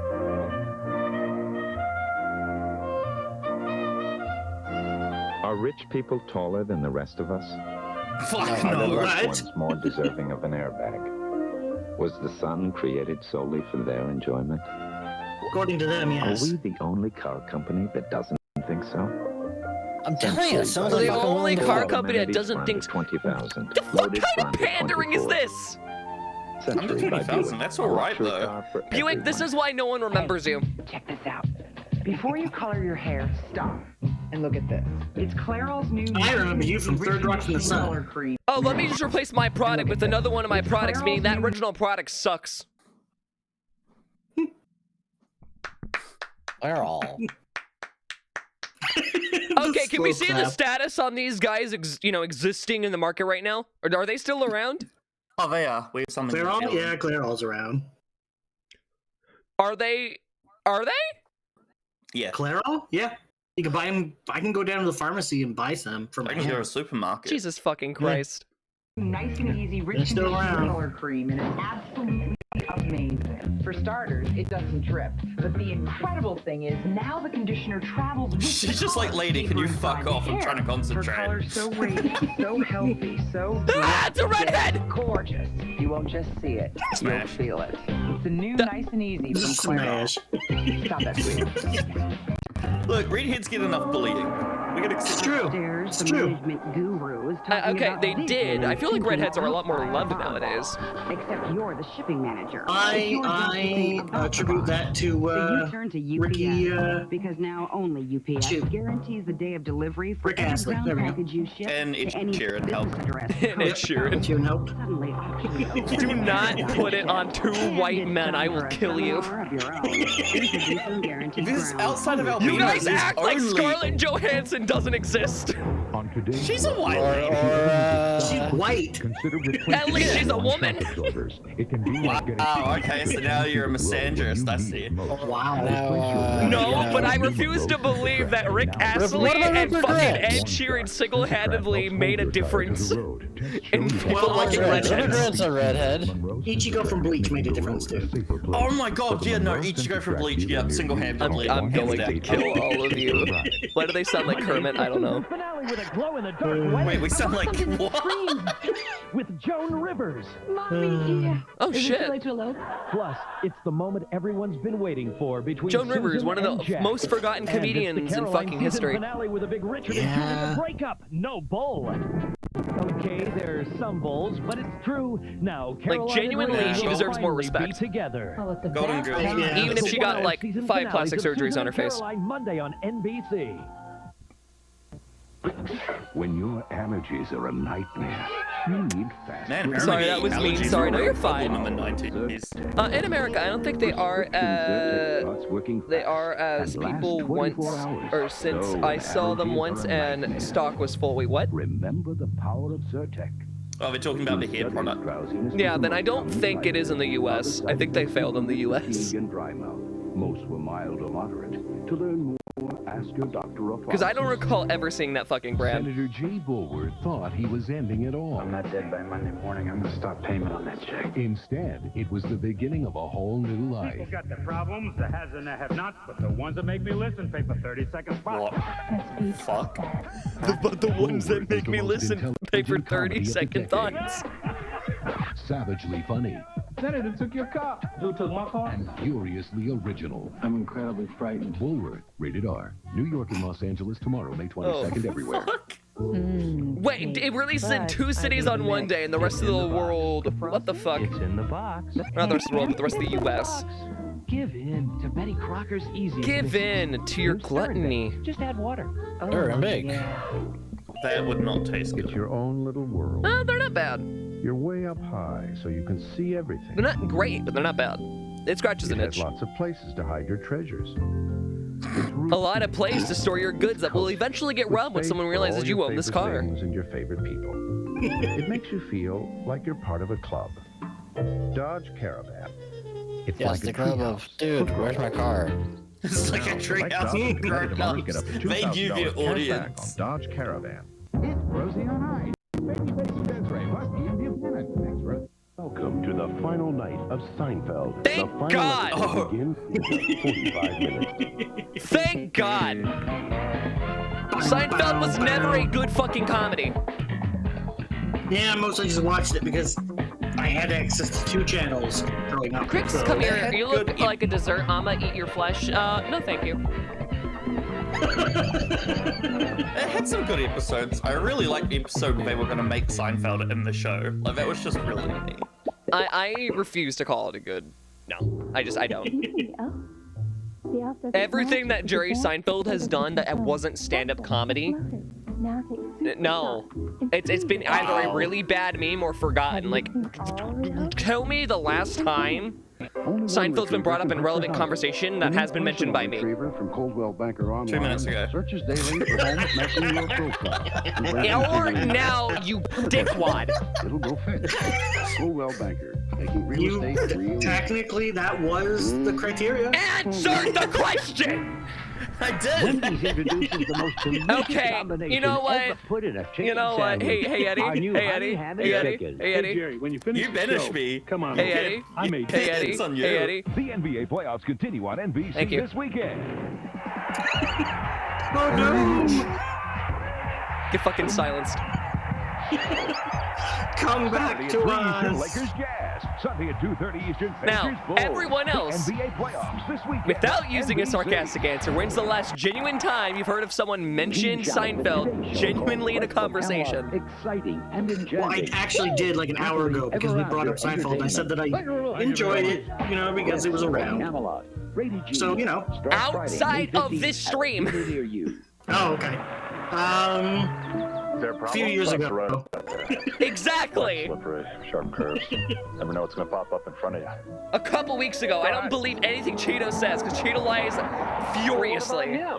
Are rich people taller than the rest of us? Fuck Are the no. rich What? ones more deserving of an airbag? Was the sun created solely for their enjoyment? According to them, yes. Are we the only car company that doesn't think so? I'm telling you, it sounds like The fucking only Willem car Dafoe. company that doesn't think. 20,000. What kind of pandering is this? Under 20,000, that's alright though. Buick, this is why no one remembers you. Check this out. Before you color your hair, stop and look at this. It's Clairol's new. I remember you from Third Rock from the color Sun. cream. Oh, let me just replace my product with another one of my products, meaning that original product sucks. Clairol. Okay, can we slow see the clap. status on these guys, existing in the market right now? Or are they still around? Oh, they are. We have something. Clairol? else. Yeah, Clairol's around. Are they? Are they? Yeah. Clairol? Yeah. You can buy them. I can go down to the pharmacy and buy some from I can go to a supermarket. Jesus fucking Christ. Nice and easy, They're rich still conditioner around. color cream, and it's absolutely amazing. For starters, it doesn't drip. But the incredible thing is, now the conditioner travels with the She's just like, color lady, can you deeper fuck inside off? the I'm trying to hair. concentrate. For color so radiant, so healthy, so Ah, it's a redhead! gorgeous. You won't just see it, Smash. you'll feel it. It's a new nice and easy from Clairol. Smash. Stop that, sweetie. Look, redheads get enough bleeding. We gotta It's true. There's It's the true. management guru is talking Okay, about they vision did. I and feel like thinking redheads are a lot more outside loved the box. nowadays. Except you're the shipping manager. If I you're just thinking about the attribute box, that to so you turn to UPS Ricky. because now only UPS shoot. guarantees the day of delivery for Rick every Astley. ground There we go. package you ship And to Ed any Sheeran help. business address. And Ed Sheeran. Tune help. Suddenly, options Do open. not put it on two white men. I will kill you. Of your own. Introducing guaranteed This ground outside of coverage. You Albino guys is act like only- Scarlett Johansson doesn't exist. On today's She's a white Or, lady. She's white. Consider At least she's a woman. It can be like getting Oh, okay, so now you're a misandrist, I see. Wow. No, but I refuse to believe that Rick Astley What about and Rupert fucking Grint? Ed Sheeran single-handedly made a difference in people Well, liking Rupert redheads. Grint's a redhead. Ichigo from Bleach made a difference too. Oh my god, yeah, no, Ichigo from Bleach, yeah, single-handedly. I'm going to Hands kill down. all of you. Why do they sound like Kermit? I don't know. Finale with a glow-in-the-dark Wait, we sound like what? with Joan Rivers. Mommy, Oh is it shit. too late to elope? Plus, it's the moment everyone's been waiting for between Joan Rivers, Susan one of and the Jack. most forgotten And it's the comedians in Caroline fucking season history. Finale with a big Richard Yeah. and Julia breakup. No bull. Okay, there's some bulls, but it's true. Now, Caroline genuinely, and Richard she will deserves more finally respect. Be together. Oh, it's the Golden best Girls. time. Yeah. Even if she got like Season 5 finales plastic of surgeries Susan on her and face. Caroline Monday on NBC. When your allergies are a nightmare, you need fast Man, relief. Sorry, that was mean. allergies Sorry, were no, a you're problem fine. in the 90s. In America, I don't think they are as people once or since I saw them once and stock was full. Wait, what? Remember the power of Zyrtec. Oh, we're talking about the hair product. Yeah, then I don't think it is in the US. I think they failed in the US. And dry mouth. Most were mild or moderate. To learn more, ask your doctor or Because I don't recall ever seeing that fucking brand. Senator J. Bulwer thought he was ending it all. I'm not dead by Monday morning. I'm gonna stop payment on that check. Instead, it was the beginning of a whole new life. People got the problems, the has and the have-nots, but the ones that make me listen pay for 30-second spots. What? Fuck. But the ones that make me listen pay for 30-second thoughts. Savagely funny Senator took your car. Who took my car? and furiously original. I'm incredibly frightened. Bulwer, rated R. New York and Los Angeles tomorrow, May 22nd, everywhere. Wait, it released in 2 cities on one day and the rest of the world. What the fuck? It's in the box. Not the rest of the world, but the rest of the US. Give in to Betty Crocker's Easy. Give in to your gluttony. Just add water. They're big. That would not taste It's good. your own little world. Oh, they're not bad. You're way up high, so you can see everything. They're not great, but they're not bad. It scratches an It has itch. lots of places to hide your treasures. A lot of places to store your goods that will eventually get robbed when someone realizes you own this car. And your favorite people. It makes you feel like you're part of a club. Dodge Caravan. It's Yes, like the a club of, treehouse. dude, where's my car? It's like a treehouse grown ups. They give you audience. Dodge Caravan. It's Rosie on Ice. Baby plus the Indian Planet. Thanks, Rose. Welcome to the final night of Seinfeld. Thank the final God! episode begins in 45 minutes. Thank God! Seinfeld was never a good fucking comedy. Yeah, I mostly just watched it because I had access to 2 channels growing up. Crix, so- come here. You look like a dessert. I'ma eat your flesh. No, thank you. It had some good episodes. I really liked the episode where they were going to make Seinfeld in the show. Like, that was just really neat. I refuse to call it a good. No, I don't. Everything that Jerry Seinfeld has done that wasn't stand-up comedy. No, it's been either a really bad meme or forgotten. Like, tell me the last time Seinfeld's been brought up in relevant conversation that has been mentioned by me. From Coldwell Banker Online. 2 minutes ago. Searches daily for homes matching your profile. Or now, you dickwad. It'll go fix. Coldwell Banker, making real estate real. Technically, that was the criteria. Answer the question! I did! Wendy's introduces the most delicious Okay, combination you know what? ever put in a chicken You know what? sandwich. Hey Eddie. Our new Hey honey Eddie. ham Hey and Eddie. chicken. Hey Eddie. Jerry, when you finish You the banished show, me. come on. Hey okay? Eddie. I made Hey it. Eddie. It's on you. Hey Eddie. The NBA playoffs continue on NBC Thank you. this weekend. Oh no! Get fucking silenced. Come back to us. Lakers Jazz. Sunday at 2:30 Eastern. Now, everyone else, NBA playoffs this weekend. without using a sarcastic answer, when's the last genuine time you've heard of someone mention Seinfeld genuinely in a conversation? Exciting and Well, I actually did like an hour ago because we brought up Seinfeld. I said that I enjoyed it, you know, because it was around. So, you know. Outside of this stream. Oh, okay. A few years ago. Exactly. Slippery, sharp curves. Never know what's gonna pop up in front of you. A couple weeks ago, I don't believe anything Cheeto says because Cheeto lies furiously. Yeah,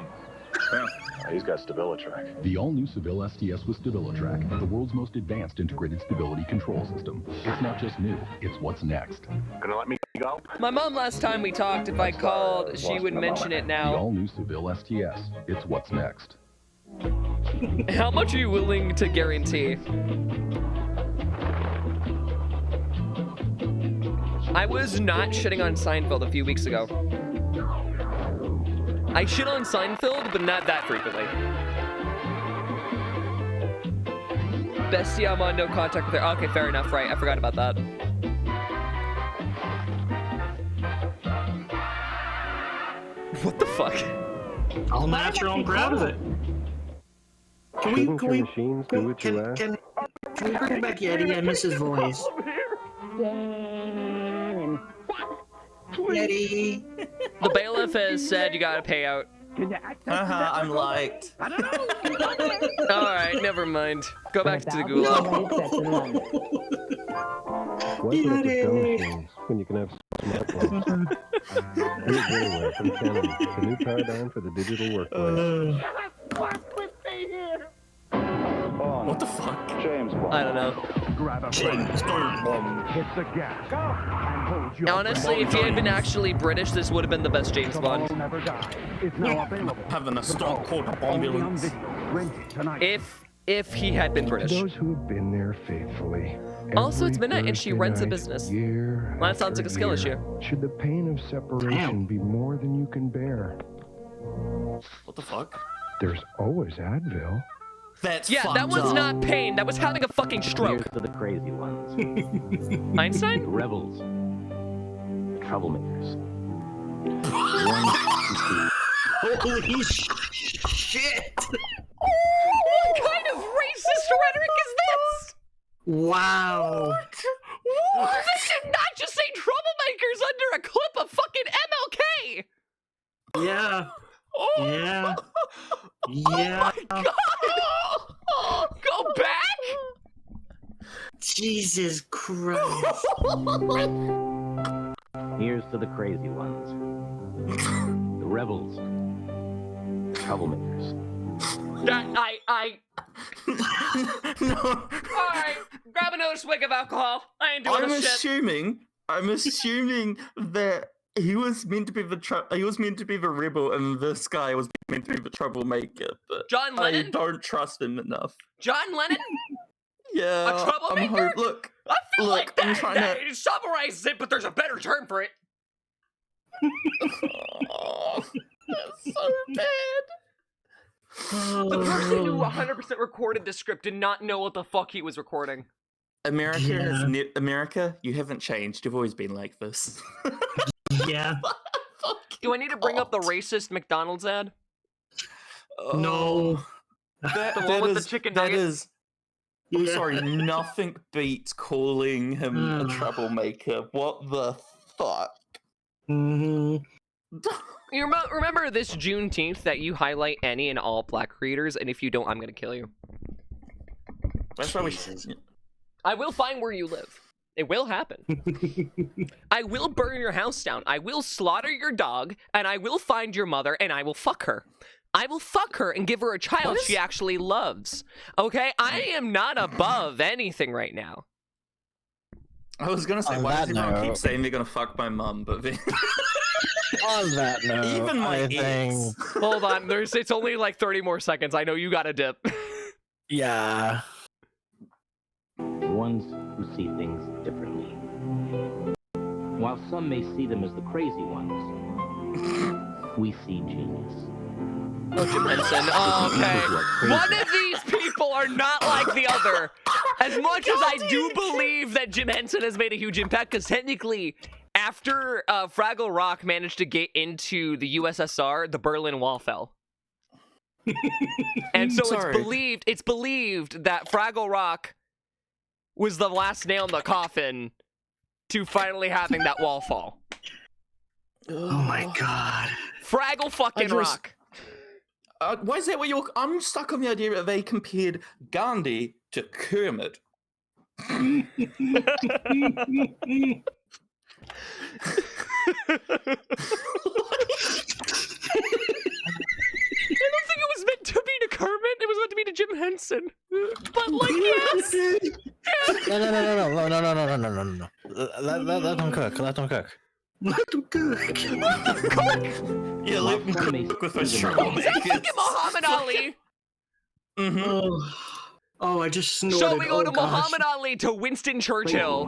he's got StabiliTrak. The all-new Seville STS with StabiliTrak, the world's most advanced integrated stability control system. It's not just new, it's what's next. Gonna let me go? My mom, last time we talked, if I called, she would mention it The now. all-new Seville STS, it's what's next. How much are you willing to guarantee? I was not shitting on Seinfeld a few weeks ago. I shit on Seinfeld, but not that frequently. Bestie, I'm on no contact with her. Okay, fair enough, right. I forgot about that. What the fuck? All natural and proud of it. Can we bring back Yeti? I miss his voice. Yeti. The bailiff has said you gotta pay out. I'm liked. Alright, never mind. Go back to the Google. Why put up with dumb machines when you can have smartphones? Here's Anywhere from Canada, the new paradigm for the digital workplace. What the fuck? James Bond. I don't know. Grab a friend. Hit the gas. And hold your Honestly, if he had been actually British, this would have been the best James Bond. never die. It's now available. Having a stock called ambulance. If he had been British. Those who have been there faithfully. Also, it's every midnight and she Thursday runs a night, business. Year Well, that sounds like a skill after issue. year. Should the pain of separation be more than you can bear? What the fuck? There's always Advil. That's Yeah, that was not pain. That was having a fucking stroke. Here's to the crazy ones. Einstein? The rebels. The troublemakers. Holy shit! What kind of racist rhetoric is this? Wow. What? This did not just say troublemakers under a clip of fucking MLK. Yeah. Yeah. Yeah. Oh my god! Go back? Jesus Christ. Here's to the crazy ones. The rebels. The troublemakers. No. Alright, grab another swig of alcohol. I ain't doing this shit. I'm assuming that he was meant to be the rebel, and this guy was meant to be the troublemaker. But John Lennon? I don't trust him enough. John Lennon? Yeah, A troublemaker? Look, I feel like I'm that, trying that to. summarizes it, but there's a better term for it. Oh, that's so bad. The person who 100% recorded this script did not know what the fuck he was recording. America, you haven't changed. You've always been like this. Yeah. Do I need to bring up the racist McDonald's ad? No. The one with the chicken nuggets? I'm sorry, nothing beats calling him a troublemaker. What the fuck? Mm-hmm. You remember this Juneteenth that you highlight any and all black creators, and if you don't, I'm gonna kill you. That's why I will find where you live. It will happen. I will burn your house down. I will slaughter your dog, and I will find your mother, and I will fuck her. I will fuck her and give her a child she actually loves. Okay? I am not above anything right now. I was gonna say, why does everyone keep saying they're gonna fuck my mum, but then... On that note, even my ex. Hold on, it's only like 30 more seconds. I know you got a dip. Yeah. The ones who see things differently. While some may see them as the crazy ones, we see genius. Oh, Jim Henson. Oh, okay. One of these people are not like the other. As much as I do believe that Jim Henson has made a huge impact, because technically, after Fraggle Rock managed to get into the USSR, the Berlin Wall fell. And so it's believed that Fraggle Rock was the last nail in the coffin to finally having that wall fall. Oh my god. Fraggle fucking Rock. Why is that what you're... I'm stuck on the idea that they compared Gandhi to Kermit. I don't think it was meant to be to Kermit. It was meant to be to Jim Henson. But like, yes. No. Let them cook. Let them cook. Let them cook. Yeah, let them cook with a straw. Is that fucking Muhammad Ali? Oh, I just snorted. So we go to gosh. Muhammad Ali, to Winston Churchill,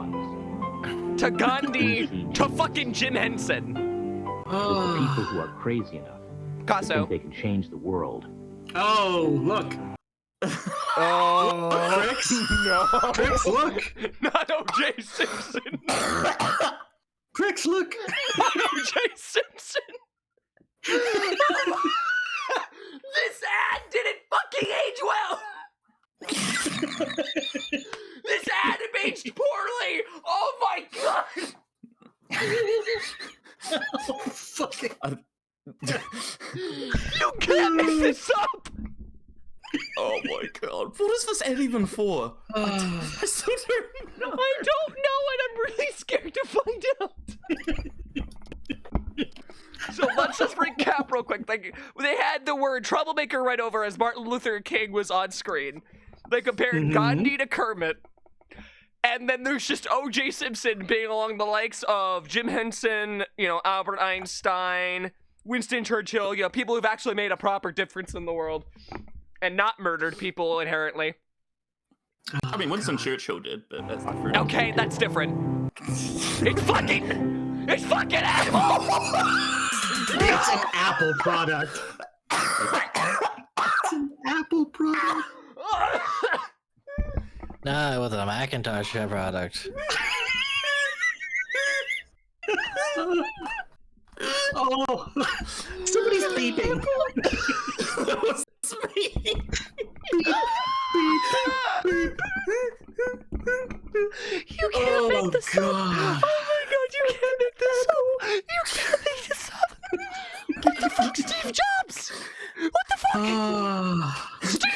to Gandhi, to fucking Jim Henson. The people who are crazy enough Casso. think they can change the world. Oh, look. Oh, Crix? no. Crix, look. Not O.J. Simpson. Crix, look. Not O.J. Simpson. This ad didn't fucking age well. This ad aged poorly. Oh my god. Oh, fucking. You can't make this up. Oh my god. What is this ad even for? I still don't know. I don't know, and I'm really scared to find out. So let's just recap real quick. Like, they had the word troublemaker right over as Martin Luther King was on screen. They compared Gandhi to Kermit. And then there's just O.J. Simpson being along the likes of Jim Henson, you know, Albert Einstein, Winston Churchill, you know, people who've actually made a proper difference in the world and not murdered people inherently. I mean, Winston Churchill did, but that's different. Okay, that's different. It's fucking Apple! It's an Apple product. It's an Apple product. No, it was a Macintosh product. Oh, somebody's beeping. It's me. You can't make this up. Oh my god, you can't make this up. You can't make this up. What the fuck, Steve Jobs? What the fuck?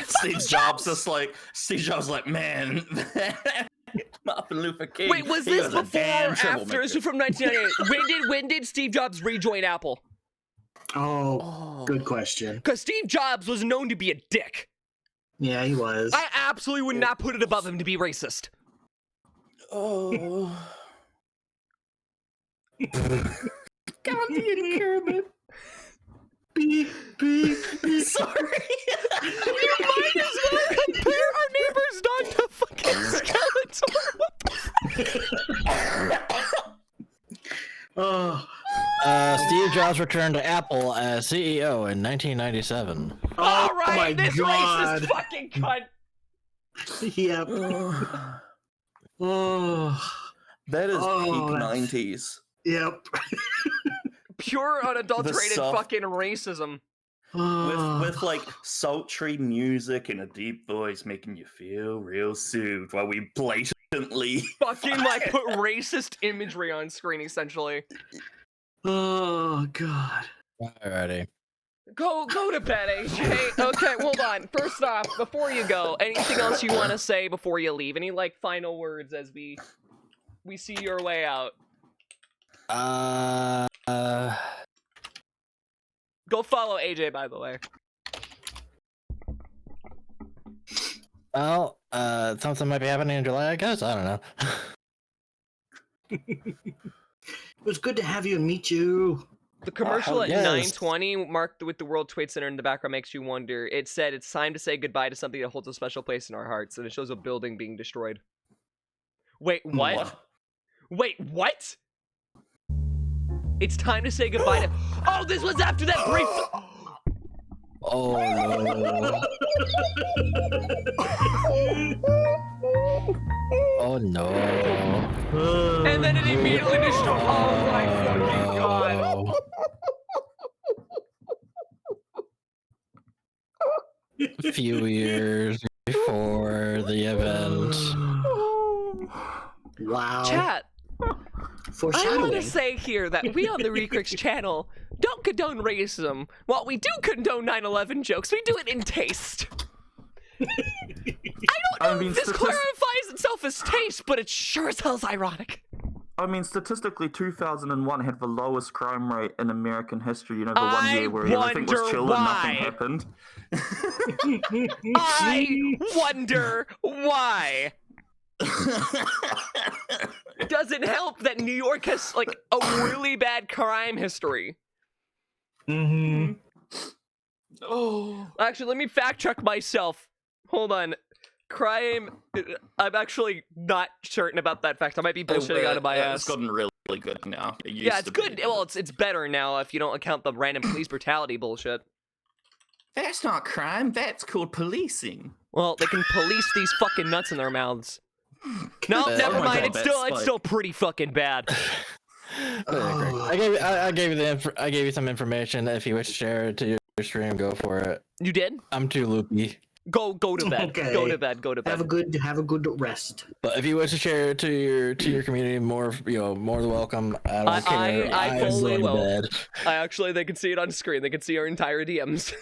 Steve Jobs is like, man, Martin Luther King. Wait, was this before or after? This was from 1998. When did Steve Jobs rejoin Apple? Oh, good question. Because Steve Jobs was known to be a dick. Yeah, he was. I absolutely would not put it above him to be racist. Oh. Gandhi and Kermit. Beep, beep, beep. Sorry. You might as well compare our neighbor's dog to fucking Skeletor. What the fuck? Steve Jobs returned to Apple as CEO in 1997. All right, my this God. racist fucking cunt. Yep. Oh, that is peak that's- 90s. Yep. Pure unadulterated The soft- fucking racism. With like sultry music and a deep voice making you feel real soothed while we blatantly Fucking like put racist imagery on screen essentially. Oh god. Alrighty. Go to bed, AJ. Okay, hold on. First off, before you go, anything else you want to say before you leave? Any like final words as we see your way out? Go follow AJ, by the way. Well, something might be happening in July, I guess. I don't know. It was good to have you and meet you. The commercial at yes. 9:20, marked with the World Trade Center in the background, makes you wonder. It said it's time to say goodbye to something that holds a special place in our hearts, and it shows a building being destroyed. Wait, what? Wait, what? It's time to say goodbye to... Oh, this was after that brief... Oh no. Oh no. And then it immediately destroyed. Oh my fucking god. A few years before the event. Wow. Chat. I Foreshadowing. want to say here that we on the Re-Crix channel don't condone racism. While we do condone 9/11 jokes, we do it in taste. I don't know if this clarifies itself as taste, but it sure as hell's ironic. I mean, statistically, 2001 had the lowest crime rate in American history. You know, the one year where everything was chill and nothing happened. I wonder why. Does it help that New York has, like, a really bad crime history? Mm-hmm. Oh. Actually, let me fact check myself. Hold on. Crime... I'm actually not certain about that fact. I might be bullshitting out of my ass. It's gotten really good now. Yeah, it's good. Well, it's better now if you don't account the random police brutality bullshit. That's not crime. That's called policing. Well, they can police these fucking nuts in their mouths. No, never mind. It's still pretty fucking bad. I gave you some information. If you wish to share it to your stream, go for it. You did? I'm too loopy. Go to bed. Okay. Go to bed. Have a good rest. But if you wish to share it to your community, more than welcome. I don't care. I totally will. Bed. They can see it on screen. They can see our entire DMs.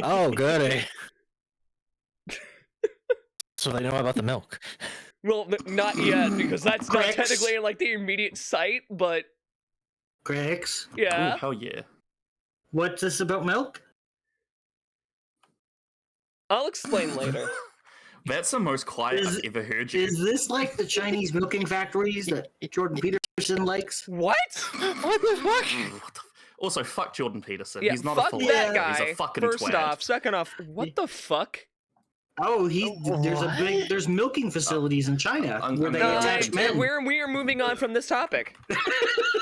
Oh, goody. So they know about the milk. Well, not yet, because that's not technically in, like, the immediate sight, but... Crix? Yeah? Ooh, hell yeah. What's this about milk? I'll explain later. That's the most quiet I've ever heard you. Is this like the Chinese milking factories that Jordan Peterson likes? What? What the fuck? Also, fuck Jordan Peterson. Yeah, He's not fuck a that philosopher. guy. He's a fucking First twat. off. Second off, what the fuck? Oh, there's milking facilities in China where they attach men. We are moving on from this topic.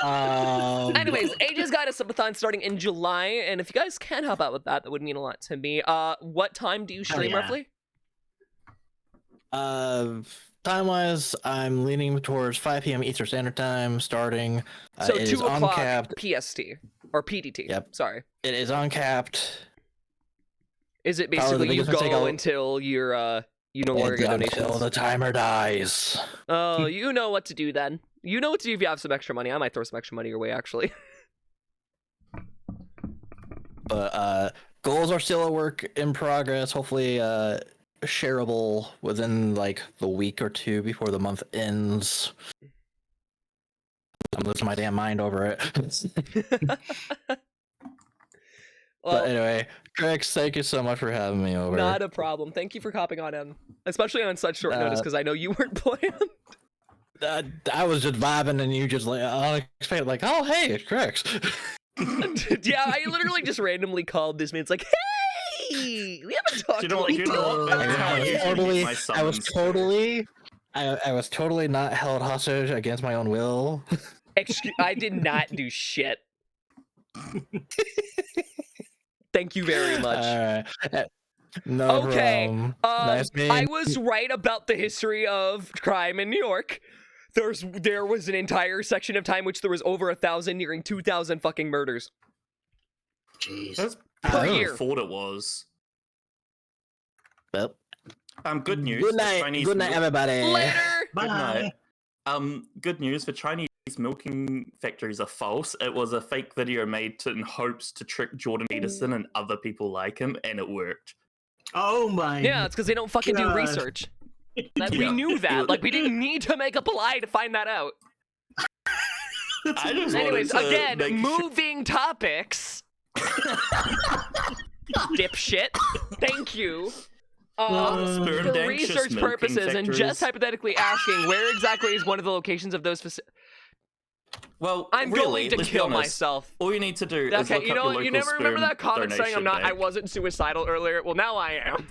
Anyways, AJ's got a subathon starting in July, and if you guys can help out with that, that would mean a lot to me. What time do you stream roughly? Time-wise, I'm leaning towards 5 p.m. Eastern Standard Time starting. So it 2 is o'clock uncapped. PST or PDT. Yep. Sorry. It is uncapped. Is it basically you go until you're you no longer get donations? Until the timer dies. Oh, you know what to do then. You know what to do if you have some extra money. I might throw some extra money your way, actually. But goals are still a work in progress. Hopefully, shareable within like the week or two before the month ends. I'm losing my damn mind over it. Well, but anyway, Crix, thank you so much for having me over. Not a problem. Thank you for hopping on in, especially on such short notice, because I know you weren't planned. I was just vibing, and you just like unexpected, like, oh hey, it's Crix. Yeah, I literally just randomly called this man. It's like, hey, we haven't talked. I was totally not held hostage against my own will. I did not do shit. Thank you very much. No okay. Nice I was right about the history of crime in New York. There was an entire section of time which there was over 1,000, nearing 2,000 fucking murders. Jeez. That's per I year. thought it was. Well, good news. Good night. Good night, everybody. Later. Good night. Good news. The Chinese milking factories are false. It was a fake video made in hopes to trick Jordan Peterson and other people like him, and it worked. Oh my! Yeah, it's because they don't fucking do research. We knew that. Like, we didn't need to make up a lie to find that out. Anyways, again, moving topics. Dipshit. Thank you. For research purposes and just hypothetically asking, where exactly is one of the locations of those facilities? Well, I'm really, going to let's be kill honest. myself. All you need to do is Okay, look you up know your what? You local never remember that sperm comment saying I donation wasn't suicidal earlier? Well, now I am.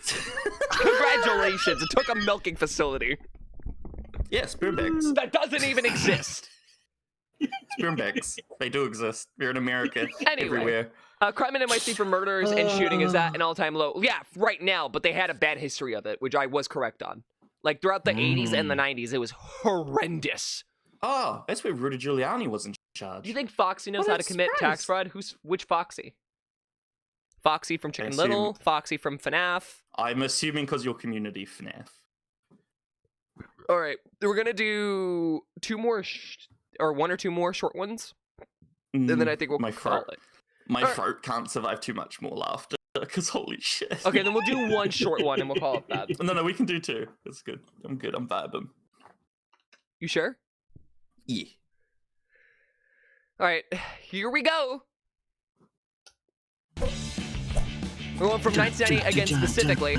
Congratulations! It took a milking facility. Yeah, sperm banks. That doesn't even exist. Sperm banks. They do exist. They're in America. Anyway. Everywhere. Crime in NYC for murders and shooting is at an all-time low. Yeah, right now, but they had a bad history of it, which I was correct on. Like throughout the 80s and the 90s, it was horrendous. Oh, that's where Rudy Giuliani was in charge. Do you think Foxy knows how to commit tax fraud? Which Foxy? Foxy from Chicken Little? Foxy from FNAF? I'm assuming because your community FNAF. All right, we're gonna do one or two more short ones, and then I think we'll call it. My throat can't survive too much more laughter, because holy shit. Okay, then we'll do one short one, and we'll call it that. No, we can do two. That's good. I'm good. I'm vibing. You sure? Yeah. All right, here we go. We're going from 1998 again specifically.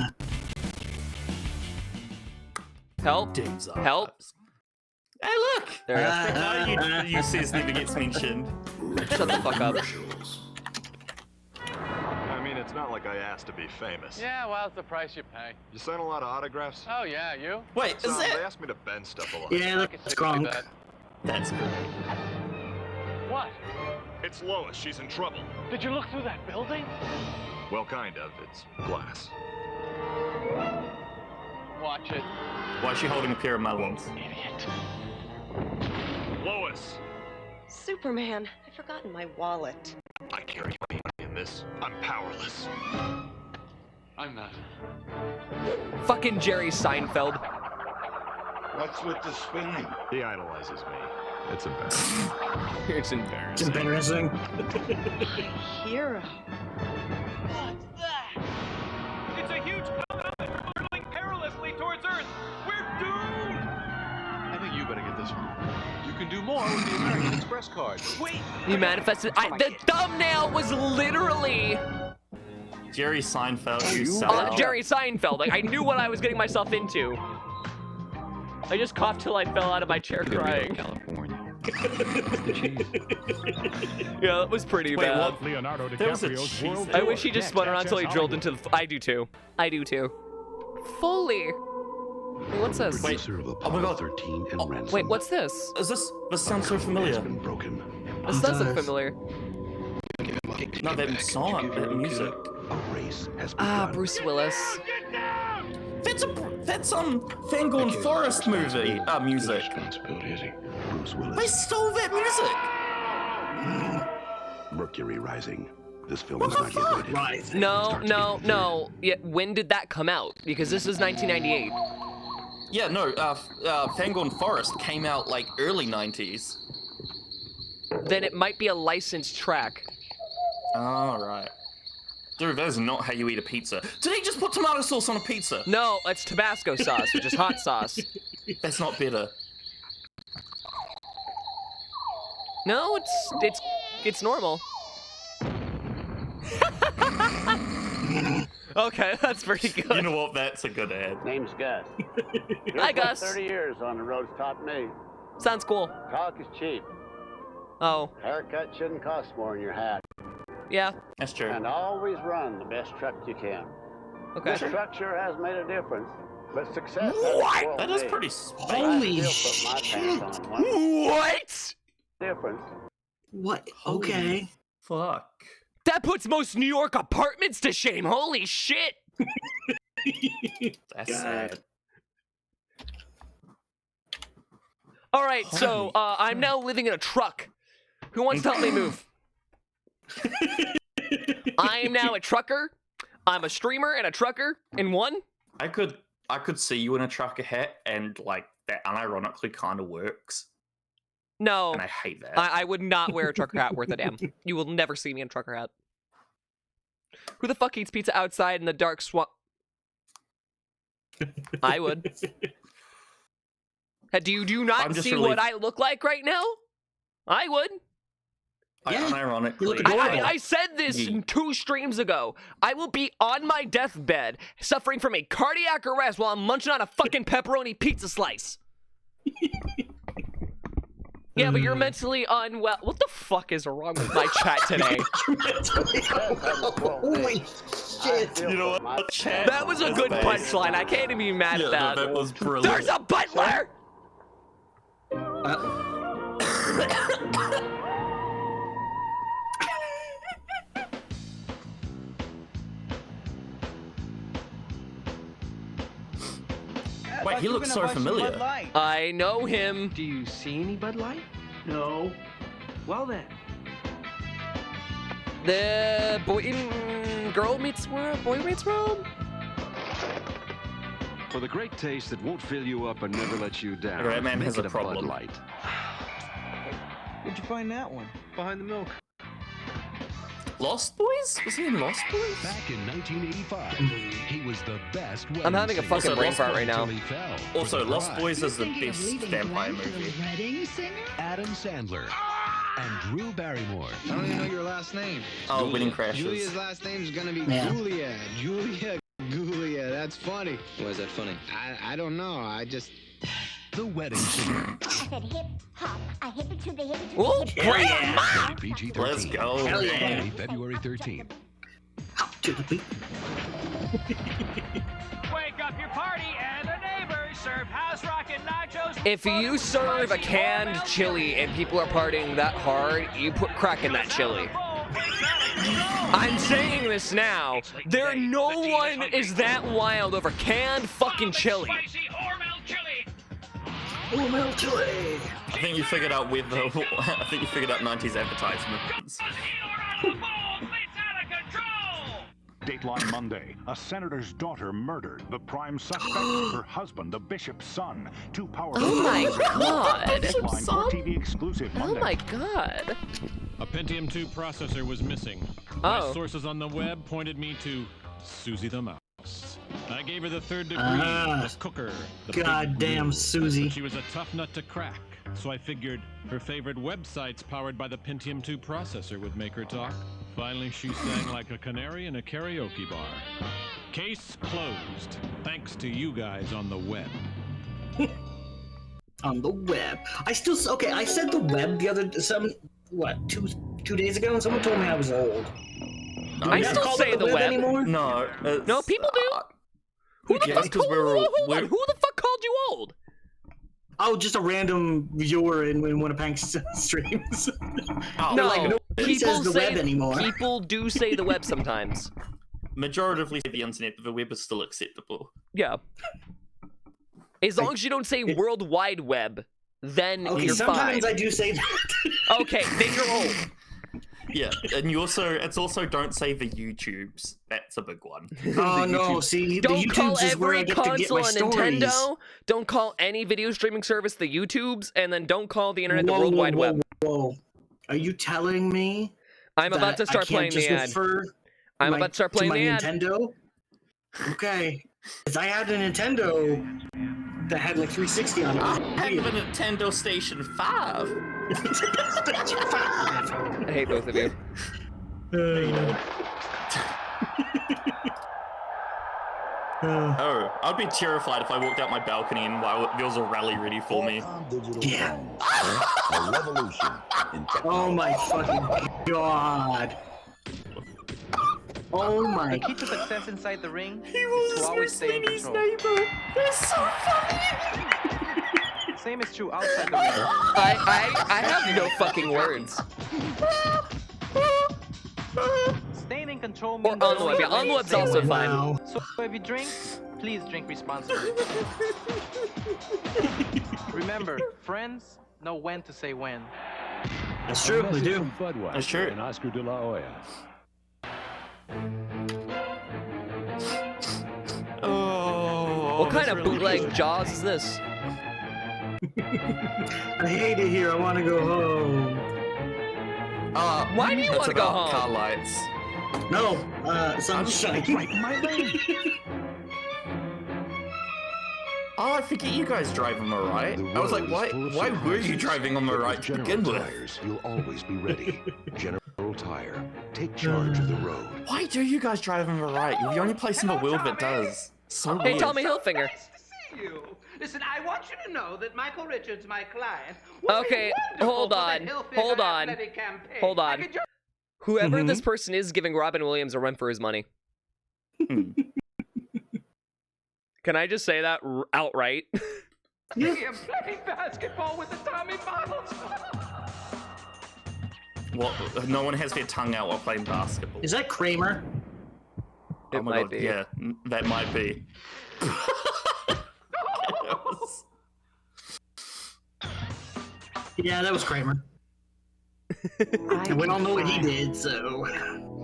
Help. Help. Hey, look! There we go. You see this never gets mentioned. Shut the fuck up. I mean, it's not like I asked to be famous. Yeah, well, it's the price you pay. You sign a lot of autographs? Oh, yeah, you? Wait, So, is it? They asked me to bend stuff a lot. Yeah, that's Gronk. That's good. What? It's Lois. She's in trouble. Did you look through that building? Well, kind of. It's glass. Watch it. Why is she holding a pair of melons? Idiot. Lois! Superman, I've forgotten my wallet. I carry my in this. I'm powerless. I'm not. Fucking Jerry Seinfeld. What's with the spinning? He idolizes me. It's embarrassing. It's embarrassing. It's embarrassing. Hero. What's that? It's a huge comet hurtling perilously towards Earth. We're doomed! I think you better get this one. You can do more with the American Express card. Wait! You manifested. The thumbnail was literally Jerry Seinfeld. Jerry Seinfeld. Like I knew what I was getting myself into. I just coughed till I fell out of my chair crying. California. Yeah, that was pretty bad. What? Leonardo DiCaprio's world I wish he just spun around until he drilled into the. I do too. I do too. Fully. Wait, what's this? Wait. Oh my God. 13 and ransom. Wait, what's this? Is this? This sounds so familiar. Been broken. This does look familiar. No, that song, that music. A race has begun. Ah, Bruce Willis. That's Fangorn Forest movie. Music. Bruce Willis. They stole that music. Mercury Rising. This film is not yet rated. No. Yeah, when did that come out? Because this is 1998. Yeah, no. Fangorn Forest came out like early 90s. Then it might be a licensed track. All right. Dude, that is not how you eat a pizza. Did he just put tomato sauce on a pizza? No, it's Tabasco sauce, which is hot sauce. That's not bitter. No, it's normal. Okay, that's pretty good. You know what? That's a good ad. Name's Gus. Hi, Gus. 30 years on the road's taught me. Sounds cool. Talk is cheap. Oh. Haircut shouldn't cost more than your hat. Yeah. That's true. And always run the best truck you can. Okay. This truck sure has made a difference, but success What? That is pretty Holy shit. What? Difference. What? Okay. Fuck. That puts most New York apartments to shame. Holy shit. That's sad. All right, so I'm now living in a truck. Who wants to help me move? I am now a trucker. I'm a streamer and a trucker in one. I could see you in a trucker hat, and like that unironically kind of works. No. And I hate that. I would not wear a trucker hat worth a damn. You will never see me in a trucker hat. Who the fuck eats pizza outside in the dark swamp? I would. Do you not see what I look like right now? I would. Unironically. I said this 2 streams ago. I will be on my deathbed, suffering from a cardiac arrest while I'm munching on a fucking pepperoni pizza slice. Yeah, but you're mentally unwell. What the fuck is wrong with my chat today? Holy shit. You know what? Chat That was a good punchline. I can't even be mad at that. That was brilliant. There's a butler! Wait, he looks so familiar. I know him. Do you see any Bud Light? No. Well then. The boy in Girl Meets World? Boy Meets World? For the great taste that won't fill you up and never let you down. Right, man make has a it problem. Bud Light. Where'd you find that one? Behind the milk. Lost Boys? Was he in Lost Boys? Back in 1985, he was the best. I'm having a fucking brain fart right now. Also, Lost Boys is the best vampire movie. Adam Sandler and Drew Barrymore. I don't even know your last name. Oh, Wedding Crashers. Julia's last name is gonna be Yeah. Julia. Julia. That's funny. Why is that funny? I don't know. I just. The Wedding Singer. I said hip hop, a hippie to the hippie to Whoa, the hippie. Rated PG-13. Let's go. Hell yeah. Friday, February 13th. To the beat. Wake up your party and the neighbors serve house rocket nachos. If you serve a canned chili and people are partying that hard, you put crack in that chili. I'm saying this now. No one is that wild over canned fucking chili. Hormel chili. I think you figured out with the. I think you figured out 90s advertisements. Dateline Monday. A senator's daughter murdered. The prime suspect, her husband, the bishop's son. Two powerful. Oh my god. Dateline Court TV exclusive Oh Monday. my god. A Pentium 2 processor was missing. My sources on the web pointed me to Susie the Mouse. I gave her the 3rd degree, the cooker, the Goddamn Susie. She was a tough nut to crack, so I figured her favorite websites powered by the Pentium 2 processor would make her talk. Finally, she sang like a canary in a karaoke bar. Case closed, thanks to you guys on the web. On the web. I still okay. I said the web the other two days ago, and someone told me I was old. I still say the web anymore. No, no, people do. Who the fuck told hold on, who the fuck called you old? Oh, just a random viewer in one of Pank's streams. No, like, nobody says the web anymore. People do say the web sometimes. Majoritively the internet, but the web is still acceptable. Yeah. As long as you don't say World Wide Web, then you're sometimes fine. I do say that. Okay, then you're old. Yeah, and you also, it's also don't say the YouTubes. That's a big one. Oh no, see, Don't the call YouTubes is where I every get to get console my a stories. Nintendo. Don't call any video streaming service the YouTubes, and then don't call the internet the World Wide Web. Whoa. Are you telling me I'm about to start playing the ad. I'm about to start playing the ad. Nintendo? Okay. Because I had a Nintendo that had like 360 on it. I have a Nintendo Station 5. I hate both of you. Oh, I'd be terrified if I walked out my balcony and there was a rally ready for me. Yeah. A revolution in Oh my fucking god. Oh my. The key to success inside the ring He is was to always stay in Sweeney's control. neighbor. That's so funny. Same is true outside the ring. I have no fucking words. Staying in control Or means on the web. Yeah, on the web's also fine. So if you drink, please drink responsibly. Remember, friends know when to say when. That's true, we do. That's true. And Oscar de la Hoya. Oh. What kind of bootleg Jaws is this? I hate it here. I want to go home. Why do you want to go home? Car lights. No, sunshine. My lane. Oh, I forget you guys drive on the right. I was like, why were you driving on the right to begin with? Tires, you'll always be ready. General Tire, take charge of the road. Why do you guys drive on the right? You're the only place in the world that does. So Hey, weird. Tommy Hilfiger. You. Listen, I want you to know that Michael Richards, my client, Okay, hold on. Hold on. Hold on. Whoever this person is giving Robin Williams a run for his money. Can I just say that outright? See him playing basketball with the Tommy bottles. What? No one has their tongue out while playing basketball. Is that Kramer? It Oh my might god, be. yeah, that might be. Yeah, that was Kramer. And we all know what he did, so.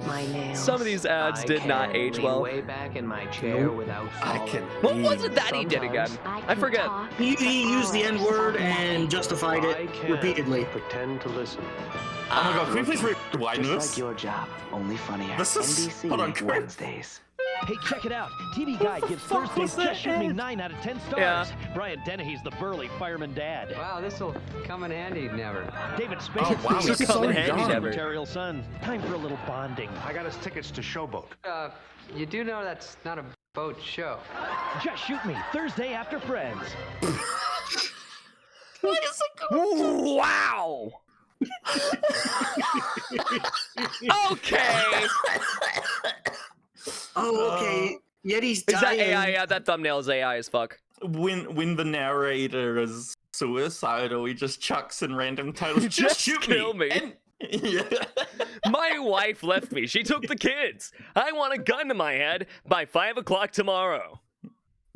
My nails. Some of these ads did not age lean well. way back in my chair without falling. What was it that he did again? I forget. He used the N-word and justified it repeatedly. Pretend to listen. Oh my god, can we please rewind Just this? like your job, only funnier. This is- NBC hold on, quick. Wednesdays. Hey, check it out. TV Guide gives Thursdays just shoot me 9 out of 10 stars. Yeah. Brian Dennehy's the burly fireman dad. Wow, this'll come in handy never. David Oh, Spade, wow, he's so young. secretarial son. Time for a little bonding. I got us tickets to Showboat. You do know that's not a boat show. Just shoot me Thursday after Friends. Wow. Okay. Oh, okay. Yeti's Is that dying. AI? Yeah, that thumbnail is AI as fuck. When the narrator is suicidal, he just chucks in random titles. Just shoot kill me. And- yeah. My wife left me. She took the kids. I want a gun to my head by 5 o'clock tomorrow.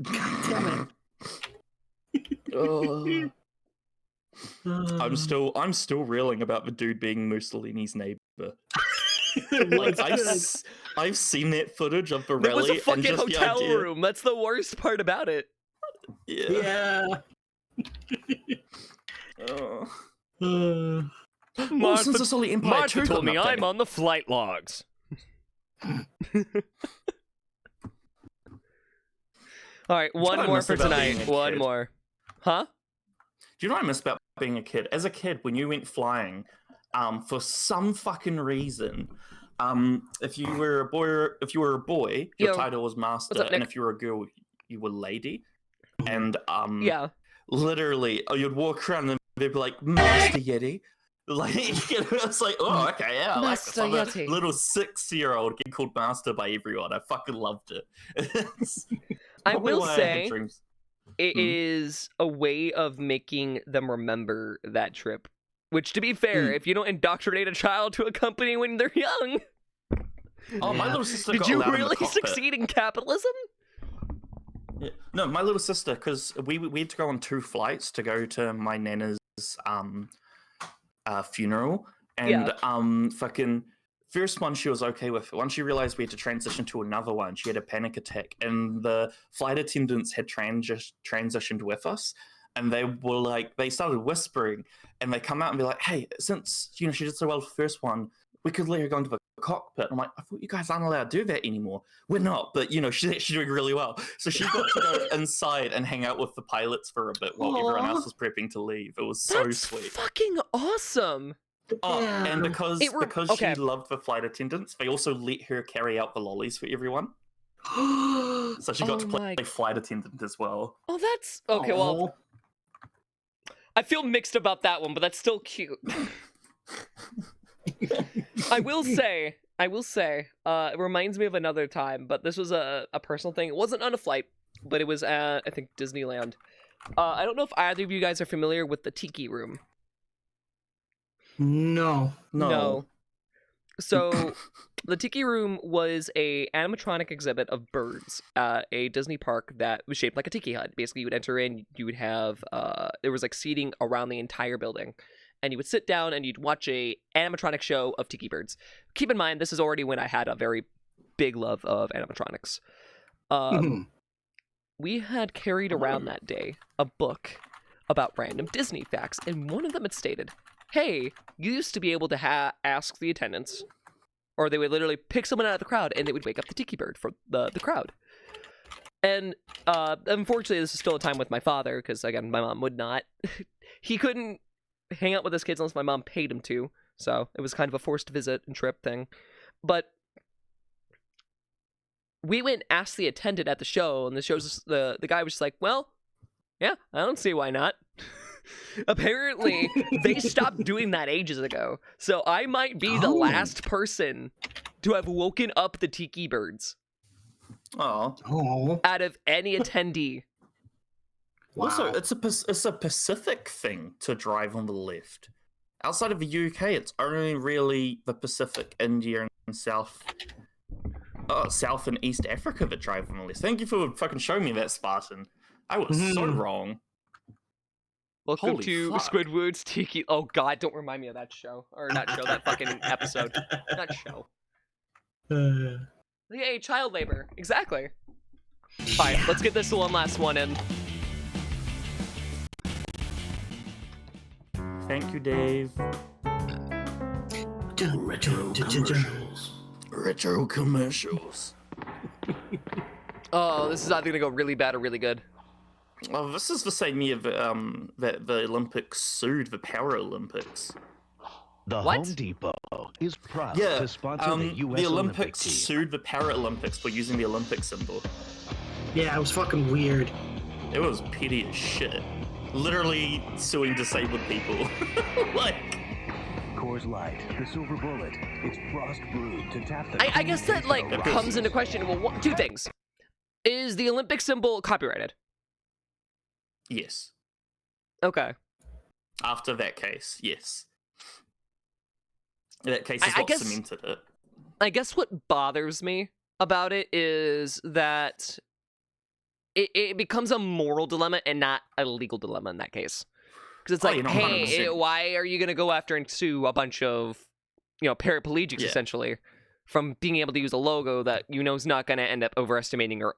Damn it. I'm still reeling about the dude being Mussolini's neighbor. Like I've seen that footage of the It was a rally and fucking just the hotel idea. room. That's the worst part about it. Yeah. Martha, since it's only Empire Martha 2 told me got an I'm on the flight logs. All right, one what I more miss for about tonight. being a One kid? more. Huh? Do you know what I miss about being a kid? As a kid, when you went flying, for some fucking reason, if you were a boy, your Yo, title was master, up, and Nick? if you were a girl, you were lady. And Yeah. literally, you'd walk around and they'd be like, Master Yeti. Like, you know, it's like, oh, okay, yeah, I like this. Master I'm a Yeti. little 6-year-old getting called Master by everyone. I fucking loved it. It's I probably will why had say dreams. it is a way of making them remember that trip. Which, to be fair, if you don't indoctrinate a child to a company when they're young, Oh, my little sister did got you allowed in the really cockpit. succeed in capitalism? Yeah. No, my little sister, because we had to go on 2 flights to go to my nana's funeral, and fucking first one she was okay with. Once she realized we had to transition to another one, she had a panic attack, and the flight attendants had transitioned with us, and they were like, they started whispering, and they come out and be like, hey, since she did so well the first one, we could let her go into the cockpit. I'm like, I thought you guys aren't allowed to do that anymore. We're not, but she's actually doing really well. So she got to go inside and hang out with the pilots for a bit while everyone Aw. else was prepping to leave. It was so That's sweet. fucking awesome. Oh, and because okay. she loved the flight attendants, they also let her carry out the lollies for everyone. So she got to play flight attendant as well. Oh, that's okay. Well, I feel mixed about that one, but that's still cute. I will say, it reminds me of another time, but this was a personal thing. It wasn't on a flight, but it was at, I think, Disneyland. I don't know if either of you guys are familiar with the Tiki Room. No. So, the Tiki Room was a animatronic exhibit of birds at a Disney park that was shaped like a tiki hut. Basically, you would enter in, you would have, there was like seating around the entire building. And you would sit down and you'd watch a animatronic show of tiki birds. Keep in mind, this is already when I had a very big love of animatronics. We had carried around that day a book about random Disney facts, and one of them had stated, hey, you used to be able to ask the attendants, or they would literally pick someone out of the crowd and they would wake up the tiki bird for the crowd. And unfortunately, this is still a time with my father, because again, my mom would not. He couldn't hang out with his kids unless my mom paid him to, so it was kind of a forced visit and trip thing. But we went and asked the attendant at the show, and the guy was just like, well, yeah, I don't see why not. Apparently, they stopped doing that ages ago, so I might be the last person to have woken up the tiki birds. Oh. Out of any attendee. Also, it's a Pacific thing to drive on the left. Outside of the UK, it's only really the Pacific, India, and South and East Africa that drive on the left. Thank you for fucking showing me that, Spartan. I was so wrong. Welcome Holy to fuck. Squidward's Tiki. Oh God, don't remind me of that show. Or not show, that fucking episode. Not show. Yay, child labor. Exactly. Alright, let's get this one last one in. Thank you, Dave. Retro commercials. Retro commercials. Oh, this is either gonna go really bad or really good. Well, this is the same year that the Olympics sued the Paralympics. The What? Home Depot is proud Yeah, to sponsor the U.S. the Olympic Olympics team. sued the Paralympics for using the Olympic symbol. Yeah, it was fucking weird. It was petty as shit. Literally suing disabled people. Like, Coors Light, the silver bullet. It's frost brewed to tap the. I guess that like Of course comes it into is. question. Well, two things: is the Olympic symbol copyrighted? yes. Okay. After that case, yes. That case is I what guess- cemented it. I guess what bothers me about it is that it becomes a moral dilemma and not a legal dilemma in that case. Because it's Oh, like, you know, hey, 100%. why are you going to go after and sue a bunch of, paraplegics, Yeah. essentially, from being able to use a logo that you know is not going to end up overestimating or,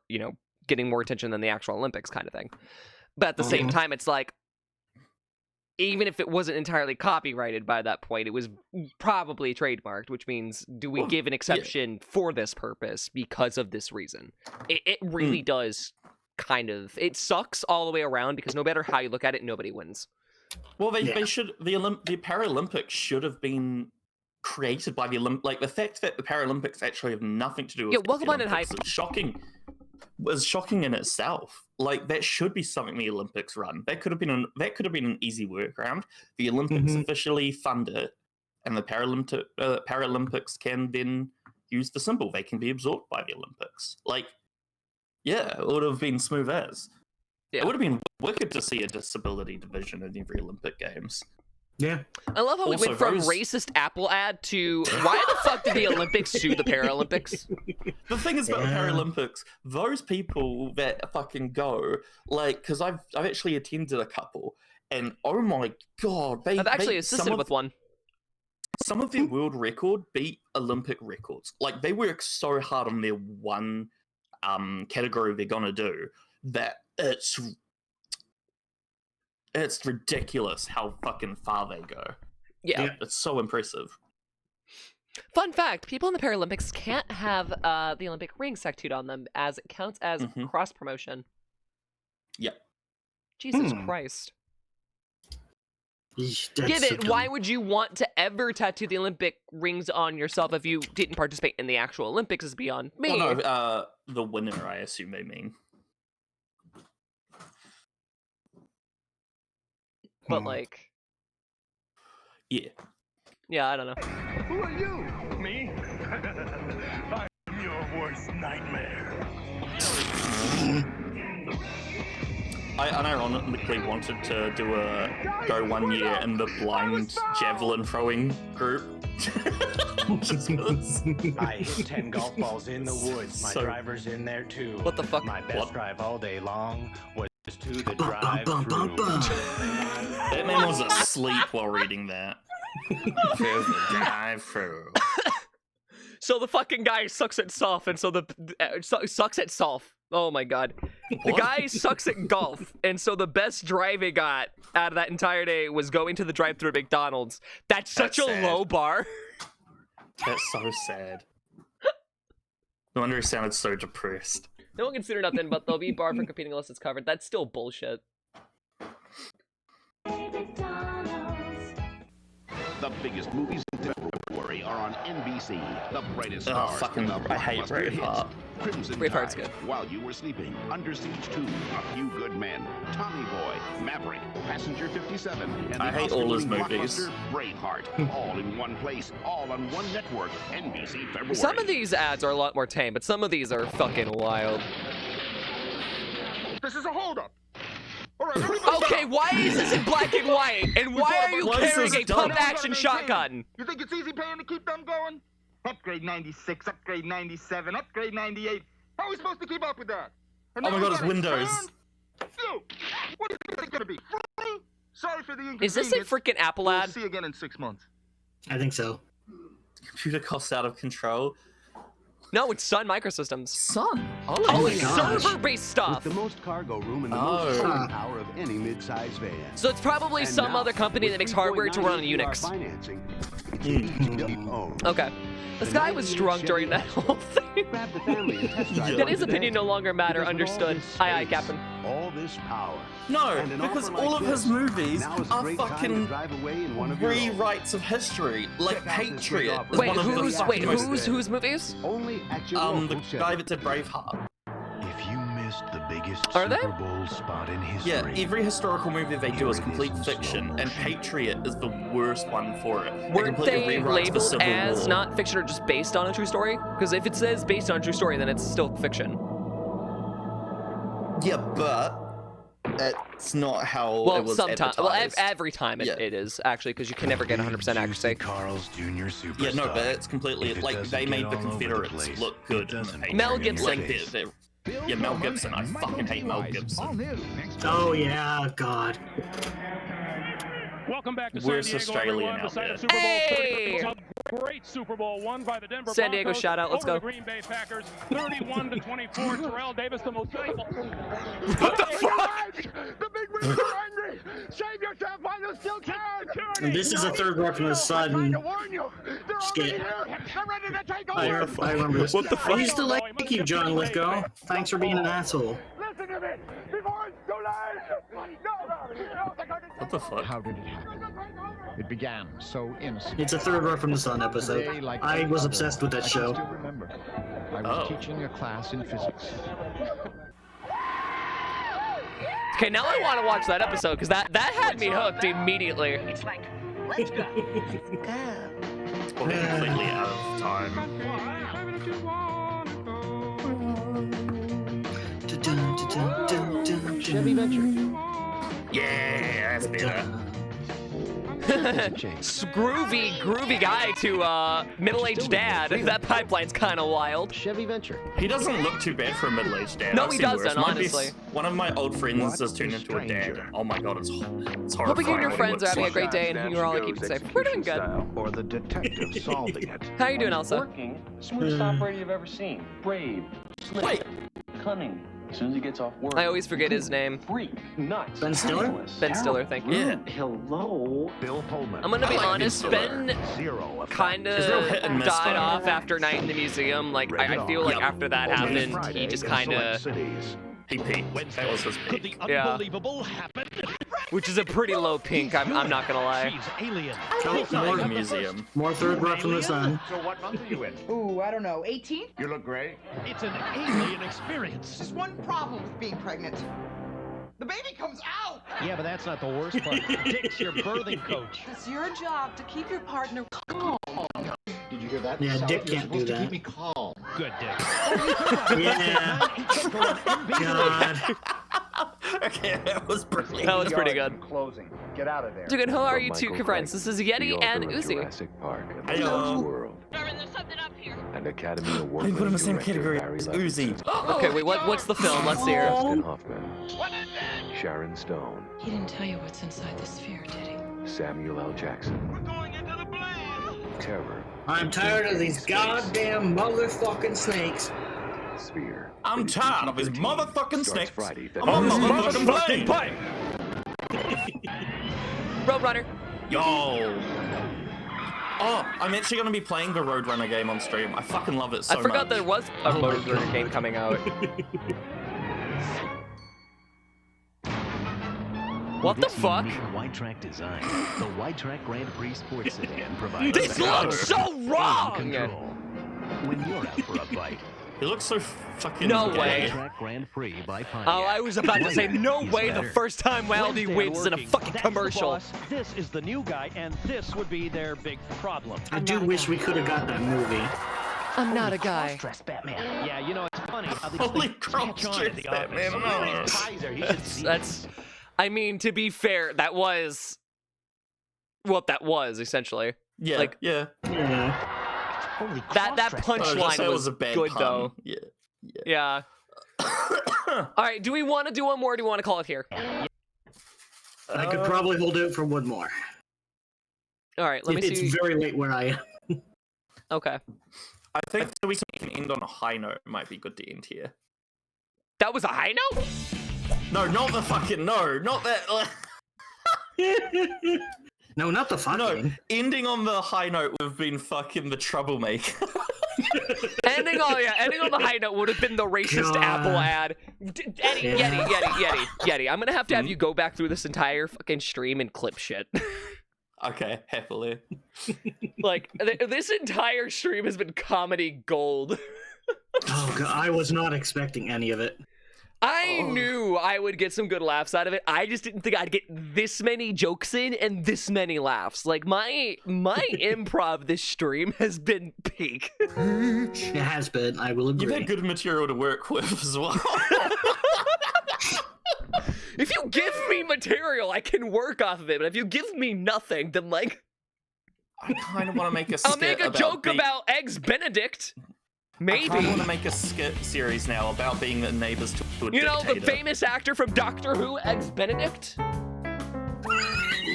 getting more attention than the actual Olympics kind of thing. But at the same time, it's like, even if it wasn't entirely copyrighted by that point, it was probably trademarked, which means, do we Well, give an exception for this purpose because of this reason? It really does kind of... It sucks all the way around because no matter how you look at it, nobody wins. Well, they should. The Paralympics should have been created by the Olympics. Like, the fact that the Paralympics actually have nothing to do with Yeah, welcome the on in Olympics hype. is shocking. Was shocking in itself. Like, that should be something the Olympics run. That could have been an easy workaround. The Olympics officially fund it, and the Paralympics can then use the symbol. They can be absorbed by the Olympics. Like, yeah, it would have been smooth as. Yeah. It would have been wicked to see a disability division in every Olympic Games. Yeah. I love how we Also, went from those- racist Apple ad to why the fuck did the Olympics sue the Paralympics? The thing is about the Yeah. Paralympics, those people that fucking go, like, because I've actually attended a couple, and oh my god, I've actually they assisted with one. Some of their world record beat Olympic records. Like, they work so hard on their one category they're gonna do that it's ridiculous how fucking far they go. Yeah. It's so impressive. Fun fact, people in the Paralympics can't have the Olympic rings tattooed on them as it counts as cross-promotion. Yep. Jesus Christ. Eesh, Get that's so it? dumb. Why would you want to ever tattoo the Olympic rings on yourself if you didn't participate in the actual Olympics is beyond me. Well, no, the winner, I assume they mean. But like... Yeah. Yeah, I don't know. Who are you? Me? I'm your worst nightmare. I unironically wanted to go 1 year in the blind javelin throwing group. Just 'cause- I hit 10 golf balls in the woods. My So- driver's in there too. What the fuck? My best What? drive all day long was to the Bum, bum, bum, bum, drive-through. That man was asleep while reading that. There's the drive-through. So the fucking guy sucks at golf, and so sucks at golf. Oh my god. The What? guy sucks at golf, and so the best drive he got out of that entire day was going to the drive-thru at McDonald's. That's such That's a sad. low bar. That's so sad. No wonder he sounded so depressed. They won't consider nothing, but they'll be barred for competing unless it's covered. That's still bullshit. The biggest movies in February are on NBC. The brightest Oh, stars. fucking- the I hate blockbuster hits. Braveheart. Crimson Braveheart's Tide, good. While You Were Sleeping, Under Siege 2, A Few Good Men, Tommy Boy, Maverick, Passenger 57, and I the hate all his Oscar-winning movies. blockbuster Braveheart. All in one place, all on one network. NBC February. Some of these ads are a lot more tame, but some of these are fucking wild. This is a holdup. All right, everybody Okay, why is this in black and white? And why are you Why is carrying this a dumb? pump-action shotgun? You think it's easy paying to keep them going? Upgrade 96, upgrade 97, upgrade 98. How are we supposed to keep up with that? And Oh my now god, we it's gotta Windows. expand? You, what do you think it's gonna be? Free? Sorry for the Is this a inconvenience. freaking Apple We'll ad? see you again in 6 months. I think so. Computer costs out of control. No, it's Sun Microsystems. Sun? Oh, it's server-based stuff. With the most cargo room and the Oh. most pulling power of any mid-size van. So it's probably And some now, other company with that makes hardware to run on 3.9 APR Unix. Financing, it's easy to own. Okay. This guy was drunk during that whole thing. Grab the family and test drive That it his today. opinion no longer matter. Because with all Understood. this Aye, aye, space, Captain. All this power. No, And an because offer all like of his this, movies now is a are great time to fucking drive away in one of your own. rewrites of history. Like Check out this Patriot big is Wait, one of the who's fucking most- whose movies? Only at your the local guy that did Braveheart. If you missed the biggest Are they? Super Bowl spot in history, Yeah, every historical movie they do is complete fiction, and Patriot is the worst one for it. It Weren't completely they rewrites the labeled Civil as War. not fiction or just based on a true story? Because if it says based on a true story, then it's still fiction. Yeah, but it's not how Well, it was sometimes. Well, advertised. every time it is actually, because you can never get 100% accuracy. Carl's Jr. Superstar. Yeah, no, but it's completely If it like doesn't they get made the all over the Confederates place, look good. in the Patriot. Mel Gibson. Like, yeah, Mel Gibson. I fucking hate Mel Gibson. Oh yeah, God. Welcome back to Worst San Diego, Australian everyone. The out site there. of Super Bowl Hey! 30. A great Super Bowl won by the Denver San Diego Broncos shout out, let's over go. the Green Bay Packers, 31-24. Terrell Davis, the most valuable. What the fuck? The big wigs are angry. Save yourself while you still can. And this is a third rock from the sun Warn you. They're skit. already here. They're ready to take I over. remember this. What the fuck? I used to like you, John Lithgow. Thanks for being an asshole. Listen to me before it's too late. No, they're going to What the fuck? How did it happen? It began so innocent. It's a third rock from the sun Today, episode. like I was other, obsessed with that I show. can still remember. I was teaching a class in physics. Okay, now I want to watch that episode because that had me hooked immediately. It's like, let's go. It's probably completely out of time. Chevy Venture. Yeah, that's better. groovy guy to middle-aged dad. That pipeline's kind of wild. Chevy Venture. He doesn't look too bad for a middle-aged dad. No, I've he seen worse. doesn't, My honestly. One of my old friends has turned into a dad. Oh my god, it's horrifying. Hope you and your friends are having a great day and you're all keeping safe. We're doing good. Or the detective solving it. How you doing, Elsa? Working, smoothest operator you've ever seen. Brave, slick, cunning. As soon as he gets off work, I always forget his name. freak, nuts. Ben Stiller? Ben Stiller, thank you. Yeah. Hello. Bill Pullman. I'm gonna be honest, Ben Zero effect. kind He's real hit and of miss, died though. off after Night in the Museum. Like, I feel like after that happened, he just kind of... He peaked. That was his Could the peak. Yeah. unbelievable happen? Which is a pretty low pink, I'm not gonna lie. She's alien. More museum. More third rock from the sun. So what month are you in? Ooh, I don't know, 18? You look great. It's an alien experience. There's one problem with being pregnant. The baby comes out! Yeah, but that's not the worst part. Dick's your birthing coach. It's your job to keep your partner calm. Did you hear that? Yeah, Sal? Dick You're can't do supposed to that. keep me calm. Good, Dick. Yeah. God. Okay, that was brilliant. That was pretty good. Closing. Get out of there. Dugan, who are you Michael two friends? This is Yeti and Uzi. Jurassic Park and the Hello. Lost World. There's something up here. And Academy Award. I put him in the same director category Barry as Levinson. Uzi. Okay, wait, what's the film? Let's hear. Dustin Hoffman. Sharon Stone. He didn't tell you what's inside the sphere, did he? Samuel L. Jackson. We're going into the blast. Terror. I'm tired of these goddamn motherfucking snakes. Sphere. I'm tired of his motherfucking Starts snakes. Friday, I'm on my motherfucking plane. Roadrunner. Yo. Oh, I'm actually going to be playing the Roadrunner game on stream. I fucking love it so much. I forgot there was a Roadrunner game coming out. What the fuck? White Track design. The White Track Grand Prix Sports Sedan provides. This looks so wrong! control. When you're out for a bite. He looks so fucking No gay. way. White Track Grand Prix by Pontiac. Oh, I was about to say, no way the first time Wildy wins in a fucking commercial. This is the new guy, and this would be their big problem. I do wish we could have got that movie. I'm not a guy. Dress Batman. Yeah, you know it's funny how these Holy things crap, catch on at the office. Batman. Kaiser, he should see That's, I mean, to be fair, that was what that was, essentially. Yeah, Like, yeah. Yeah. Holy that Oh, punchline just say it was a bad good, pun. though. Yeah. Yeah. All right, do we want to do one more, or do we want to call it here? I could probably hold out for one more. All right, let me see. It's very late where I am. Okay. I think we can end on a high note. It might be good to end here. That was a high note? No, not the fucking no, not that. No, not the fucking. No, ending on the high note would have been fucking the troublemaker. ending on the high note would have been the racist Apple ad. Yeti. I'm gonna have to have you go back through this entire fucking stream and clip shit. Okay, happily. Like, this entire stream has been comedy gold. Oh god, I was not expecting any of it. I knew I would get some good laughs out of it. I just didn't think I'd get this many jokes in and this many laughs. Like, my improv this stream has been peak. It has been, I will agree. You've had good material to work with as well. If you give me material, I can work off of it. But if you give me nothing, then, like... I kind of want to make a skit I'll make a joke about Eggs Benedict. Maybe. I want to make a skit series now about being the neighbors to a dictator. The famous actor from Doctor Who, Eggs Benedict?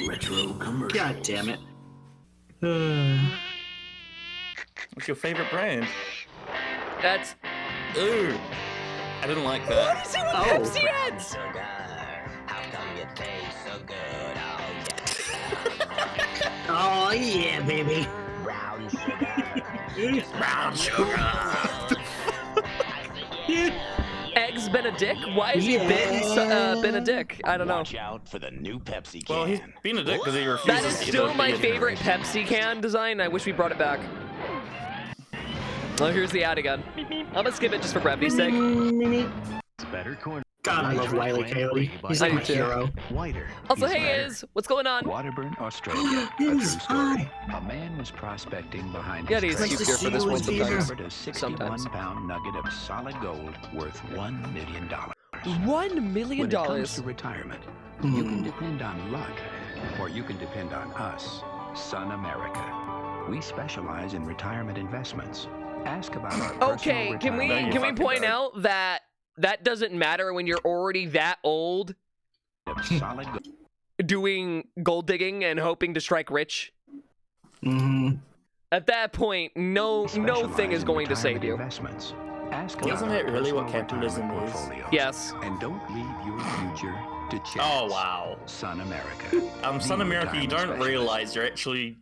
Retro commercial. God damn it. What's your favorite brand? That's... Ooh. I didn't like that. What is it with Pepsi ads? How come you taste so good? Oh yeah, baby. Brown sugar. Brown sugar. Eggs Benedict? Why is he Benedict? I don't know. Watch out for the new Pepsi can. Well, he's been a dick because he refuses That is to still give my a favorite Pepsi can design. I wish we brought it back. Oh, here's the ad again. I'm gonna skip it just for brevity's sake. Better corn. God, I love Wile E. Coyote. He's like my hero. Whiter. Also, hey, what's going on? Waterburn, Australia. A true story. A man was prospecting behind Yeah, his he's here for this one sometimes. discovered a 61-pound nugget of solid gold worth $1 million. $1 million? When it comes to retirement, you can depend on luck, or you can depend on us, Sun America. We specialize in retirement investments. Ask about our Okay, can we point out that doesn't matter when you're already that old solid doing gold digging and hoping to strike rich? At that point, no thing is going to save you. Investments. Isn't it really what capitalism is? Yes. And don't leave your future to chance. Oh, wow. Sun America. Sun America, you don't realize you're actually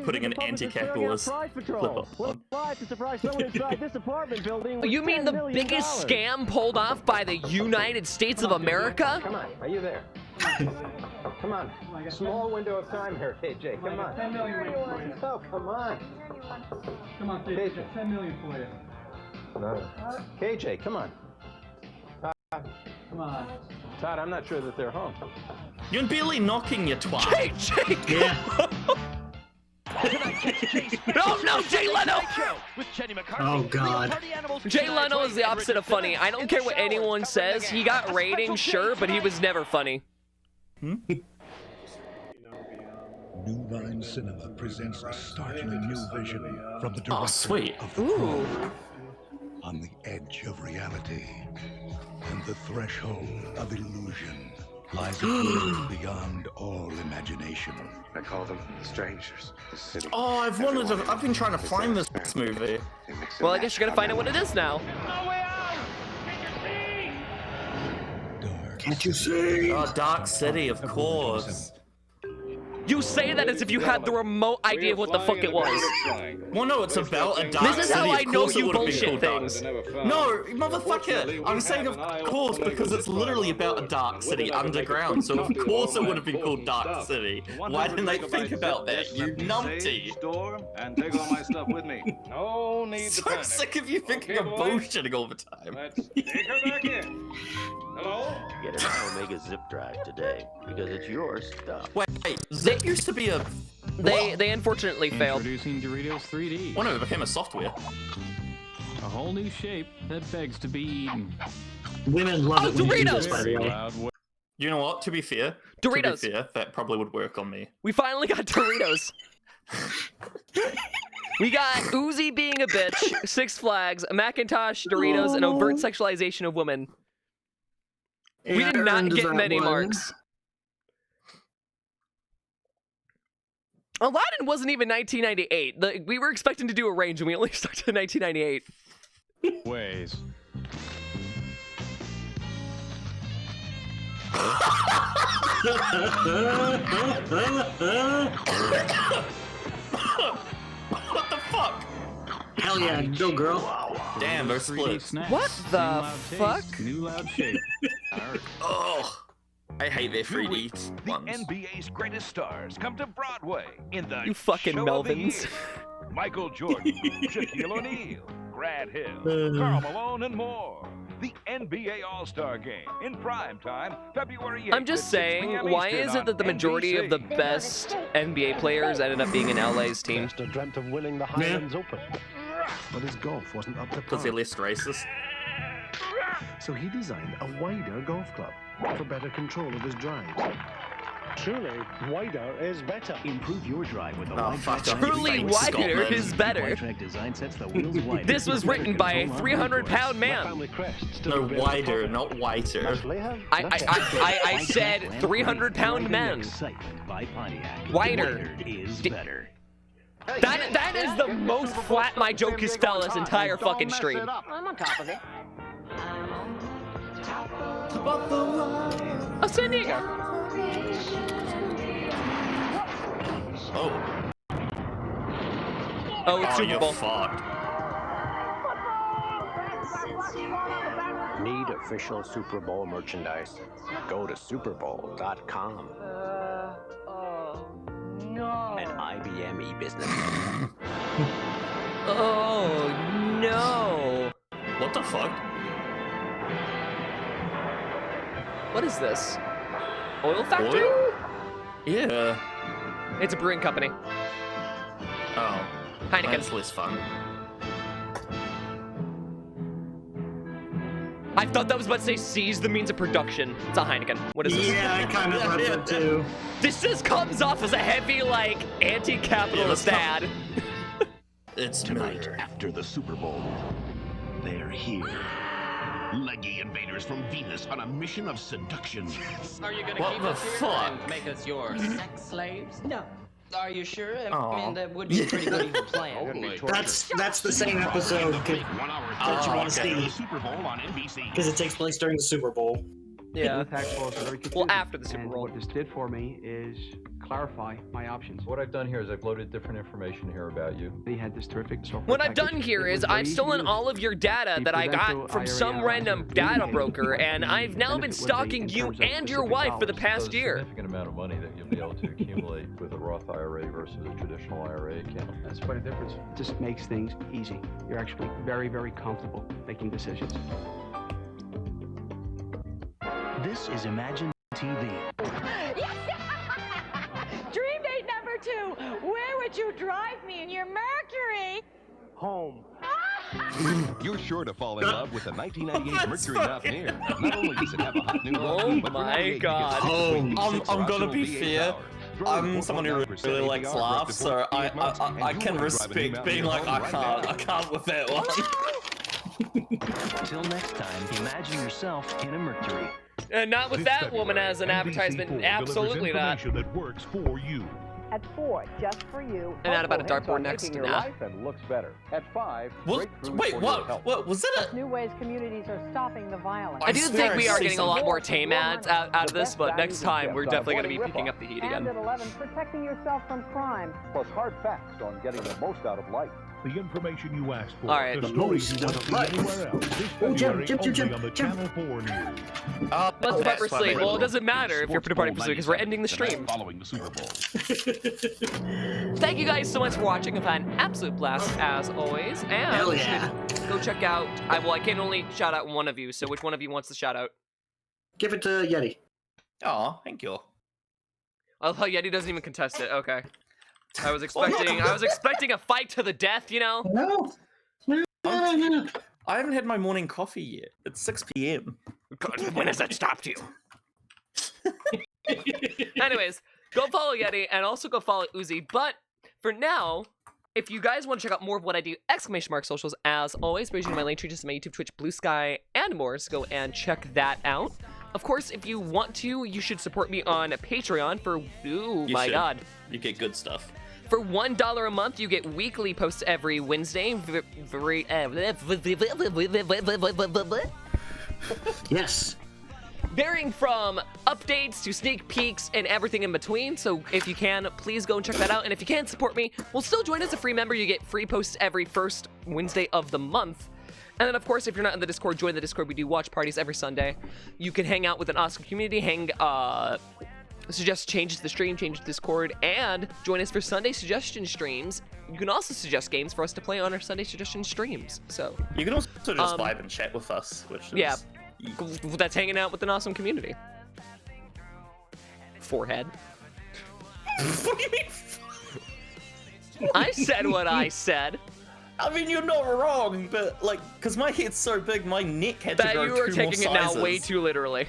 putting an anti-capitalist flip up. You mean the biggest scam pulled off by the United States of America? Come on, are you there? Come on. Small window of time here, KJ. Come on. 10 million for you. Oh, come on. Come on, KJ. 10 million for you. No. KJ, come on. Come on. Todd, I'm not sure that they're home. You're barely knocking, you twat. KJ! Yeah. No, Jay Leno! Oh god. Jay Leno is the opposite of funny. I don't care what anyone says. He got ratings, sure, but he was never funny. New Line Cinema presents a startling new vision from the director sweet. of The Crow. On the edge of reality and the threshold of illusion lies a world beyond all imagination. I call them strangers. The city. Oh, I've been trying to find this movie. Well, I guess you're gonna find out what it is now. Can't you see? Oh, Dark City, of course. You say that as if you had the remote idea of what the fuck it was. Well, no, it's about a dark city. This is how I know you bullshit things. No, motherfucker! I'm saying of course because it's literally about a dark city underground, so of course it would have been called Dark City. Why didn't they think about that, you numpty? And take all my stuff with me. No need to So panic. sick of you thinking of bullshitting all the time. Let's take her back in. Hello? Get an Omega zip drive today because it's your stuff. Wait, that used to be a... They unfortunately failed. Introducing Doritos 3D. Well, no, it became a software. A whole new shape that begs to be eaten. Women love it when you do Doritos! this, by the way. You know what? To be fair, Doritos. That probably would work on me. We finally got Doritos. We got Uzi being a bitch, Six Flags, a Macintosh, Doritos, and overt sexualization of women. We did not get many marks. Aladdin wasn't even 1998. We were expecting to do a range, and we only stuck to 1998. Ways. What the fuck? Hell yeah, go girl. Damn, they're split. What the fuck? New loud shape. Oh, I hate their 3D The ones. NBA's greatest stars come to Broadway in the You fucking show of the Melvins. year. Michael Jordan, Shaquille O'Neal, Grant Hill, Karl Malone, and more. The NBA All-Star Game in prime time, February 8th. I'm just at 6 saying, p.m. why Eastern is it on that the majority of the NBC? best NBA players ended up being in LA's team? Must have dreamt of winning the Highlands Open. But his golf wasn't up to par. Because they're less racist. So he designed a wider golf club for better control of his drive. Truly, wider is better. Improve your drive with the Oh, wide fuck track. off, you Truly fake wider Scotland. is better. Wide track design sets the wheels wider. This was written by a 300-pound My man. family crest still No, available. wider, not whiter. Naturally, huh? I said 300-pound man. Excitement by Pontiac. Wider. Is better. That is the most flat my joke has fell this entire fucking stream. I'm on top of it. Oh, San Diego. Oh. Oh, it's Oh, Super you're Bowl. fucked. Need official Super Bowl merchandise? Go to superbowl.com. No. An IBM e-business. Oh, no. What the fuck? What is this? Oil factory? Oil? Yeah. It's a brewing company. Oh. Heineken. That's less fun. I thought that was about to say seize the means of production. It's a Heineken. What is this? Yeah, I kind of thought that too. This just comes off as a heavy, like, anti-capitalist ad. It's Tonight, after the Super Bowl, they're here. Leggy invaders from Venus on a mission of seduction. Are you gonna What keep the us here fuck? and make us your sex slaves? No. Are you sure? I Aw. mean, that would be a pretty good evil plan. That's the same episode that you want to see Super Bowl on NBC. because it takes place during the Super Bowl. Yeah. The tax laws are very confusing. Well, after the Super And Bowl. what this did for me is clarify my options. What I've done here is I've loaded different information here about you. They had this terrific software What I've package. done here It is was very I've easy stolen to use. all of your data The that I got prudential from IRA some analyzer random indicated data what broker, the and I've now been benefit would be stalking in you terms of and your specific wife for the dollars. past There's a year. significant amount of money that you'll be able to accumulate with a Roth IRA versus a traditional IRA account. That's quite a difference. It just makes things easy. You're actually very, very comfortable making decisions. This is Imagine TV. Dream date number 2. Where would you drive me in your Mercury? Home. You're sure to fall in love with the 1998 Mercury Mountaineer. Not only does it have a hot new Oh look, but for my 98 God. you get I'm gonna optional be V8 fair. power. I'm someone who really likes laughs, so I can respect being like, I can't with that one. Till next time, imagine yourself in a Mercury. And not with that woman as an advertisement. Absolutely not. That works for you. At 4, just for you. And not about a dartboard next. Making your Nah. life and looks better. At 5, What? breakthroughs Wait, for your what? health. What was that? New ways communities are stopping the violence. I do swear think we I are see getting a lot something. more tame ads out of The this, best but values next and time tips we're on definitely going to be avoiding picking ripoff. up the heat And again. at 11, protecting yourself from crime. Plus hard facts on getting the most out of life. The information you asked for. All right. The The stories most you won't of see life. anywhere else. This Oh, Jim, February Jim, only Jim, on the Jim. Channel 4 News. Let's prepare for sleep. Well, it doesn't matter if you're preparing for sleep because we're ending the stream. Following the Super Bowl. Thank you guys so much for watching. I've had an absolute blast as always. And Hell you yeah. should go check out. I can only shout out one of you. So which one of you wants the shout out? Give it to Yeti. Oh, thank you. Oh, Yeti doesn't even contest it. Okay. I was expecting a fight to the death. You know. No. I haven't had my morning coffee yet. It's 6 p.m. When has that stopped you? Anyways, go follow Yeti and also go follow Uzi. But for now, if you guys want to check out more of what I do, ! Socials, as always, by using my link tree just to my YouTube, Twitch, Blue Sky, and more. So go and check that out. Of course, if you want to, you should support me on Patreon for, ooh, my God. You get good stuff. For $1 a month, you get weekly posts every Wednesday. Yes. Varying from updates to sneak peeks and everything in between. So if you can, please go and check that out. And if you can't support me, well, still join as a free member. You get free posts every first Wednesday of the month. And then, of course, if you're not in the Discord, join the Discord. We do watch parties every Sunday. You can hang out with an awesome community, suggest changes to the stream, change the Discord, and join us for Sunday suggestion streams. You can also suggest games for us to play on our Sunday suggestion streams. So you can also just vibe and chat with us, which is... Yeah, that's hanging out with an awesome community. Forehead. What do you mean? I said what I said. I mean, you're not wrong, but like, because my head's so big, my neck had to that grow you are 2 taking more it sizes. now way too literally.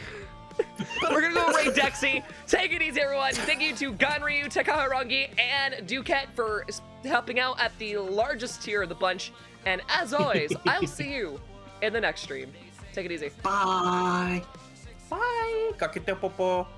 We're gonna go rate Dexy. Take it easy, everyone. Thank you to Ganryu, Takaharangi, and Duquette for helping out at the largest tier of the bunch. And as always, I'll see you in the next stream. Take it easy. Bye. Bye. Kakite popo.